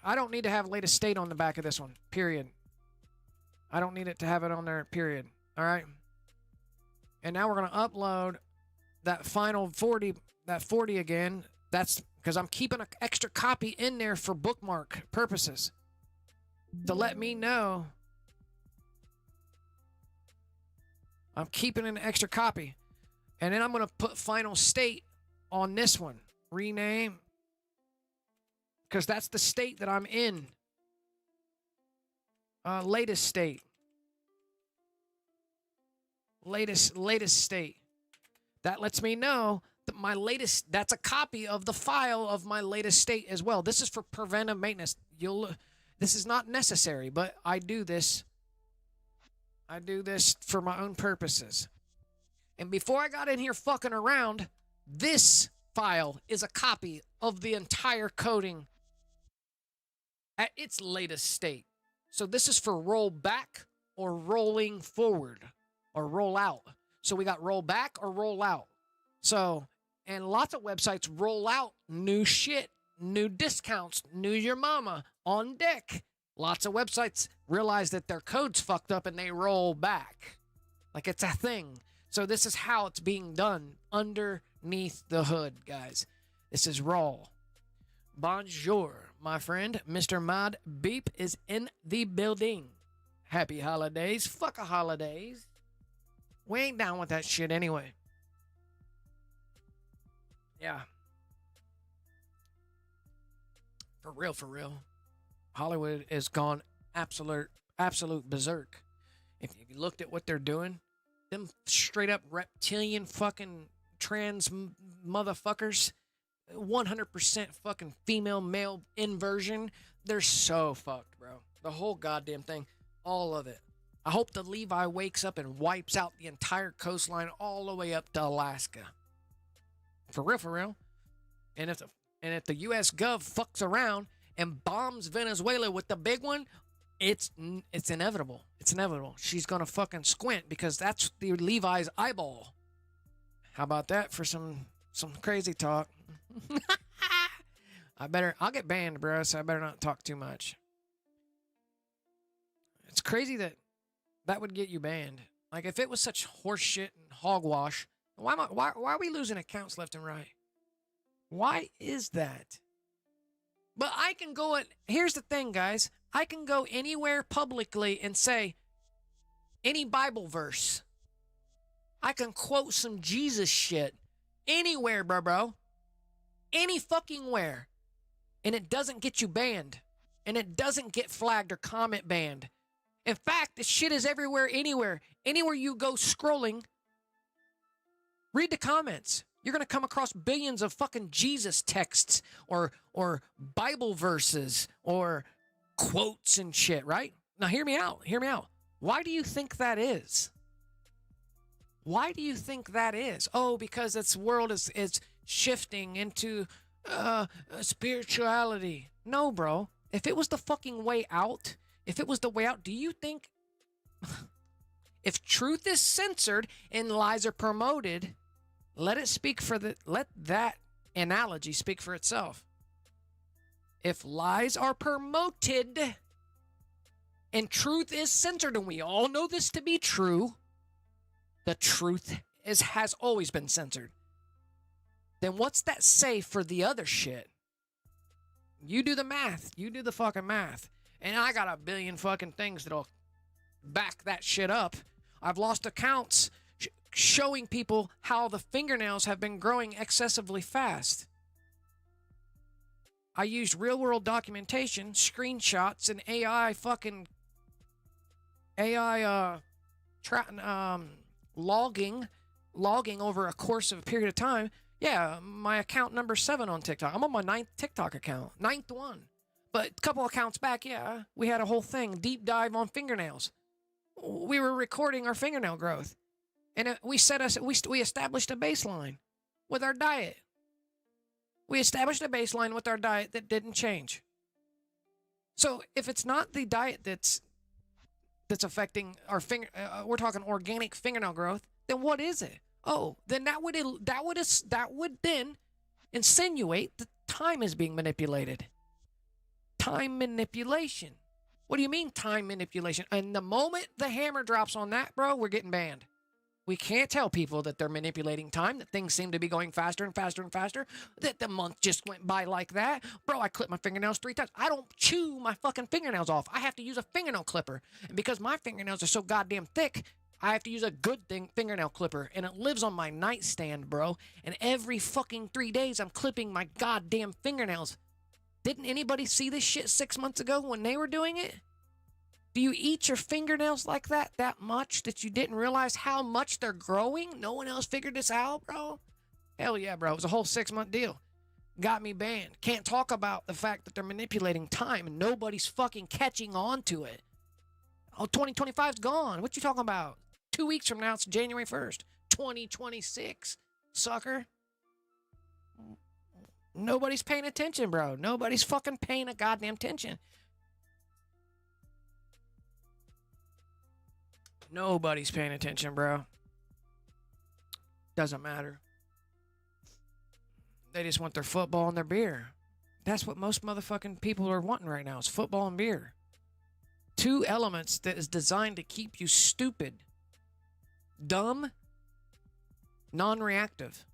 I don't need to have latest state on the back of this one. Period. I don't need it to have it on there. Period. All right. And now we're going to upload that final 40, that 40 again. That's because I'm keeping an extra copy in there for bookmark purposes. To let me know I'm keeping an extra copy. And then I'm going to put final state on this one. Rename. Because that's the state that I'm in. Latest state. Latest state. That lets me know that my latest, that's a copy of the file of my latest state as well. This is for preventive maintenance. This is not necessary, but I do this. I do this for my own purposes. And before I got in here fucking around, this file is a copy of the entire coding at its latest state. So this is for roll back or rolling forward or roll out. So we got roll back or roll out. So, and lots of websites roll out new shit new discounts, new your mama, on deck. Lots of websites realize that their code's fucked up and they roll back. Like it's a thing. So this is how it's being done underneath the hood, guys. This is raw. Bonjour, my friend. Mr. Mod Beep is in the building. Happy holidays. Fuck a holidays. We ain't down with that shit anyway. Yeah. For real, for real. Hollywood has gone absolute berserk. If you looked at what they're doing, them straight up reptilian fucking trans motherfuckers, 100% fucking female male inversion, they're so fucked, bro. The whole goddamn thing, all of it. I hope the Levi wakes up and wipes out the entire coastline all the way up to Alaska. For real, for real. And if the U.S. Gov fucks around and bombs Venezuela with the big one, it's inevitable. It's inevitable. She's gonna fucking squint because that's the Levi's eyeball. How about that for some crazy talk? I'll get banned, bro, so I better not talk too much. It's crazy that would get you banned. Like if it was such horseshit and hogwash, why are we losing accounts left and right? Why is that? But I can go and here's the thing, guys. I can go anywhere publicly and say any Bible verse. I can quote some Jesus shit anywhere, bro. Any fucking where. And it doesn't get you banned. And it doesn't get flagged or comment banned. In fact, this shit is everywhere, anywhere. Anywhere you go scrolling, read the comments. You're going to come across billions of fucking Jesus texts or Bible verses or quotes and shit, right? Now hear me out. Hear me out. Why do you think that is? Why do you think that is? Oh, because this world is shifting into spirituality. No, bro. If it was the fucking way out, do you think if truth is censored and lies are promoted, let that analogy speak for itself. If lies are promoted and truth is censored, and we all know this to be true, the truth has always been censored. Then what's that say for the other shit? You do the math. You do the fucking math. And I got a billion fucking things that'll back that shit up. I've lost accounts showing people how the fingernails have been growing excessively fast. I used real world documentation, screenshots, and logging over a course of a period of time. Yeah, my account number 7 on TikTok. I'm on my 9th TikTok account, 9th one. But a couple accounts back, yeah, we had a whole thing, deep dive on fingernails. We were recording our fingernail growth. And we established a baseline with our diet. We established a baseline with our diet that didn't change. So if it's not the diet that's affecting our we're talking organic fingernail growth, then what is it? Oh, then that would then insinuate that time is being manipulated. Time manipulation. What do you mean time manipulation? And the moment the hammer drops on that, bro, we're getting banned. We can't tell people that they're manipulating time, that things seem to be going faster and faster and faster, that the month just went by like that. Bro, I clipped my fingernails 3 times. I don't chew my fucking fingernails off. I have to use a fingernail clipper. And because my fingernails are so goddamn thick, I have to use a good fingernail clipper. And it lives on my nightstand, bro. And every fucking 3 days, I'm clipping my goddamn fingernails. Didn't anybody see this shit 6 months ago when they were doing it? Do you eat your fingernails like that much that you didn't realize how much they're growing? No one else figured this out, bro? Hell yeah, bro. It was a whole 6-month deal. Got me banned. Can't talk about the fact that they're manipulating time and nobody's fucking catching on to it. Oh, 2025's gone. What you talking about? 2 weeks from now, it's January 1st. 2026, sucker. Nobody's paying attention, bro. Nobody's fucking paying a goddamn attention. Nobody's paying attention, bro. Doesn't matter. They just want their football and their beer. That's what most motherfucking people are wanting right now is football and beer. Two elements that is designed to keep you stupid, dumb, non-reactive.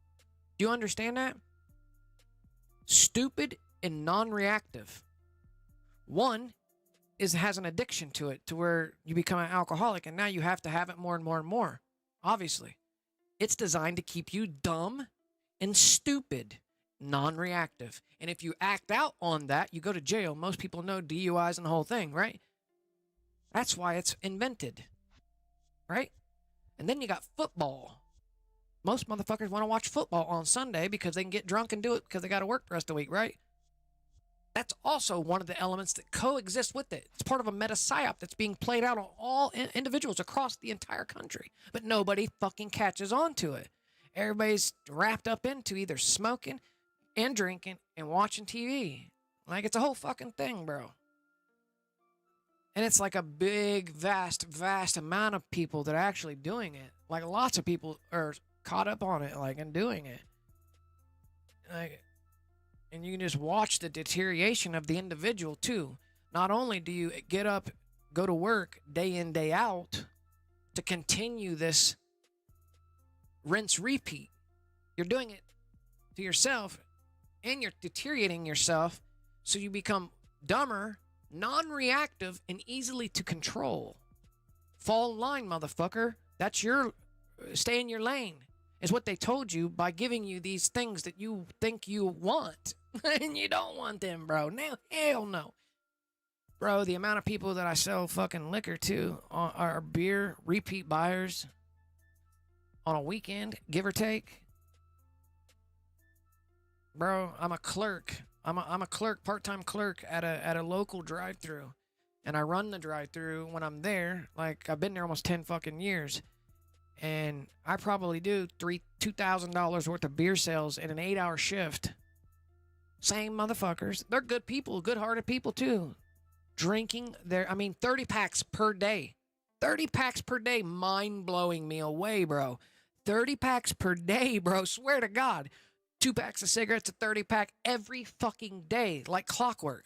Do you understand that? Stupid and non-reactive. One has an addiction to it, to where you become an alcoholic, and now you have to have it more and more and more. Obviously, it's designed to keep you dumb and stupid, non-reactive. And if you act out on that, you go to jail. Most people know DUIs and the whole thing, right? That's why it's invented, right? And then you got football. Most motherfuckers want to watch football on Sunday because they can get drunk and do it because they got to work the rest of the week, right? That's also one of the elements that coexist with it. It's part of a meta psyop that's being played out on all individuals across the entire country. But nobody fucking catches on to it. Everybody's wrapped up into either smoking and drinking and watching TV. Like, it's a whole fucking thing, bro. And it's like a big, vast amount of people that are actually doing it. Like, lots of people are caught up on it, like, and doing it. Like, and you can just watch the deterioration of the individual, too. Not only do you get up, go to work day in, day out to continue this rinse repeat. You're doing it to yourself, and you're deteriorating yourself, so you become dumber, non-reactive, and easily to control. Fall in line, motherfucker. That's your stay in your lane, is what they told you by giving you these things that you think you want. And you don't want them, bro. No, hell no. Bro, the amount of people that I sell fucking liquor to are beer repeat buyers on a weekend, give or take. Bro, I'm a clerk. I'm a clerk, part-time clerk at a local drive-thru, and I run the drive-thru when I'm there. Like, I've been there almost 10 fucking years, and I probably do $2,000 worth of beer sales in an 8-hour shift. Same motherfuckers. They're good people, good-hearted people too. Drinking 30 packs per day. 30 packs per day, mind-blowing me away, bro. 30 packs per day, bro. Swear to God. 2 packs of cigarettes, a 30 pack every fucking day, like clockwork.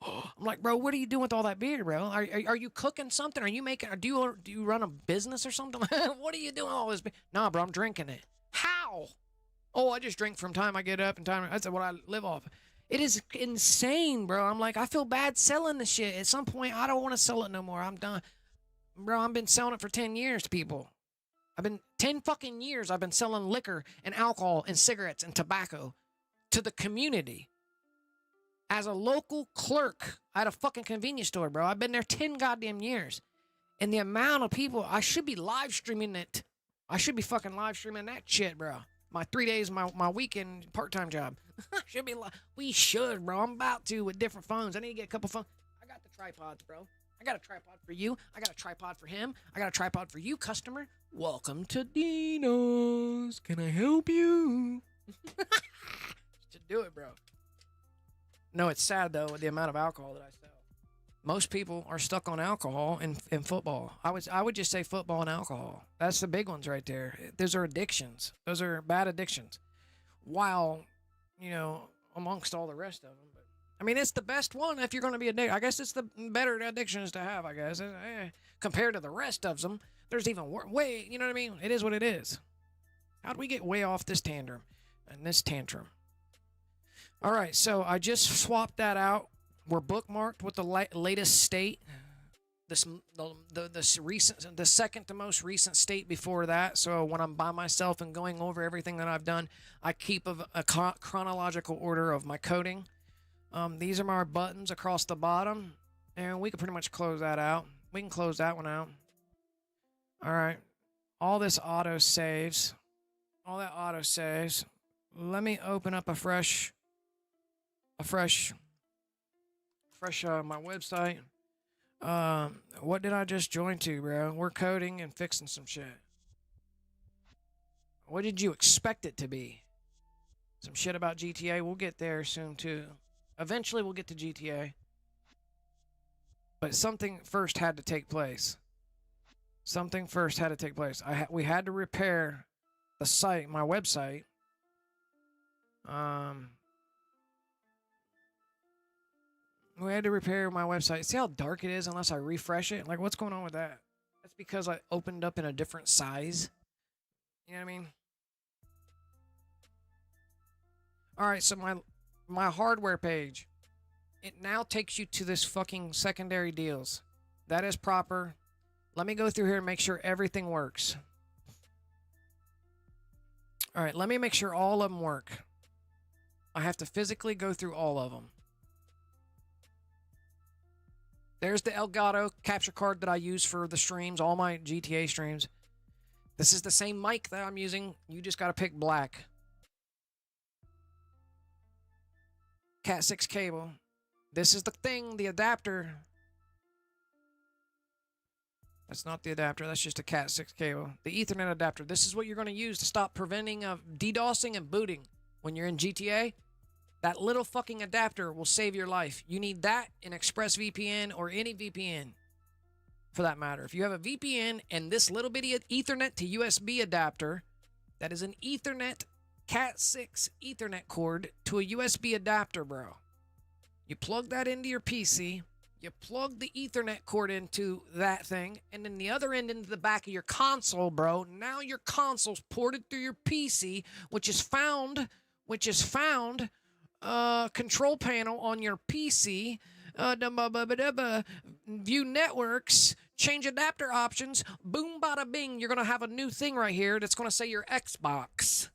I'm like, bro, what are you doing with all that beer, bro? Are you cooking something? Are you making? Do you run a business or something? What are you doing with all this beer? Nah, bro, I'm drinking it. How? Oh, I just drink from time I get up and time that's what I live off. It is insane, bro. I'm like, I feel bad selling the shit. At some point, I don't want to sell it no more. I'm done, bro. I've been selling it for 10 years to people. 10 fucking years I've been selling liquor and alcohol and cigarettes and tobacco to the community. As a local clerk at a fucking convenience store, bro. I've been there 10 goddamn years. And the amount of people, I should be live streaming it. I should be fucking live streaming that shit, bro. My 3 days, my weekend part-time job. We should, bro. I'm about to with different phones. I need to get a couple phones. I got the tripods, bro. I got a tripod for you. I got a tripod for him. I got a tripod for you, customer. Welcome to Dino's. Can I help you? Should do it, bro. No, it's sad, though, with the amount of alcohol that I sell. Most people are stuck on alcohol and football. I would just say football and alcohol. That's the big ones right there. Those are addictions. Those are bad addictions. While, amongst all the rest of them. It's the best one if you're going to be addicted. I guess it's the better addictions to have, I guess. Compared to the rest of them, there's even way, you know what I mean? It is what it is. How do we get way off this tantrum? All right, so I just swapped that out. We're bookmarked with the latest state. The second to most recent state before that. So when I'm by myself and going over everything that I've done, I keep a chronological order of my coding. These are my buttons across the bottom, and we can pretty much close that out. We can close that one out. All right. All this auto saves. All that auto saves. Let me open up a fresh my website. What did I just join to, bro? We're coding and fixing some shit. What did you expect it to be? Some shit about GTA. We'll get there soon, too. Eventually, we'll get to GTA. But something first had to take place. We had to repair the site, my website. We had to repair my website. See how dark it is unless I refresh it? Like, what's going on with that? That's because I opened up in a different size. You know what I mean? All right, so my hardware page, it now takes you to this fucking secondary deals. That is proper. Let me go through here and make sure everything works. All right, let me make sure all of them work. I have to physically go through all of them. There's the Elgato capture card that I use for the streams, all my GTA streams. This is the same mic that I'm using. You just got to pick black. Cat 6 cable. This is the thing, the adapter. That's not the adapter. That's just a Cat 6 cable. The Ethernet adapter. This is what you're going to use to stop preventing of DDoSing and booting when you're in GTA. That little fucking adapter will save your life. You need that in ExpressVPN or any VPN for that matter. If you have a VPN and this little bitty Ethernet to USB adapter, that is an Ethernet Cat 6 Ethernet cord to a USB adapter, bro. You plug that into your PC, you plug the Ethernet cord into that thing, and then the other end into the back of your console, bro. Now your console's ported through your PC, which is found control panel on your PC, view networks, change adapter options, boom bada bing, you're going to have a new thing right here that's going to say your Xbox.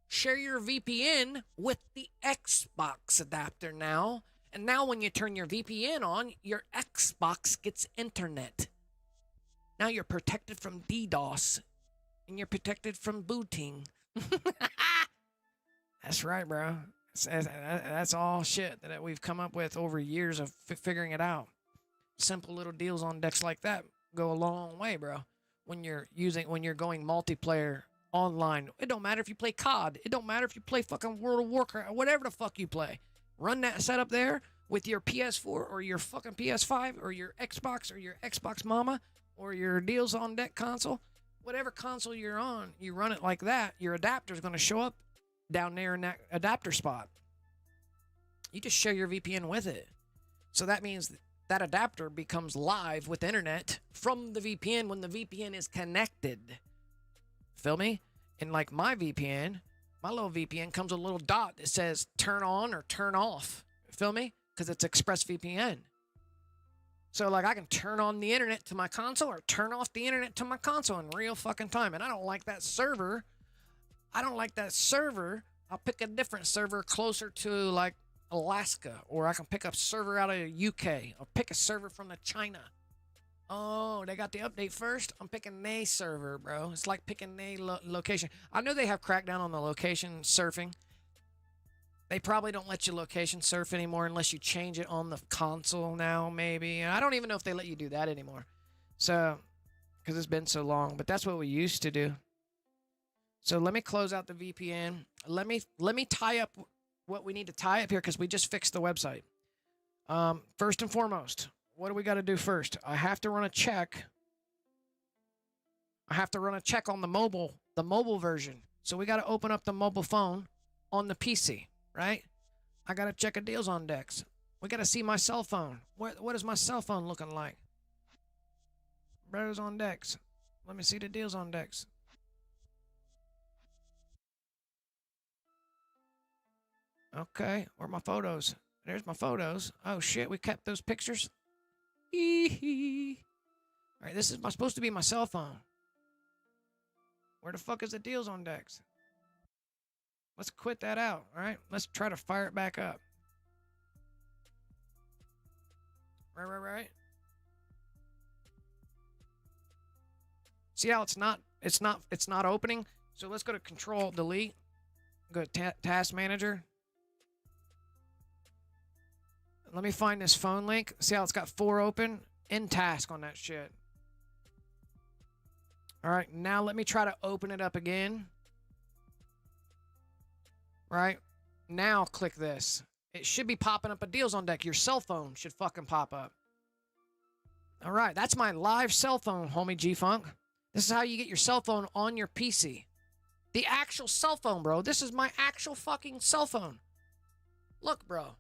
Share your VPN with the Xbox adapter now, and now when you turn your VPN on, your Xbox gets internet. Now you're protected from DDoS, and you're protected from booting. That's right, bro. That's all shit that we've come up with over years of figuring it out. Simple little deals on decks like that go a long way, bro. When you're going multiplayer online, it don't matter if you play COD. It don't matter if you play fucking World of Warcraft, whatever the fuck you play. Run that setup there with your PS4 or your fucking PS5 or your Xbox or your Xbox Mama or your deals on deck console. Whatever console you're on, you run it like that. Your adapter's going to show up down there in that adapter spot. You just share your VPN with it. So that means that adapter becomes live with internet from the VPN when the VPN is connected. Feel me? And like my VPN, my little VPN comes with a little dot that says turn on or turn off. Feel me? Because it's ExpressVPN. So like I can turn on the internet to my console or turn off the internet to my console in real fucking time. And I don't like that server. I'll pick a different server closer to like Alaska, or I can pick a server out of UK, or pick a server from the China. Oh, they got the update first? I'm picking a server, bro. It's like picking a location. I know they have crackdown on the location surfing. They probably don't let you location surf anymore unless you change it on the console now, maybe. And I don't even know if they let you do that anymore. So, because it's been so long, but that's what we used to do. So let me close out the VPN. Let me tie up what we need to tie up here because we just fixed the website. First and foremost, what do we got to do first? I have to run a check. On the mobile version. So we got to open up the mobile phone on the PC, right? I got to check a deals on decks. We got to see my cell phone. What is my cell phone looking like? Bros on decks. Let me see the deals on decks. Okay, where are my photos? There's my photos. Oh shit, we kept those pictures. All right, this is supposed to be my cell phone. Where the fuck is the deals on decks? Let's quit that out, all right? Let's try to fire it back up. Right. See how it's not opening? So let's go to Control Delete. Go to Task Manager. Let me find this phone link. See how it's got 4 open? In task on that shit. All right, now let me try to open it up again. Right? Now click this. It should be popping up a deals on deck. Your cell phone should fucking pop up. All right, that's my live cell phone, homie G-Funk. This is how you get your cell phone on your PC. The actual cell phone, bro. This is my actual fucking cell phone. Look, bro.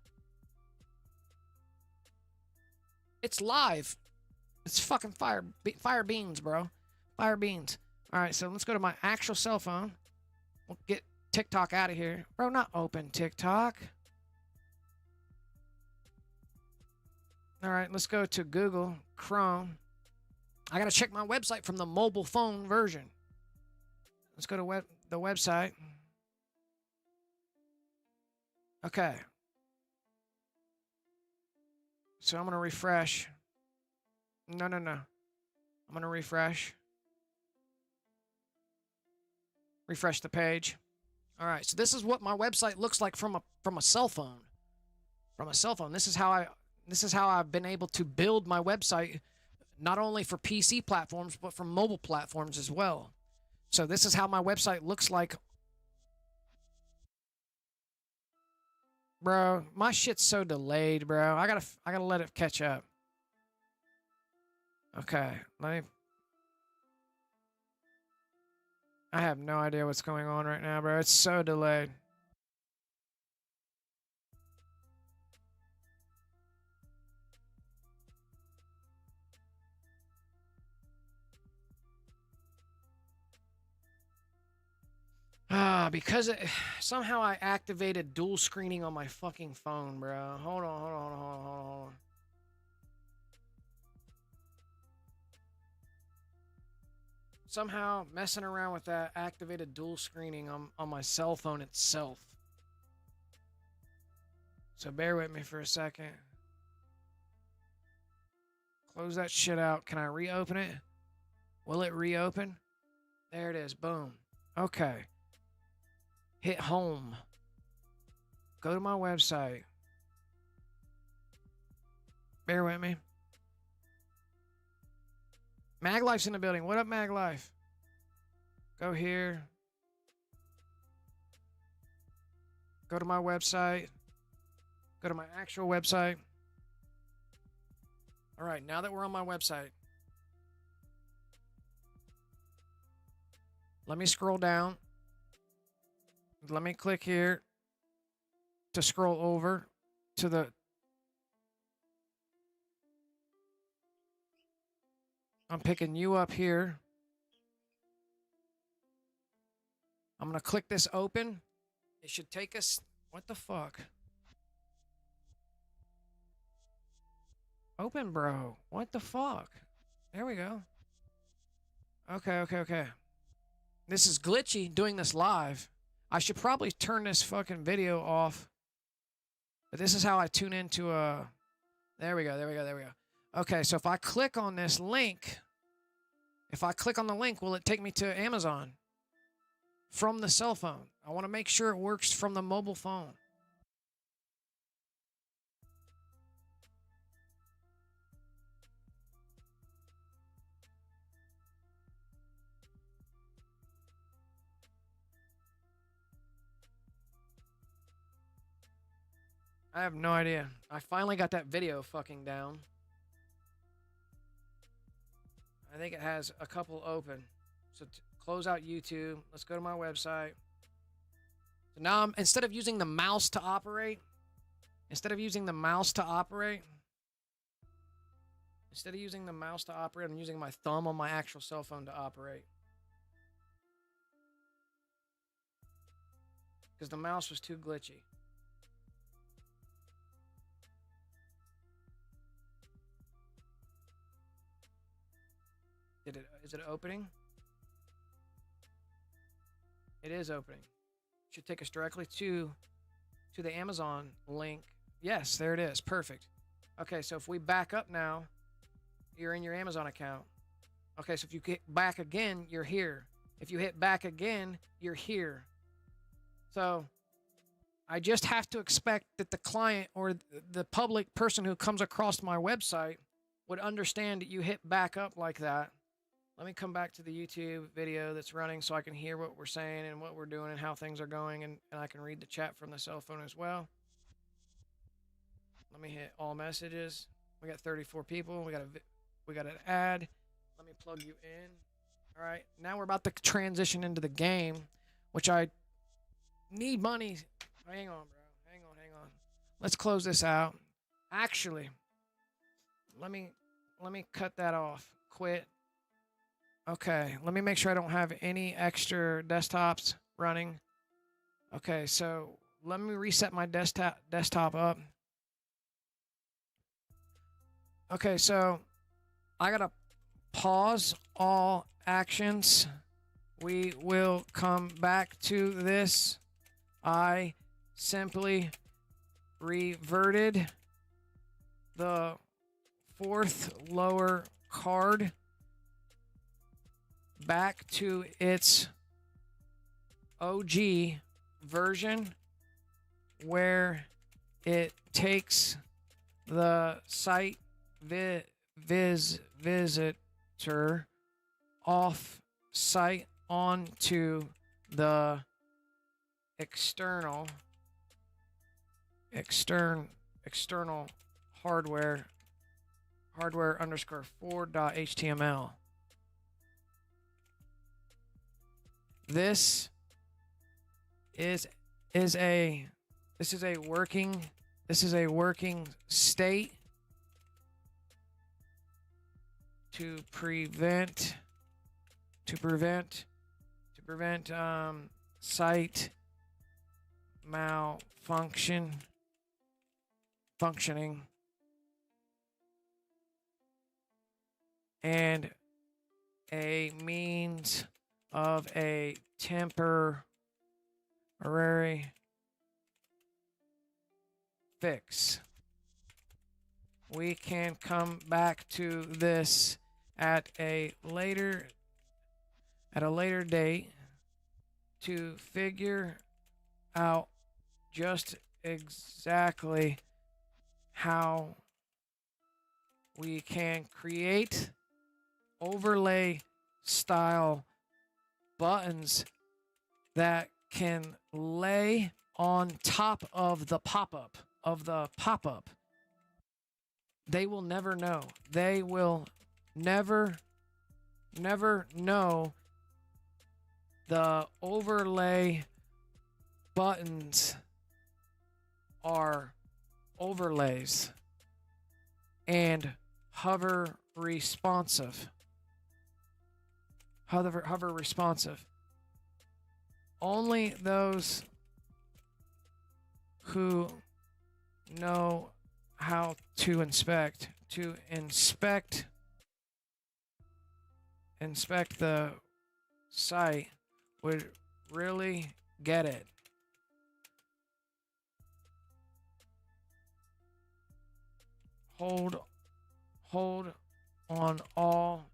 It's live. It's fucking fire beans, bro. Fire beans. All right, so let's go to my actual cell phone. We'll get TikTok out of here. Bro, not open TikTok. All right, let's go to Google Chrome. I got to check my website from the mobile phone version. Let's go to the website. Okay. So I'm going to refresh. No. I'm going to refresh. Refresh the page. All right. So this is what my website looks like from a cell phone. From a cell phone. This is how I've been able to build my website, not only for PC platforms but for mobile platforms as well. So this is how my website looks like. Bro, my shit's so delayed, bro. I gotta let it catch up. Okay, I have no idea what's going on right now, bro. It's so delayed. Because somehow I activated dual screening on my fucking phone, bro. Hold on. Somehow messing around with that activated dual screening on my cell phone itself. So bear with me for a second. Close that shit out. Can I reopen it? Will it reopen? There it is. Boom. Okay. Hit home. Go to my website. Bear with me. Maglife's in the building. What up, Maglife? Go here. Go to my website. Go to my actual website. All right, now that we're on my website, let me scroll down. Let me click here to scroll over to the... I'm picking you up here. I'm going to click this open. It should take us... What the fuck? Open, bro. What the fuck? There we go. Okay. This is glitchy doing this live. I should probably turn this fucking video off. But this is how I tune into a... There we go. Okay, so if I click on this link... If I click on the link, will it take me to Amazon? From the cell phone. I want to make sure it works from the mobile phone. I have no idea. I finally got that video fucking down. I think it has a couple open. So close out YouTube. Let's go to my website. So now instead of using the mouse to operate, I'm using my thumb on my actual cell phone to operate. Because the mouse was too glitchy. Is it opening? It is opening. Should take us directly to the Amazon link. Yes, there it is. Perfect. Okay, so if we back up now, you're in your Amazon account. Okay, so if you hit back again, you're here. If you hit back again, you're here. So I just have to expect that the client or the public person who comes across my website would understand that you hit back up like that. Let me come back to the YouTube video that's running so I can hear what we're saying and what we're doing and how things are going, and I can read the chat from the cell phone as well. Let me hit all messages. We got 34 people. We got an ad. Let me plug you in. All right, now we're about to transition into the game, which I need money. Hang on, bro. Hang on. Let's close this out. Actually, let me cut that off. Quit. Okay, let me make sure I don't have any extra desktops running. Okay, so let me reset my desktop up. Okay, so I gotta pause all actions. We will come back to this. I simply reverted the fourth lower card back to its OG version, where it takes the site visitor off site onto the external hardware underscore 4.html. This is a working state to prevent site functioning and a means of a temporary fix. We can come back to this at a later date to figure out just exactly how we can create overlay style buttons that can lay on top of the pop-up They will never know. They will never know the overlay buttons are overlays and hover responsive. Hover responsive. Only those who know how to inspect the site would really get it. Hold on all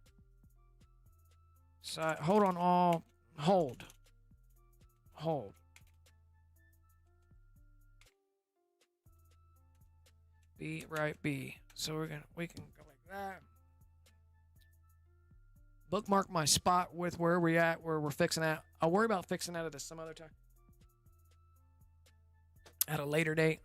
hold. B right B. So we can go like that. Bookmark my spot with where we're fixing that. I'll worry about fixing that at some other time. At a later date.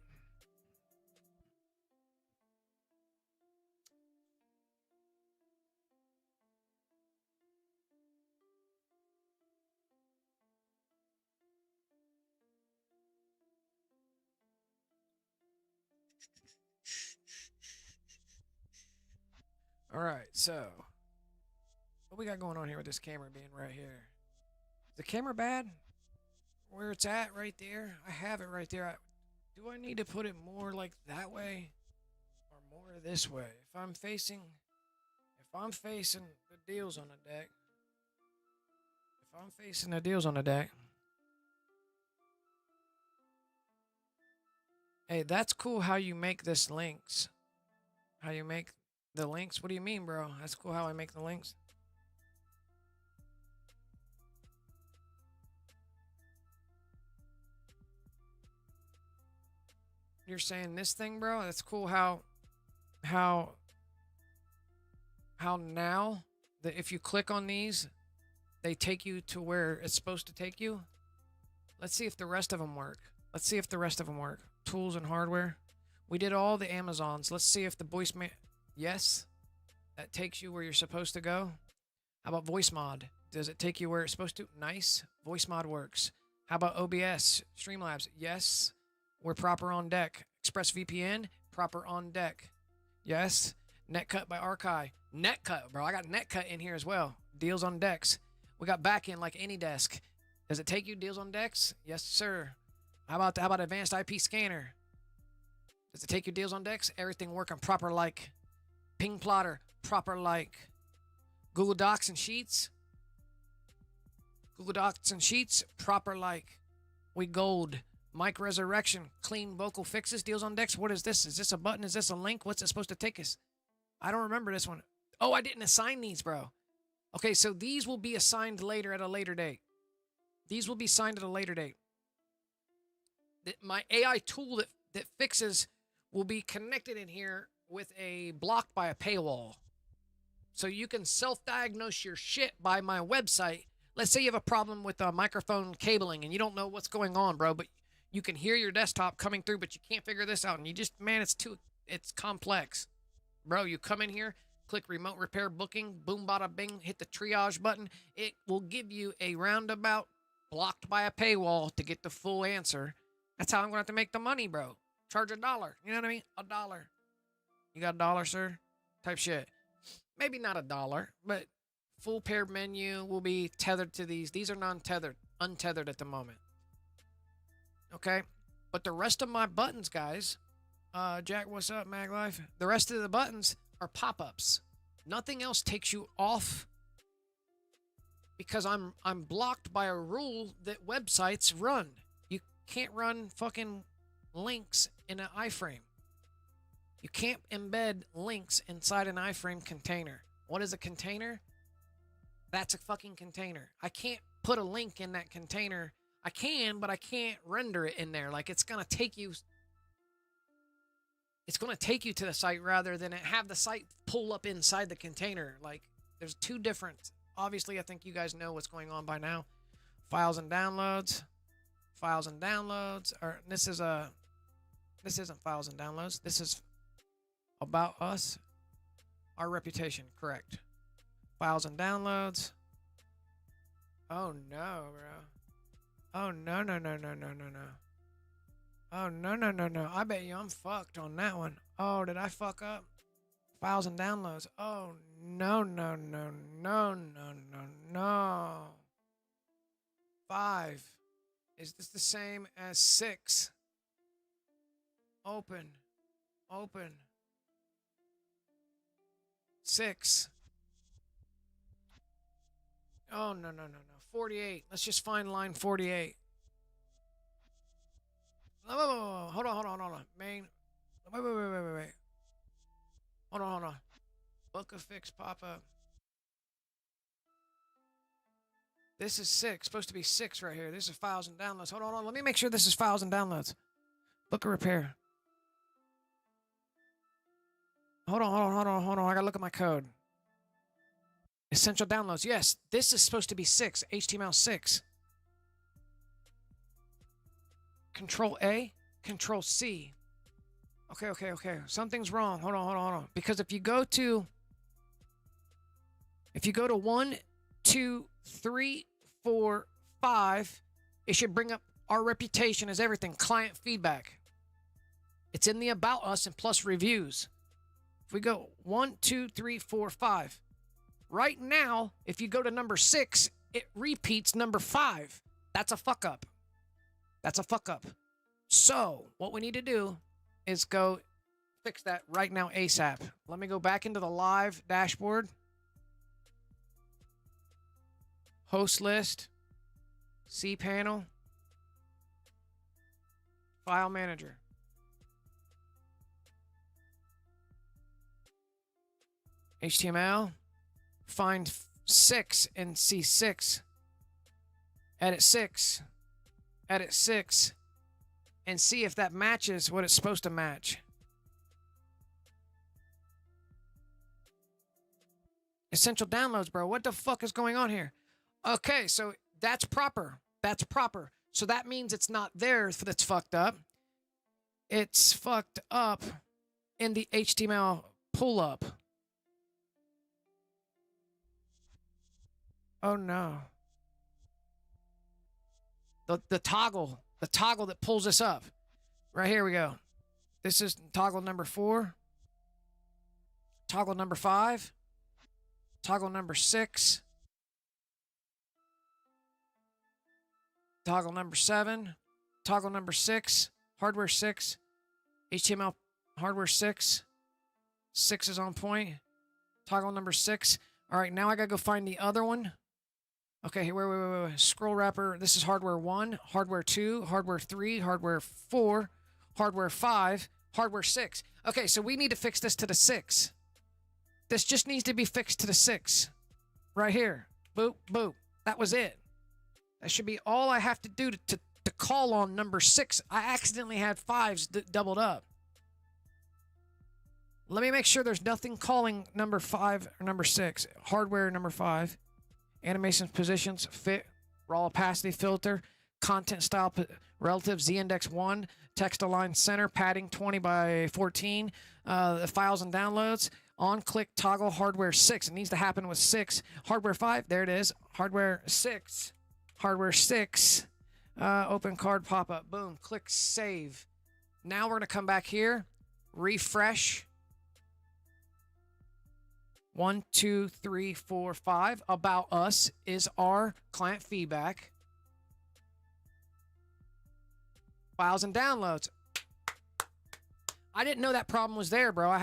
All right, so what we got going on here with this camera being right here? Is the camera bad? Where it's at right there? I have it right there. Do I need to put it more like that way or more this way? If I'm facing the deals on the deck. Hey, that's cool how you make this links. How you make the links? What do you mean, bro? That's cool how I make the links. You're saying this thing, bro? That's cool how now that if you click on these, they take you to where it's supposed to take you. Let's see if the rest of them work. Tools and hardware. We did all the Amazons. Let's see if the voicemail. Yes, that takes you where you're supposed to go. How about voice mod? Does it take you where it's supposed to? Nice. Voice mod works. How about OBS? Streamlabs? Yes. We're proper on deck. ExpressVPN? Proper on deck. Yes. NetCut by Archive. NetCut, bro. I got NetCut in here as well. Deals on decks. We got backend like any desk. Does it take you deals on decks? Yes, sir. How about advanced IP scanner? Does it take you deals on decks? Everything working proper like ping plotter, proper like Google Docs and Sheets. Google Docs and Sheets, proper like we gold. Mic resurrection, clean vocal fixes, deals on decks. What is this? Is this a button? Is this a link? What's it supposed to take us? I don't remember this one. Oh, I didn't assign these, bro. Okay, so these will be assigned later at a later date. These will be signed at a later date. My AI tool that fixes will be connected in here with a blocked by a paywall. So you can self-diagnose your shit by my website. Let's say you have a problem with microphone cabling and you don't know what's going on, bro, but you can hear your desktop coming through, but you can't figure this out. And you just, man, it's complex. Bro, you come in here, click remote repair booking, boom, bada, bing, hit the triage button. It will give you a roundabout blocked by a paywall to get the full answer. That's how I'm going to have to make the money, bro. Charge $1. You know what I mean? $1. You got $1, sir? Type shit. Maybe not $1, but full paired menu will be tethered to these. These are non-tethered, untethered at the moment. Okay, but the rest of my buttons, guys, Jack, what's up, Mag Life? The rest of the buttons are pop-ups. Nothing else takes you off because I'm blocked by a rule that websites run. You can't run fucking links in an iframe. You can't embed links inside an iframe container. What is a container? That's a fucking container. I can't put a link in that container. I can, but I can't render it in there. Like, it's going to take you to the site rather than have the site pull up inside the container. Like, there's two different, obviously, I think you guys know what's going on by now. Files and downloads, or this isn't files and downloads. This is about us, our reputation, correct. Files and downloads. Oh no, bro. Oh, no. Oh, no. I bet you I'm fucked on that one. Oh, did I fuck up? Files and downloads. Oh, no. 5. Is this the same as 6? Open. 6. Oh, no. 48. Let's just find line 48. Oh, hold on. Main. Wait. Hold on. Book a fix pop-up. This is 6. Supposed to be 6 right here. This is files and downloads. Hold on. Let me make sure this is files and downloads. Book a repair. Hold on. I gotta look at my code. Essential downloads. Yes, this is supposed to be 6. HTML 6. Control A, Control C. Okay. Something's wrong. Hold on. Because if you go to 1, 2, 3, 4, 5, it should bring up our reputation as everything. Client feedback. It's in the About Us and plus reviews. If we go 1, 2, 3, 4, 5. Right now, if you go to number 6, it repeats number 5. That's a fuck up. So, what we need to do is go fix that right now ASAP. Let me go back into the live dashboard. Host list. cPanel. File manager. HTML. Find 6 in C6. Edit 6. And see if that matches what it's supposed to match. Essential downloads, bro. What the fuck is going on here? Okay, so that's proper. So that means it's not there that's fucked up. It's fucked up in the HTML pull-up. Oh no. The toggle that pulls this up. Right here we go. This is toggle number 4. toggle number 5, toggle number 6, toggle number 7, toggle number 6, hardware 6, HTML hardware 6, 6 is on point, toggle number 6. All right, now I gotta go find the other one. Okay, wait. Scroll wrapper. This is hardware 1, hardware 2, hardware 3, hardware 4, hardware 5, hardware 6. Okay, so we need to fix this to the 6. This just needs to be fixed to the 6. Right here. Boop, boop. That was it. That should be all I have to do to call on number 6. I accidentally had 5s doubled up. Let me make sure there's nothing calling number 5 or number 6. Hardware number 5. Animations, positions, fit, raw opacity filter, content style relative, z-index 1, text align center, padding 20 by 14, the files and downloads, on click toggle hardware 6. It needs to happen with 6. Hardware 5, there it is. Hardware 6, open card pop up, boom, click save. Now we're gonna come back here, refresh. 1, 2, 3, 4, 5. About us is our client feedback. Files and downloads. I didn't know that problem was there, bro.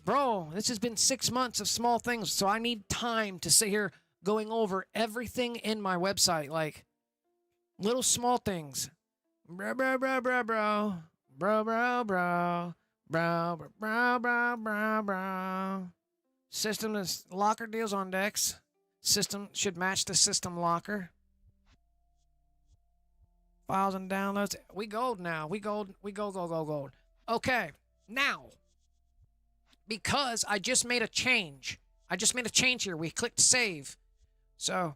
Bro, this has been 6 months of small things, so I need time to sit here going over everything in my website, like little small things. Bro. System is locker deals on decks. System should match the system locker. Files and downloads. We gold now. We gold. Okay, now, because I just made a change. Here. We clicked save. So,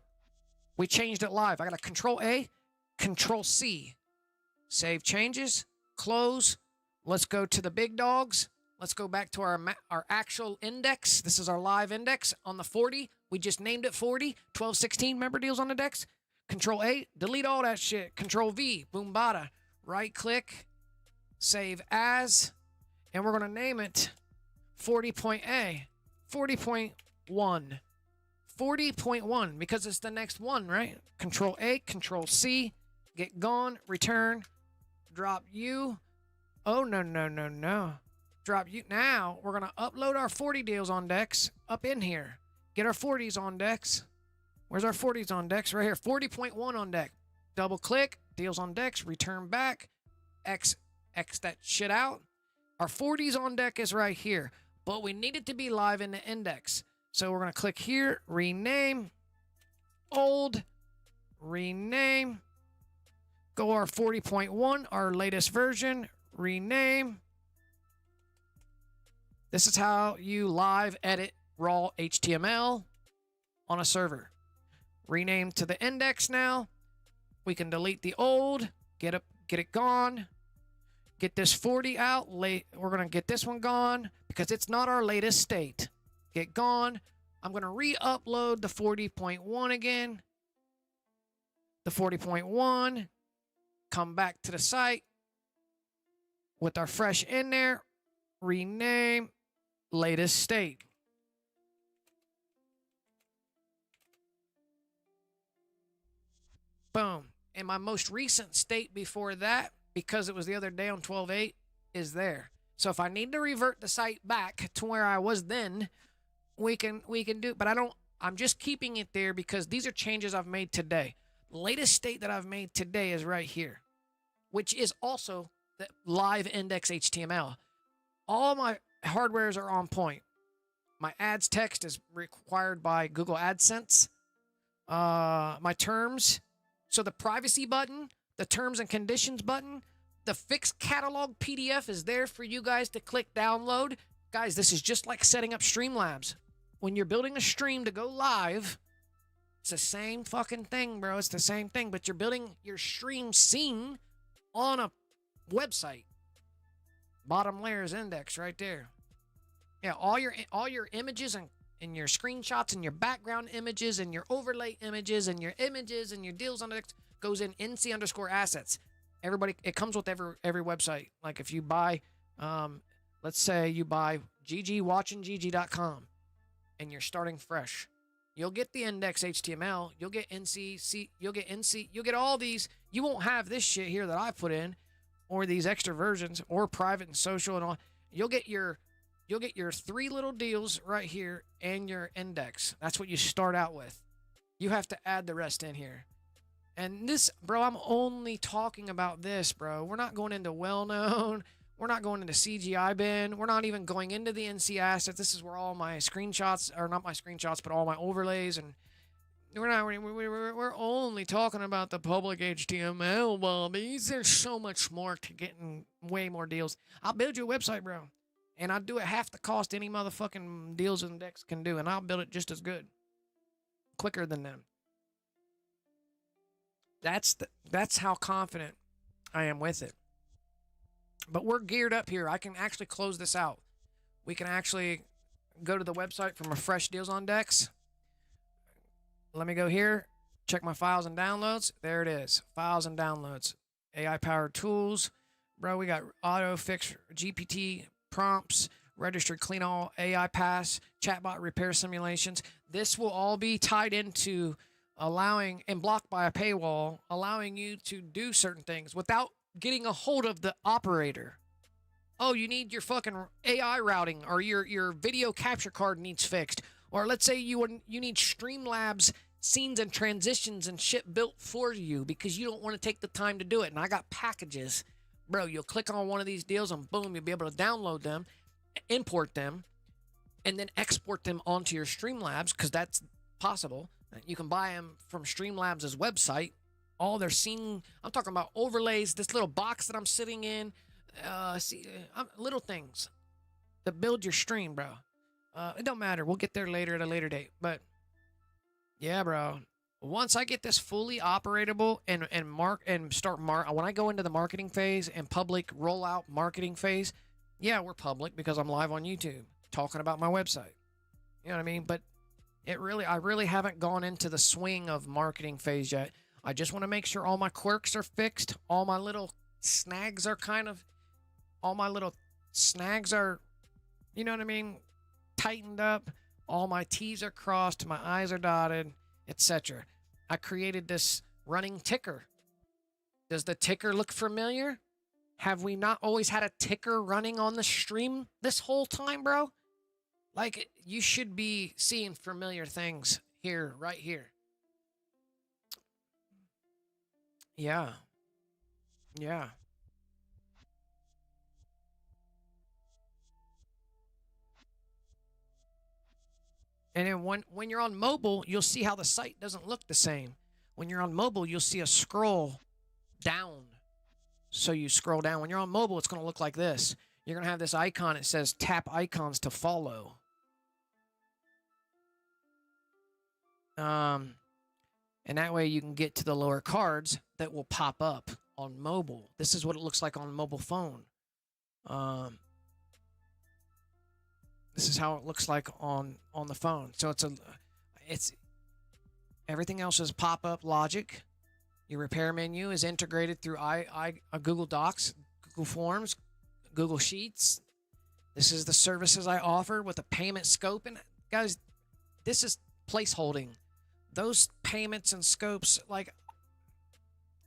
we changed it live. I got to Control A, Control C. Save changes. Close. Let's go to the big dogs. Let's go back to our actual index. This is our live index on the 40. We just named it 40. 1216 member deals on the decks. Control A, delete all that shit. Control V, boom bada. Right click, save as, and we're gonna name it 40.A, 40.1, 40.1 because it's the next one, right? Control A, Control C, get gone, return, drop U. Oh no. Drop you. Now we're gonna upload our 40 deals on decks up in here. Get our 40s on decks. Where's our 40s on decks? Right here. 40.1 on deck. Double click. Deals on decks. Return back. X that shit out. Our 40s on deck is right here, but we need it to be live in the index. So we're gonna click here. Rename. Old. Rename. Go our 40.1, our latest version. Rename. This is how you live edit raw HTML on a server. Rename to the index now. We can delete the old, get it gone. Get this 40 out. We're going to get this one gone because it's not our latest state. Get gone. I'm going to re-upload the 40.1 again. The 40.1. Come back to the site with our fresh in there. Rename. Latest state. Boom. And my most recent state before that, because it was the other day on 12.8, is there. So if I need to revert the site back to where I was then, we can do it. But I'm just keeping it there because these are changes I've made today. The latest state that I've made today is right here, which is also the live index HTML. All my hardwares are on point. My ads text is required by Google AdSense. My terms. So the privacy button, the terms and conditions button, the fixed catalog PDF is there for you guys to click download. Guys, this is just like setting up Streamlabs. When you're building a stream to go live, it's the same fucking thing, bro. It's the same thing, but you're building your stream scene on a website. Bottom layer is index right there. Yeah, all your images and your screenshots and your background images and your overlay images and your deals on it goes in NC_assets. Everybody, it comes with every website. Like if you buy, let's say you buy ggwatchingGG.com and you're starting fresh. You'll get the index HTML, you'll get NC, you'll get all these. You won't have this shit here that I put in, or these extra versions, or private and social and all. You'll get your 3 little deals right here and your index. That's what you start out with. You have to add the rest in here. And this, bro, I'm only talking about this, bro. We're not going into well-known. We're not going into CGI bin. We're not even going into the NC assets. This is where all my screenshots, or not my screenshots, but all my overlays, and we're only talking about the public HTML, bobbies. There's so much more to getting way more deals. I'll build you a website, bro. And I'll do it half the cost any motherfucking deals index can do, and I'll build it just as good. Quicker than them. That's how confident I am with it. But we're geared up here. I can actually close this out. We can actually go to the website from a fresh deals on decks. Let me go here, check my files and downloads. There it is, files and downloads. AI powered tools. Bro, we got auto fix GPT prompts, registered clean all AI pass, chatbot repair simulations. This will all be tied into allowing and blocked by a paywall, allowing you to do certain things without getting a hold of the operator. Oh, you need your fucking AI routing, or your video capture card needs fixed. Or let's say you need Streamlabs scenes and transitions and shit built for you because you don't want to take the time to do it. And I got packages. Bro, you'll click on one of these deals and boom, you'll be able to download them, import them, and then export them onto your Streamlabs, because that's possible. You can buy them from Streamlabs' website. All their scene, I'm talking about overlays, this little box that I'm sitting in, little things to build your stream, bro. It don't matter. We'll get there later at a later date. But yeah, bro. Once I get this fully operatable and when I go into the marketing phase and public rollout marketing phase, yeah, we're public because I'm live on YouTube talking about my website. You know what I mean? But I really haven't gone into the swing of marketing phase yet. I just want to make sure all my quirks are fixed. All my little snags are you know what I mean, tightened up. All my T's are crossed, my I's are dotted, etc. I created this running ticker. Does the ticker look familiar? Have we not always had a ticker running on the stream this whole time, bro? Like, you should be seeing familiar things here, right here. Yeah. Yeah. And then when you're on mobile, you'll see how the site doesn't look the same. When you're on mobile, you'll see a scroll down. So you scroll down. When you're on mobile, it's going to look like this. You're going to have this icon. It says tap icons to follow. And that way you can get to the lower cards that will pop up on mobile. This is what it looks like on mobile phone. This is how it looks like on the phone. So it's everything else is pop-up logic. Your repair menu is integrated through Google Docs, Google Forms, Google Sheets. This is the services I offer with a payment scope. And guys, this is placeholding. Those payments and scopes, like,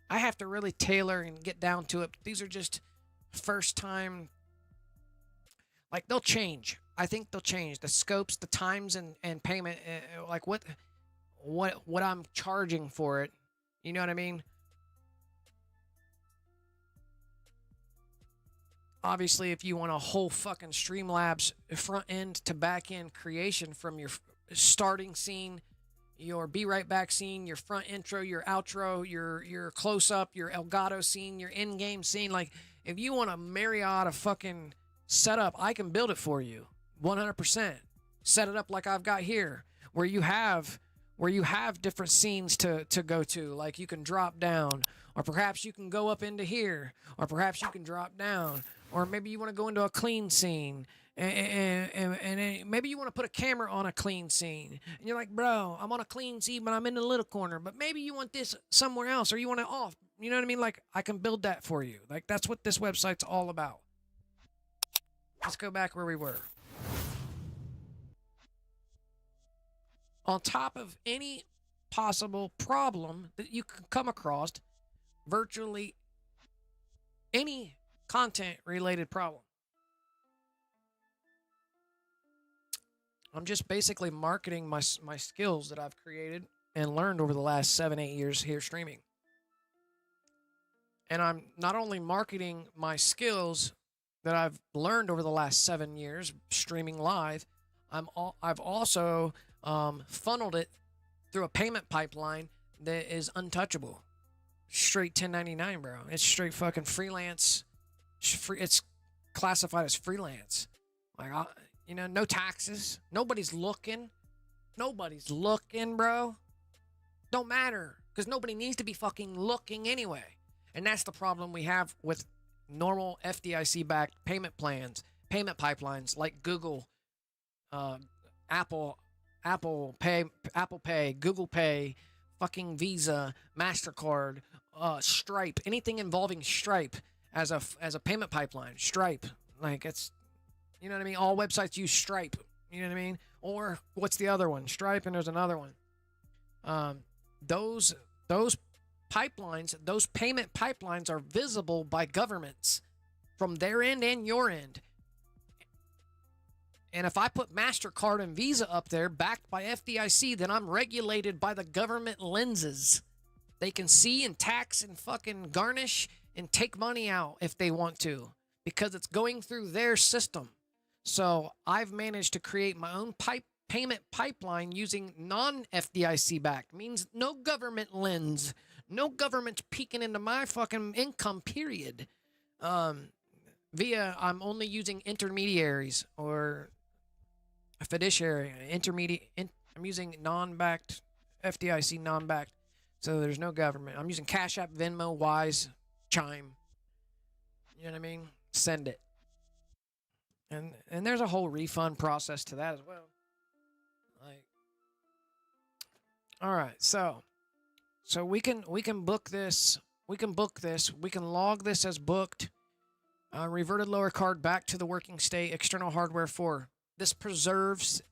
I have to really tailor and get down to it. These are just first time. Like, they'll change. I think they'll change the scopes, the times, and payment. Like what I'm charging for it. You know what I mean? Obviously, if you want a whole fucking Streamlabs front end to back end creation from your starting scene, your be right back scene, your front intro, your outro, your close up, your Elgato scene, your in game scene, like, if you want a myriad of fucking setup, I can build it for you 100%. Set it up like I've got here, where you have different scenes to go to. Like, you can drop down, or perhaps you can go up into here, or perhaps you can drop down, or maybe you want to go into a clean scene, and maybe you want to put a camera on a clean scene, and you're like, bro, I'm on a clean scene, but I'm in the little corner, but maybe you want this somewhere else, or you want it off. You know what I mean? Like, I can build that for you. Like, that's what this website's all about. let's go back where we were. On top of any possible problem that you could come across, virtually any content-related problem. I'm just basically marketing my skills that I've created and learned over the last 7-8 years here streaming. And I'm not only marketing my skills that I've learned over the last 7 years streaming live, I've also funneled it through a payment pipeline that is untouchable. Straight 1099, bro. It's straight fucking freelance. It's classified as freelance. Like, you know, no taxes. Nobody's looking. Nobody's looking, bro. Don't matter, because nobody needs to be fucking looking anyway. And that's the problem we have with normal FDIC-backed payment plans, payment pipelines like Google, Apple Pay, Google Pay, fucking Visa, MasterCard, Stripe, anything involving Stripe as a payment pipeline. Stripe, like, it's, you know what I mean? All websites use Stripe, you know what I mean? Or what's the other one? Stripe, and there's another one. Those pipelines, those payment pipelines are visible by governments from their end and your end. And if I put MasterCard and Visa up there backed by FDIC, then I'm regulated by the government lenses. They can see and tax and fucking garnish and take money out if they want to, because it's going through their system. So I've managed to create my own payment pipeline using non-FDIC backed, means no government lens. No government's peeking into my fucking income, period. I'm only using intermediaries or a fiduciary, I'm using non-backed, FDIC non-backed. So there's no government. I'm using Cash App, Venmo, Wise, Chime. You know what I mean? Send it. And there's a whole refund process to that as well. Like, all right, so we can book this. We can log this as booked. Reverted lower card back to the working state. External hardware 4. This preserves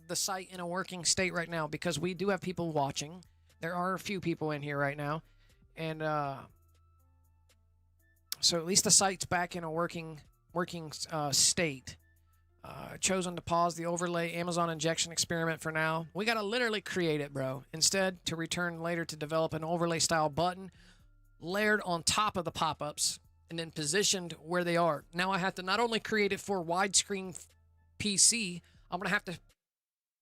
the site in a working state right now because we do have people watching. There are a few people in here right now, and so at least the site's back in a working state. Chosen to pause the overlay Amazon injection experiment for now. We gotta literally create it, bro. Instead, to return later to develop an overlay style button layered on top of the pop-ups and then positioned where they are. Now I have to not only create it for widescreen PC, I'm gonna have to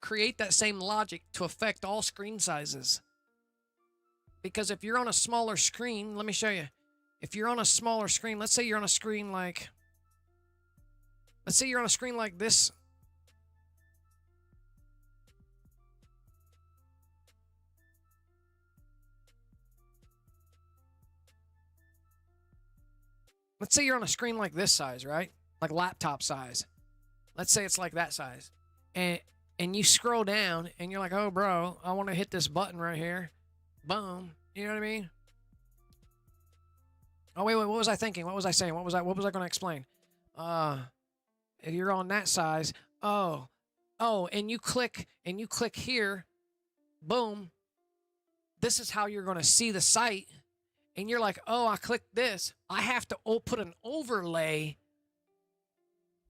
create that same logic to affect all screen sizes. Because if you're on a smaller screen, let me show you. If you're on a smaller screen, let's say you're on a screen like, this. Let's say you're on a screen like this size, right? Like laptop size. Let's say it's like that size. And you scroll down and you're like, oh, bro, I want to hit this button right here. Boom. You know what I mean? Oh, wait, what was I thinking? What was I saying? What was I going to explain? If you're on that size, and you click here, boom. This is how you're going to see the site. And you're like, oh, I clicked this. I have to put an overlay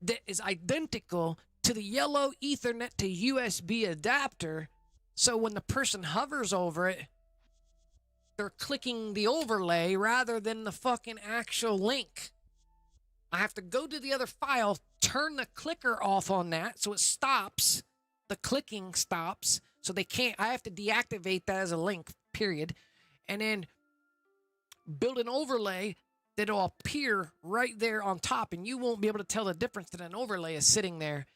that is identical to the yellow Ethernet to USB adapter. So when the person hovers over it, they're clicking the overlay rather than the fucking actual link. I have to go to the other file, turn the clicker off on that so it stops. The clicking stops. So they can't, I have to deactivate that as a link, period. And then build an overlay that'll appear right there on top, and you won't be able to tell the difference that an overlay is sitting there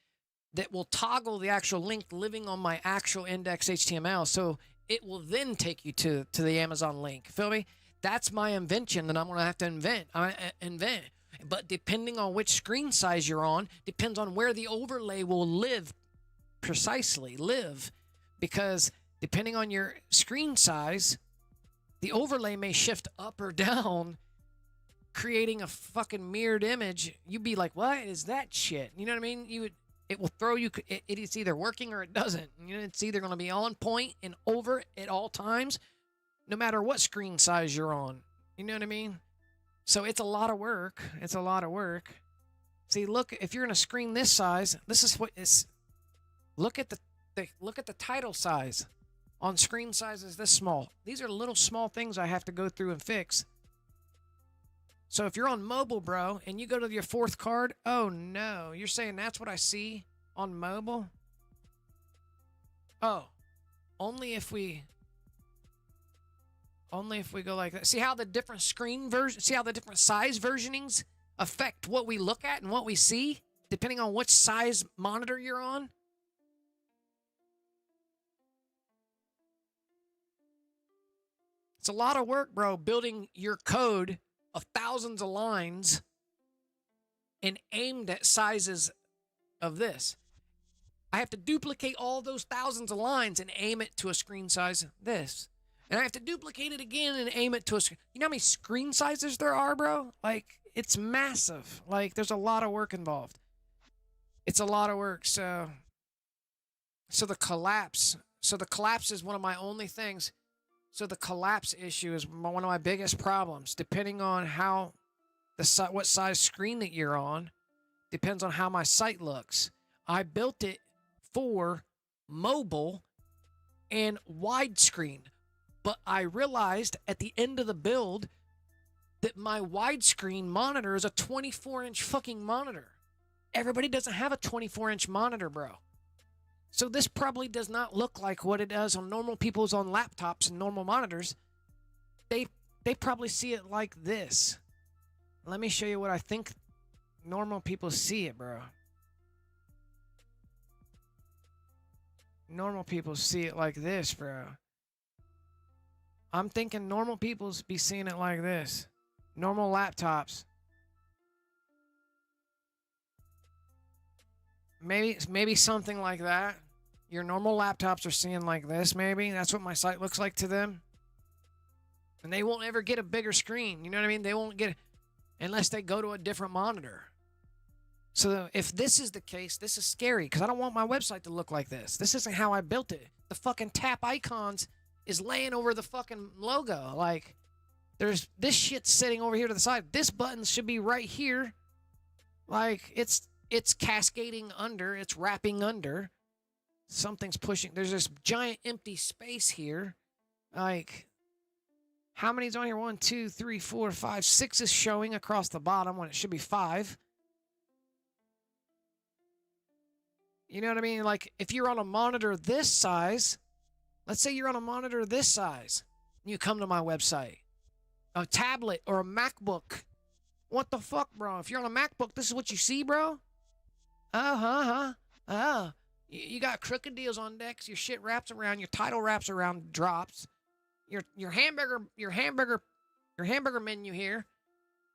that will toggle the actual link living on my actual index HTML. So it will then take you to the Amazon link. Feel me? That's my invention that I'm going to have to invent. But depending on which screen size you're on, depends on where the overlay will live. Because depending on your screen size, the overlay may shift up or down creating a fucking mirrored image, you'd be like, what is that shit? You know what I mean? It will throw you, it's either working or it doesn't. You know, it's either going to be on point and over at all times, no matter what screen size you're on. You know what I mean? So it's a lot of work. It's a lot of work. See, look, if you're in a screen this size, this is what is, look at the title size on screen sizes this small. These are little small things I have to go through and fix. So if you're on mobile, bro, and you go to your fourth card, oh no, you're saying that's what I see on mobile? Oh, only if we go like that. See how the different screen version, see how the different size versionings affect what we look at and what we see, depending on which size monitor you're on? It's a lot of work, bro, building your code of thousands of lines and aimed at sizes of this. I have to duplicate all those thousands of lines and aim it to a screen size this. And I have to duplicate it again and aim it to a screen. You know how many screen sizes there are, bro? Like, it's massive. Like, there's a lot of work involved. It's a lot of work. So the collapse is one of my only things. So the collapse issue is one of my biggest problems. Depending on how what size screen that you're on, depends on how my site looks. I built it for mobile and widescreen, but I realized at the end of the build that my widescreen monitor is a 24-inch fucking monitor. Everybody doesn't have a 24-inch monitor, bro. So this probably does not look like what it does on normal people's on laptops and normal monitors. They probably see it like this. Let me show you what I think normal people see it, bro. Normal people see it like this, bro. I'm thinking normal people be seeing it like this. Normal laptops. Maybe something like that. Your normal laptops are seeing like this, maybe. That's what my site looks like to them. And they won't ever get a bigger screen. You know what I mean? They won't get it unless they go to a different monitor. So if this is the case, this is scary because I don't want my website to look like this. This isn't how I built it. The fucking tap icons is laying over the fucking logo. Like, there's this shit sitting over here to the side. This button should be right here. Like, it's cascading under. It's wrapping under. Something's pushing. There's this giant empty space here. Like, how many's on here? 1, 2, 3, 4, 5, 6 is showing across the bottom when it should be 5. You know what I mean? Like, if you're on a monitor this size, let's say you're on a monitor this size, and you come to my website, a tablet or a MacBook. What the fuck, bro? If you're on a MacBook, this is what you see, bro? Oh. You got crooked deals on decks. Your shit wraps around. Your title wraps around. Drops. Your hamburger menu here.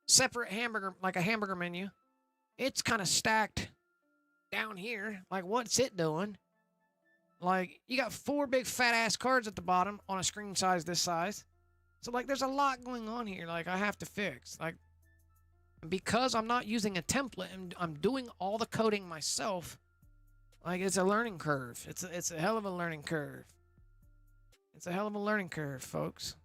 Separate hamburger, like a hamburger menu. It's kind of stacked down here. Like, what's it doing? Like, you got 4 big fat ass cards at the bottom on a screen size this size. So, like, there's a lot going on here. Like, I have to fix. Like, because I'm not using a template and I'm doing all the coding myself. Like, it's a learning curve. It's a hell of a learning curve. It's a hell of a learning curve, folks.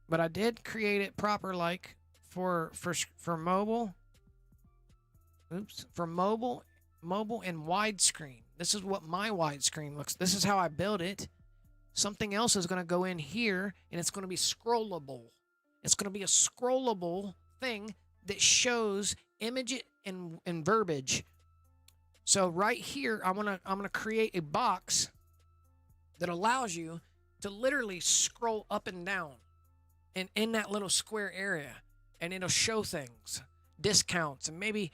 But I did create it proper, like, for mobile. Oops. For mobile and widescreen. This is what my widescreen looks. This is how I built it. Something else is going to go in here, and it's going to be scrollable. It's going to be a scrollable thing that shows image and verbiage. So right here, I'm gonna create a box that allows you to literally scroll up and down, and in that little square area, and it'll show things, discounts, and maybe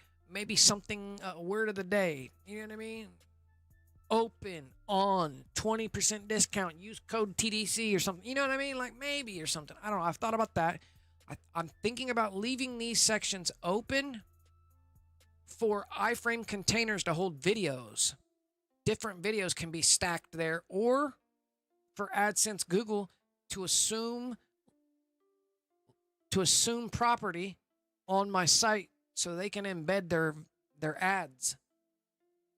something, a word of the day. You know what I mean? Open on 20% discount. Use code TDC or something. You know what I mean? Like, maybe or something. I don't know. I've thought about that. I'm thinking about leaving these sections open for iframe containers to hold videos. Different videos can be stacked there, or for AdSense Google to assume to assume property on my site so they can embed their ads.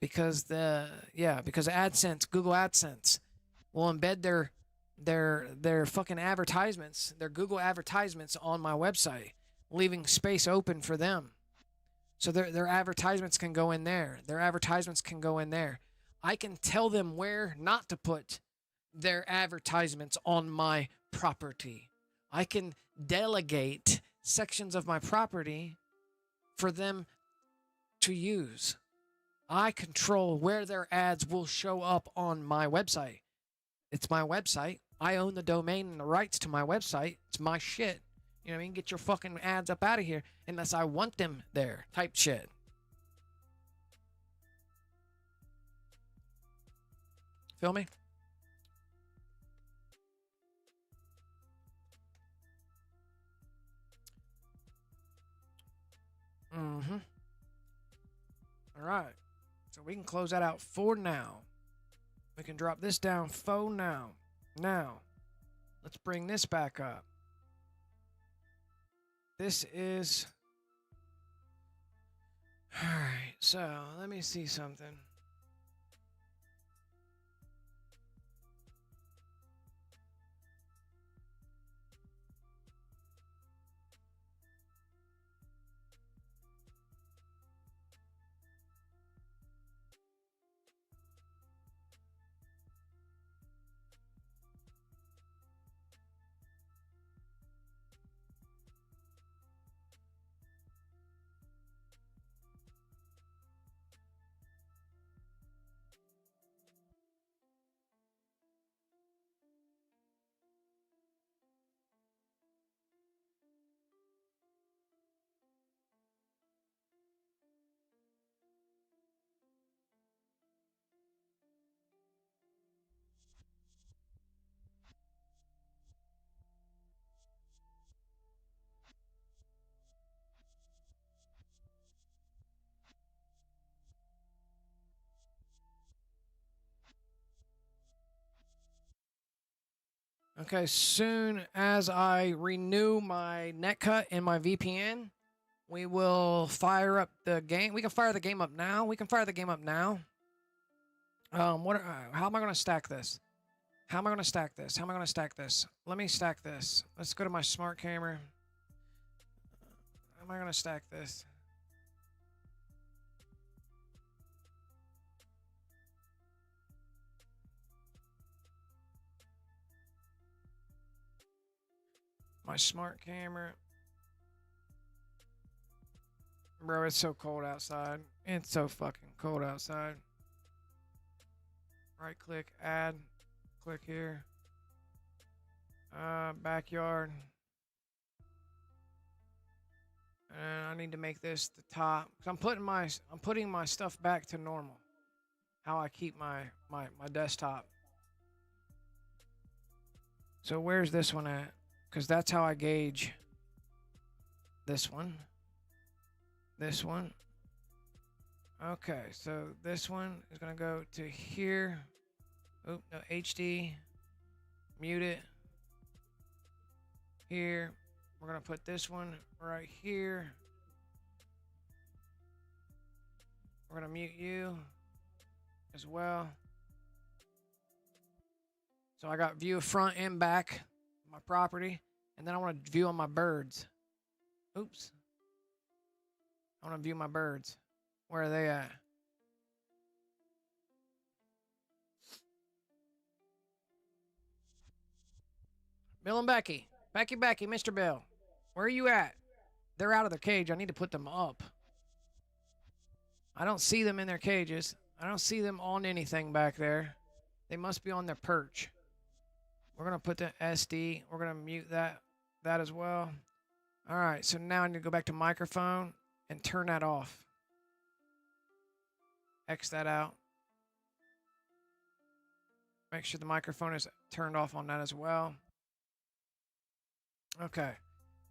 Because because AdSense, Google AdSense will embed their fucking advertisements, their Google advertisements on my website, leaving space open for them. So their advertisements can go in there. Their advertisements can go in there. I can tell them where not to put their advertisements on my property. I can delegate sections of my property for them to use. I control where their ads will show up on my website. It's my website. I own the domain and the rights to my website. It's my shit. You know what I mean? Get your fucking ads up out of here unless I want them there type shit. Feel me? Mm-hmm. All right. So we can close that out for now. We can drop this down for now. Now, let's bring this back up. This is... All right, so let me see something. Okay, soon as I renew my NETCUT and my VPN, we will fire up the game. We can fire the game up now. How am I going to stack this? How am I going to stack this? Let me stack this. Let's go to my smart camera. How am I going to stack this? My smart camera. Bro, it's so cold outside. It's so fucking cold outside. Right click, add. Click here. Backyard. And I need to make this the top. I'm putting my stuff back to normal. How I keep my desktop. So where's this one at? Because that's how I gauge this one. This one. Okay, so this one is going to go to here. Oop, no, HD. Mute it. Here. We're going to put this one right here. We're going to mute you as well. So I got view of front and back. My property, and then I want to view on my birds. Oops. I want to view my birds. Where are they at? Bill and Becky. Becky, Mr. Bill. Where are you at? They're out of their cage. I need to put them up. I don't see them in their cages. I don't see them on anything back there. They must be on their perch. We're going to put the SD. We're going to mute that as well. All right, so now I need to go back to microphone and turn that off. X that out. Make sure the microphone is turned off on that as well. Okay.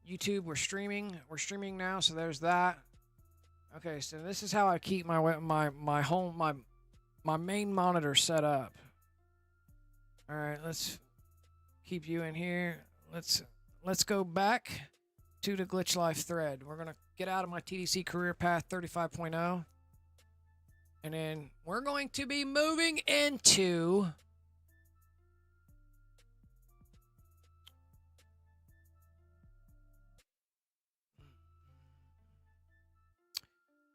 YouTube, we're streaming. We're streaming now, so there's that. Okay, so this is how I keep my main monitor set up. All right, let's keep you in here. Let's go back to the Glitchlife thread. We're going to get out of my TDC career path 35.0. And then we're going to be moving into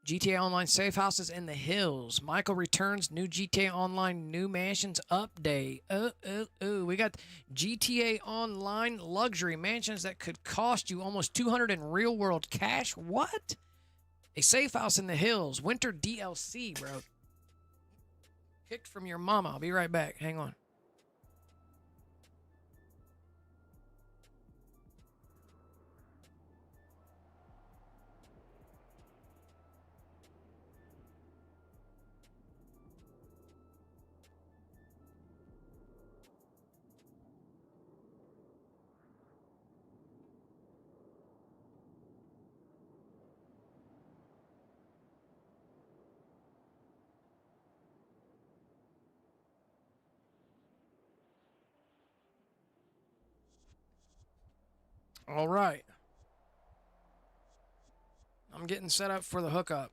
GTA Online Safe Houses in the Hills. Michael returns new GTA Online New Mansions update. We got GTA Online luxury mansions that could cost you almost 200 in real world cash. What? A safe house in the hills. Winter DLC, bro. Picked from your mama. I'll be right back. Hang on. All right. I'm getting set up for the hookup.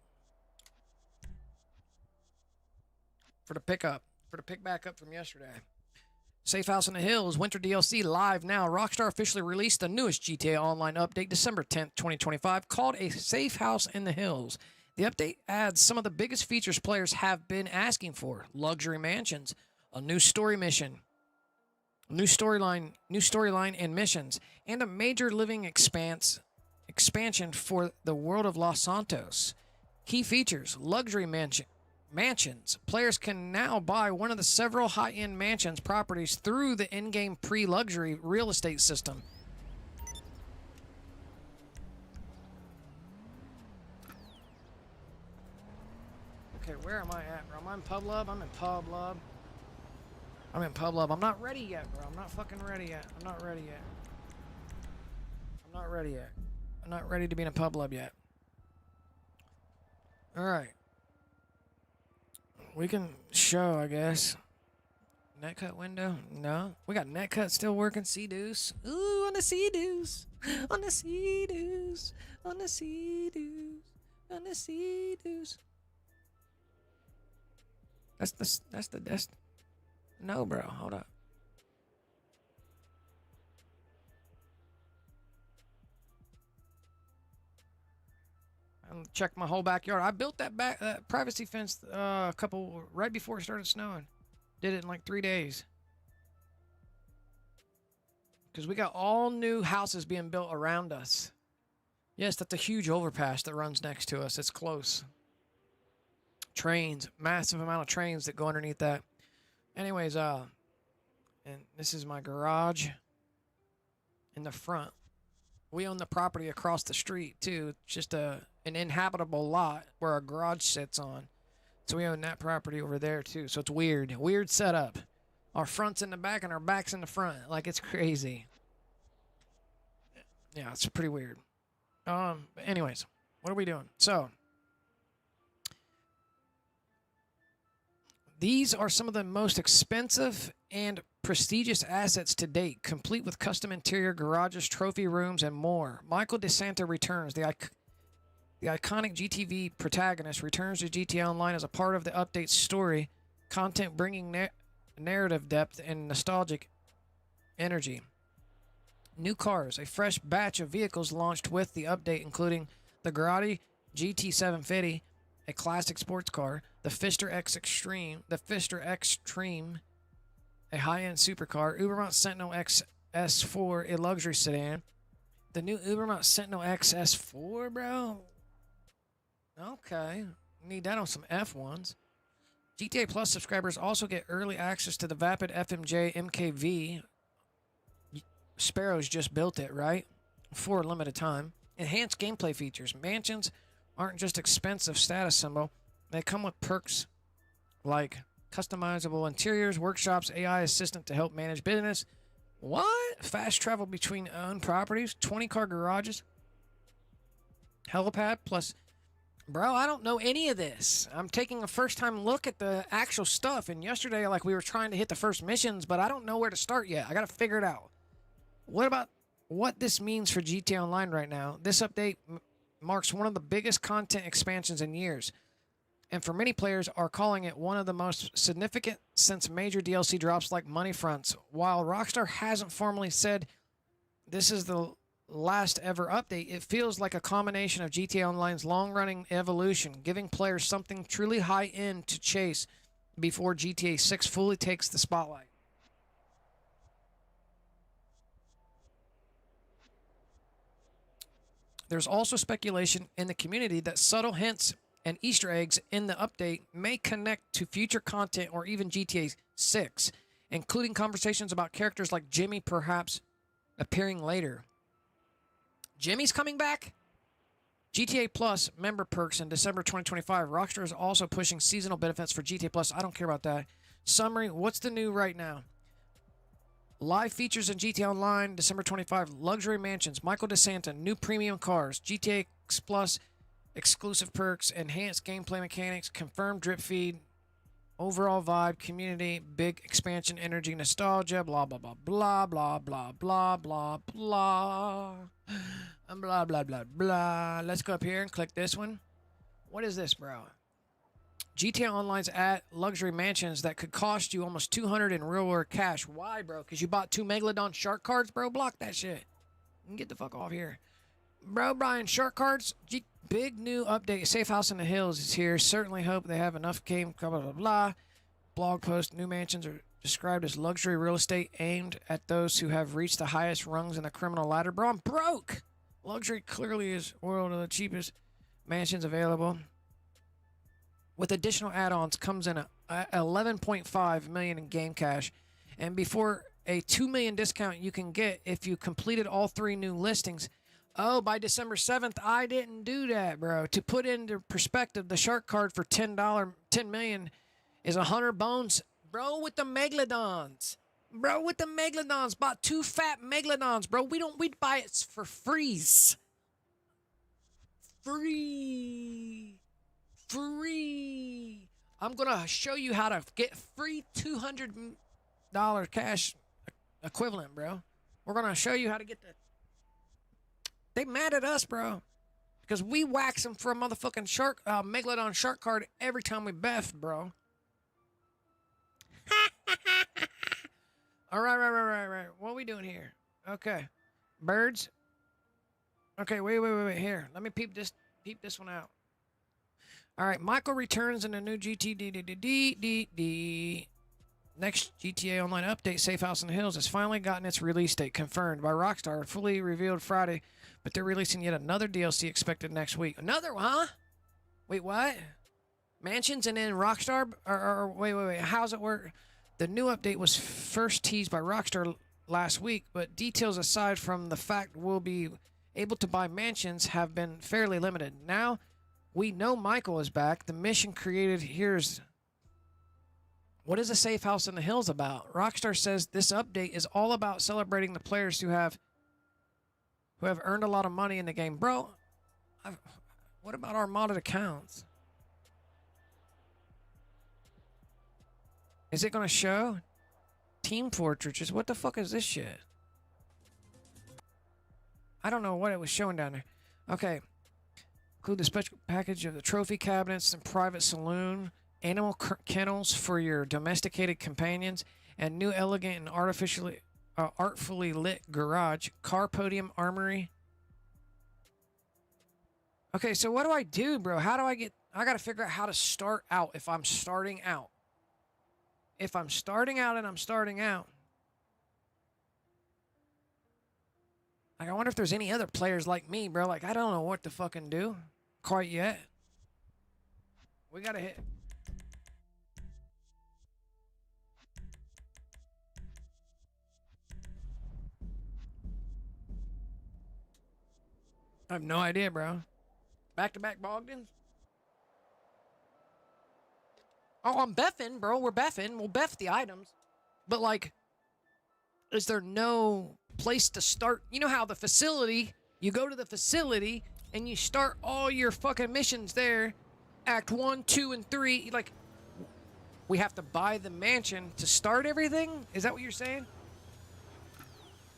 For the pickup. For the pick back up from yesterday. Safe House in the Hills, Winter DLC live now. Rockstar officially released the newest GTA Online update December 10th, 2025, called A Safe House in the Hills. The update adds some of the biggest features players have been asking for. Luxury mansions, a new story mission, new storyline and missions, and a major living expansion for the world of Los Santos. Key features: luxury mansions. Players can now buy one of the several high-end mansions properties through the in-game pre-luxury real estate system. Okay, where am I at, bro? Am I in PubLub? I'm in PubLub. I'm in PubLub. I'm not ready yet, bro. I'm not fucking ready yet. I'm not ready yet. I'm not ready yet. I'm not ready to be in a PubLub yet. Alright. We can show, I guess. NetCut window? No. We got NetCut still working. 𝓤𝓼. Ooh, on the 𝓤𝓼. On the 𝓤𝓼. On the 𝓤𝓼. On the 𝓤𝓼. That's no, bro. Hold up. I'm check my whole backyard. I built that privacy fence right before it started snowing. Did it in like 3 days. Because we got all new houses being built around us. Yes, that's a huge overpass that runs next to us. It's close. Trains, massive amount of trains that go underneath that. Anyways, and this is my garage in the front. We own the property across the street too. It's just an inhabitable lot where our garage sits on. So we own that property over there too. So it's weird. Weird setup. Our front's in the back and our back's in the front. Like, it's crazy. Yeah, it's pretty weird. Anyways, what are we doing? So these are some of the most expensive and prestigious assets to date, complete with custom interior garages, trophy rooms, and more. Michael DeSanta returns. The iconic GTV protagonist returns to GTA Online as a part of the update's story, content bringing narrative depth and nostalgic energy. New cars. A fresh batch of vehicles launched with the update, including the Grotti GT750, a classic sports car, the ⱨ X Extreme, a high-end supercar, 𝓫 Sentinel X S4, a luxury sedan. The new 𝓫 Sentinel X S4, bro? Okay. Need that on some F1s. GTA Plus subscribers also get early access to the Vapid FMJ MKV. Sparrow's just built it, right? For a limited time. Enhanced gameplay features. Mansions aren't just expensive status symbol. They come with perks like customizable interiors, workshops, AI assistant to help manage business. What? Fast travel between owned properties, 20-car garages, helipad, plus... Bro, I don't know any of this. I'm taking a first-time look at the actual stuff, and yesterday, like, we were trying to hit the first missions, but I don't know where to start yet. I gotta figure it out. What about what this means for GTA Online right now. This update marks one of the biggest content expansions in years, and for many players are calling it one of the most significant since major DLC drops like Money Fronts. While Rockstar hasn't formally said this is the last ever update, it feels like a combination of GTA Online's long-running evolution, giving players something truly high-end to chase before GTA 6 fully takes the spotlight. There's also speculation in the community that subtle hints and Easter eggs in the update may connect to future content or even GTA 6, including conversations about characters like Jimmy perhaps appearing later. Jimmy's coming back? GTA Plus member perks in December 2025. Rockstar is also pushing seasonal benefits for GTA Plus. I don't care about that. Summary, what's the new right now? Live features in GTA Online, December 25. Luxury mansions, Michael DeSanta, new premium cars, GTA Plus exclusive perks, enhanced gameplay mechanics, confirmed drip feed, overall vibe, community, big expansion, energy, nostalgia, blah, blah, blah, blah, blah, blah, blah, blah, blah, blah, blah, blah, blah. Let's go up here and click this one. What is this, bro? GTA Online's at luxury mansions that could cost you almost $200 in real-world cash. Why, bro? Because you bought 2 Megalodon shark cards, bro? Block that shit. Get the fuck off here. Bro, Brian, shark cards, big new update. Safe House in the Hills is here. Certainly hope they have enough game, blah, blah, blah, blah. Blog post, new mansions are described as luxury real estate aimed at those who have reached the highest rungs in the criminal ladder. Bro, I'm broke. Luxury clearly is one of the cheapest mansions available. With additional add-ons comes in a 11.5 million in game cash, and before a 2 million discount you can get if you completed all 3 new listings. Oh, by December 7th, I didn't do that, bro. To put into perspective, the shark card for $10 million is 100 bones. Bro, with the Megalodons. Bro, with the Megalodons. Bought 2 fat Megalodons, bro. We'd buy it for freeze. Free. I'm gonna show you how to get free $200 cash equivalent, bro. We're gonna show you how to get that. They mad at us, bro, because we wax them for a motherfucking shark Megalodon shark card every time we beth, bro. All right. What are we doing here? Okay, birds. Okay, wait. Here, let me peep this one out. All right, Michael returns in a new GTD. Next GTA Online update, Safe House in the Hills, has finally gotten its release date confirmed by Rockstar, fully revealed Friday, but they're releasing yet another DLC expected next week. Another one, huh? Wait, what? Mansions and then Rockstar? Or wait, how's it work? The new update was first teased by Rockstar last week, but details aside from the fact we'll be able to buy mansions have been fairly limited. Now, we know Michael is back. The mission created here's... What is a Safe House in the Hills about? Rockstar says this update is all about celebrating the players who have earned a lot of money in the game. Bro, what about our modded accounts? Is it going to show? Team Fortresses. What the fuck is this shit? I don't know what it was showing down there. Okay. Include the special package of the trophy cabinets and private saloon, animal kennels for your domesticated companions, and new elegant and artfully lit garage, car podium, armory. Okay, so what do I do, bro? How do I get... I gotta figure out how to start out if I'm starting out. If I'm starting out and I'm starting out. Like, I wonder if there's any other players like me, bro. Like, I don't know what to fucking do quite yet. We gotta hit... I have no idea, bro. Back-to-back Bogdans? Oh, I'm beffing, bro. We're beffing. We'll beff the items. But, like, is there no place to start? You know how the facility, you go to the facility and you start all your fucking missions there. Act 1, 2, and 3. Like, we have to buy the mansion to start everything? Is that what you're saying?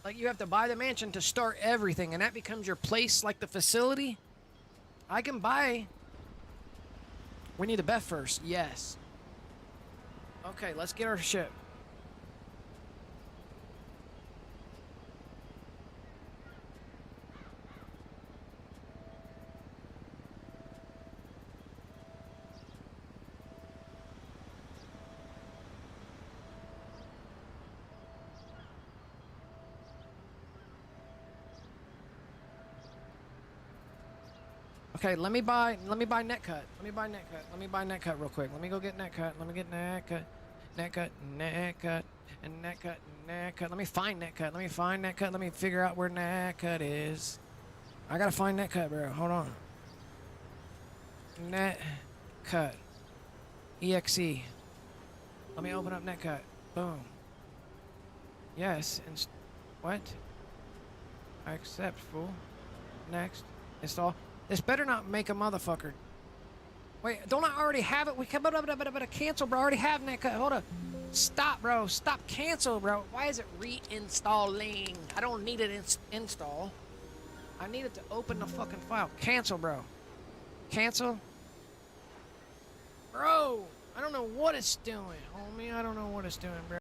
Like, you have to buy the mansion to start everything, and that becomes your place, like the facility. I can buy. We need a bet first. Yes. Okay, let's get our ship. Okay, let me buy NetCut. Let me buy NetCut real quick. Let me go get NetCut. Let me get NetCut. And NetCut. Let me find NetCut. Let me figure out where NetCut is. I gotta find NetCut, bro. Hold on. NetCut. EXE. Let me open up NetCut. Boom. Yes. What? I accept, fool. Next. Install. This better not make a motherfucker. Wait, don't I already have it? We can cancel, bro. I already have NetCut. Hold up. Stop, bro. Stop. Cancel, bro. Why is it reinstalling? I don't need it install. I need it to open the fucking file. Cancel, bro. Cancel. Bro, I don't know what it's doing, homie. I don't know what it's doing, bro.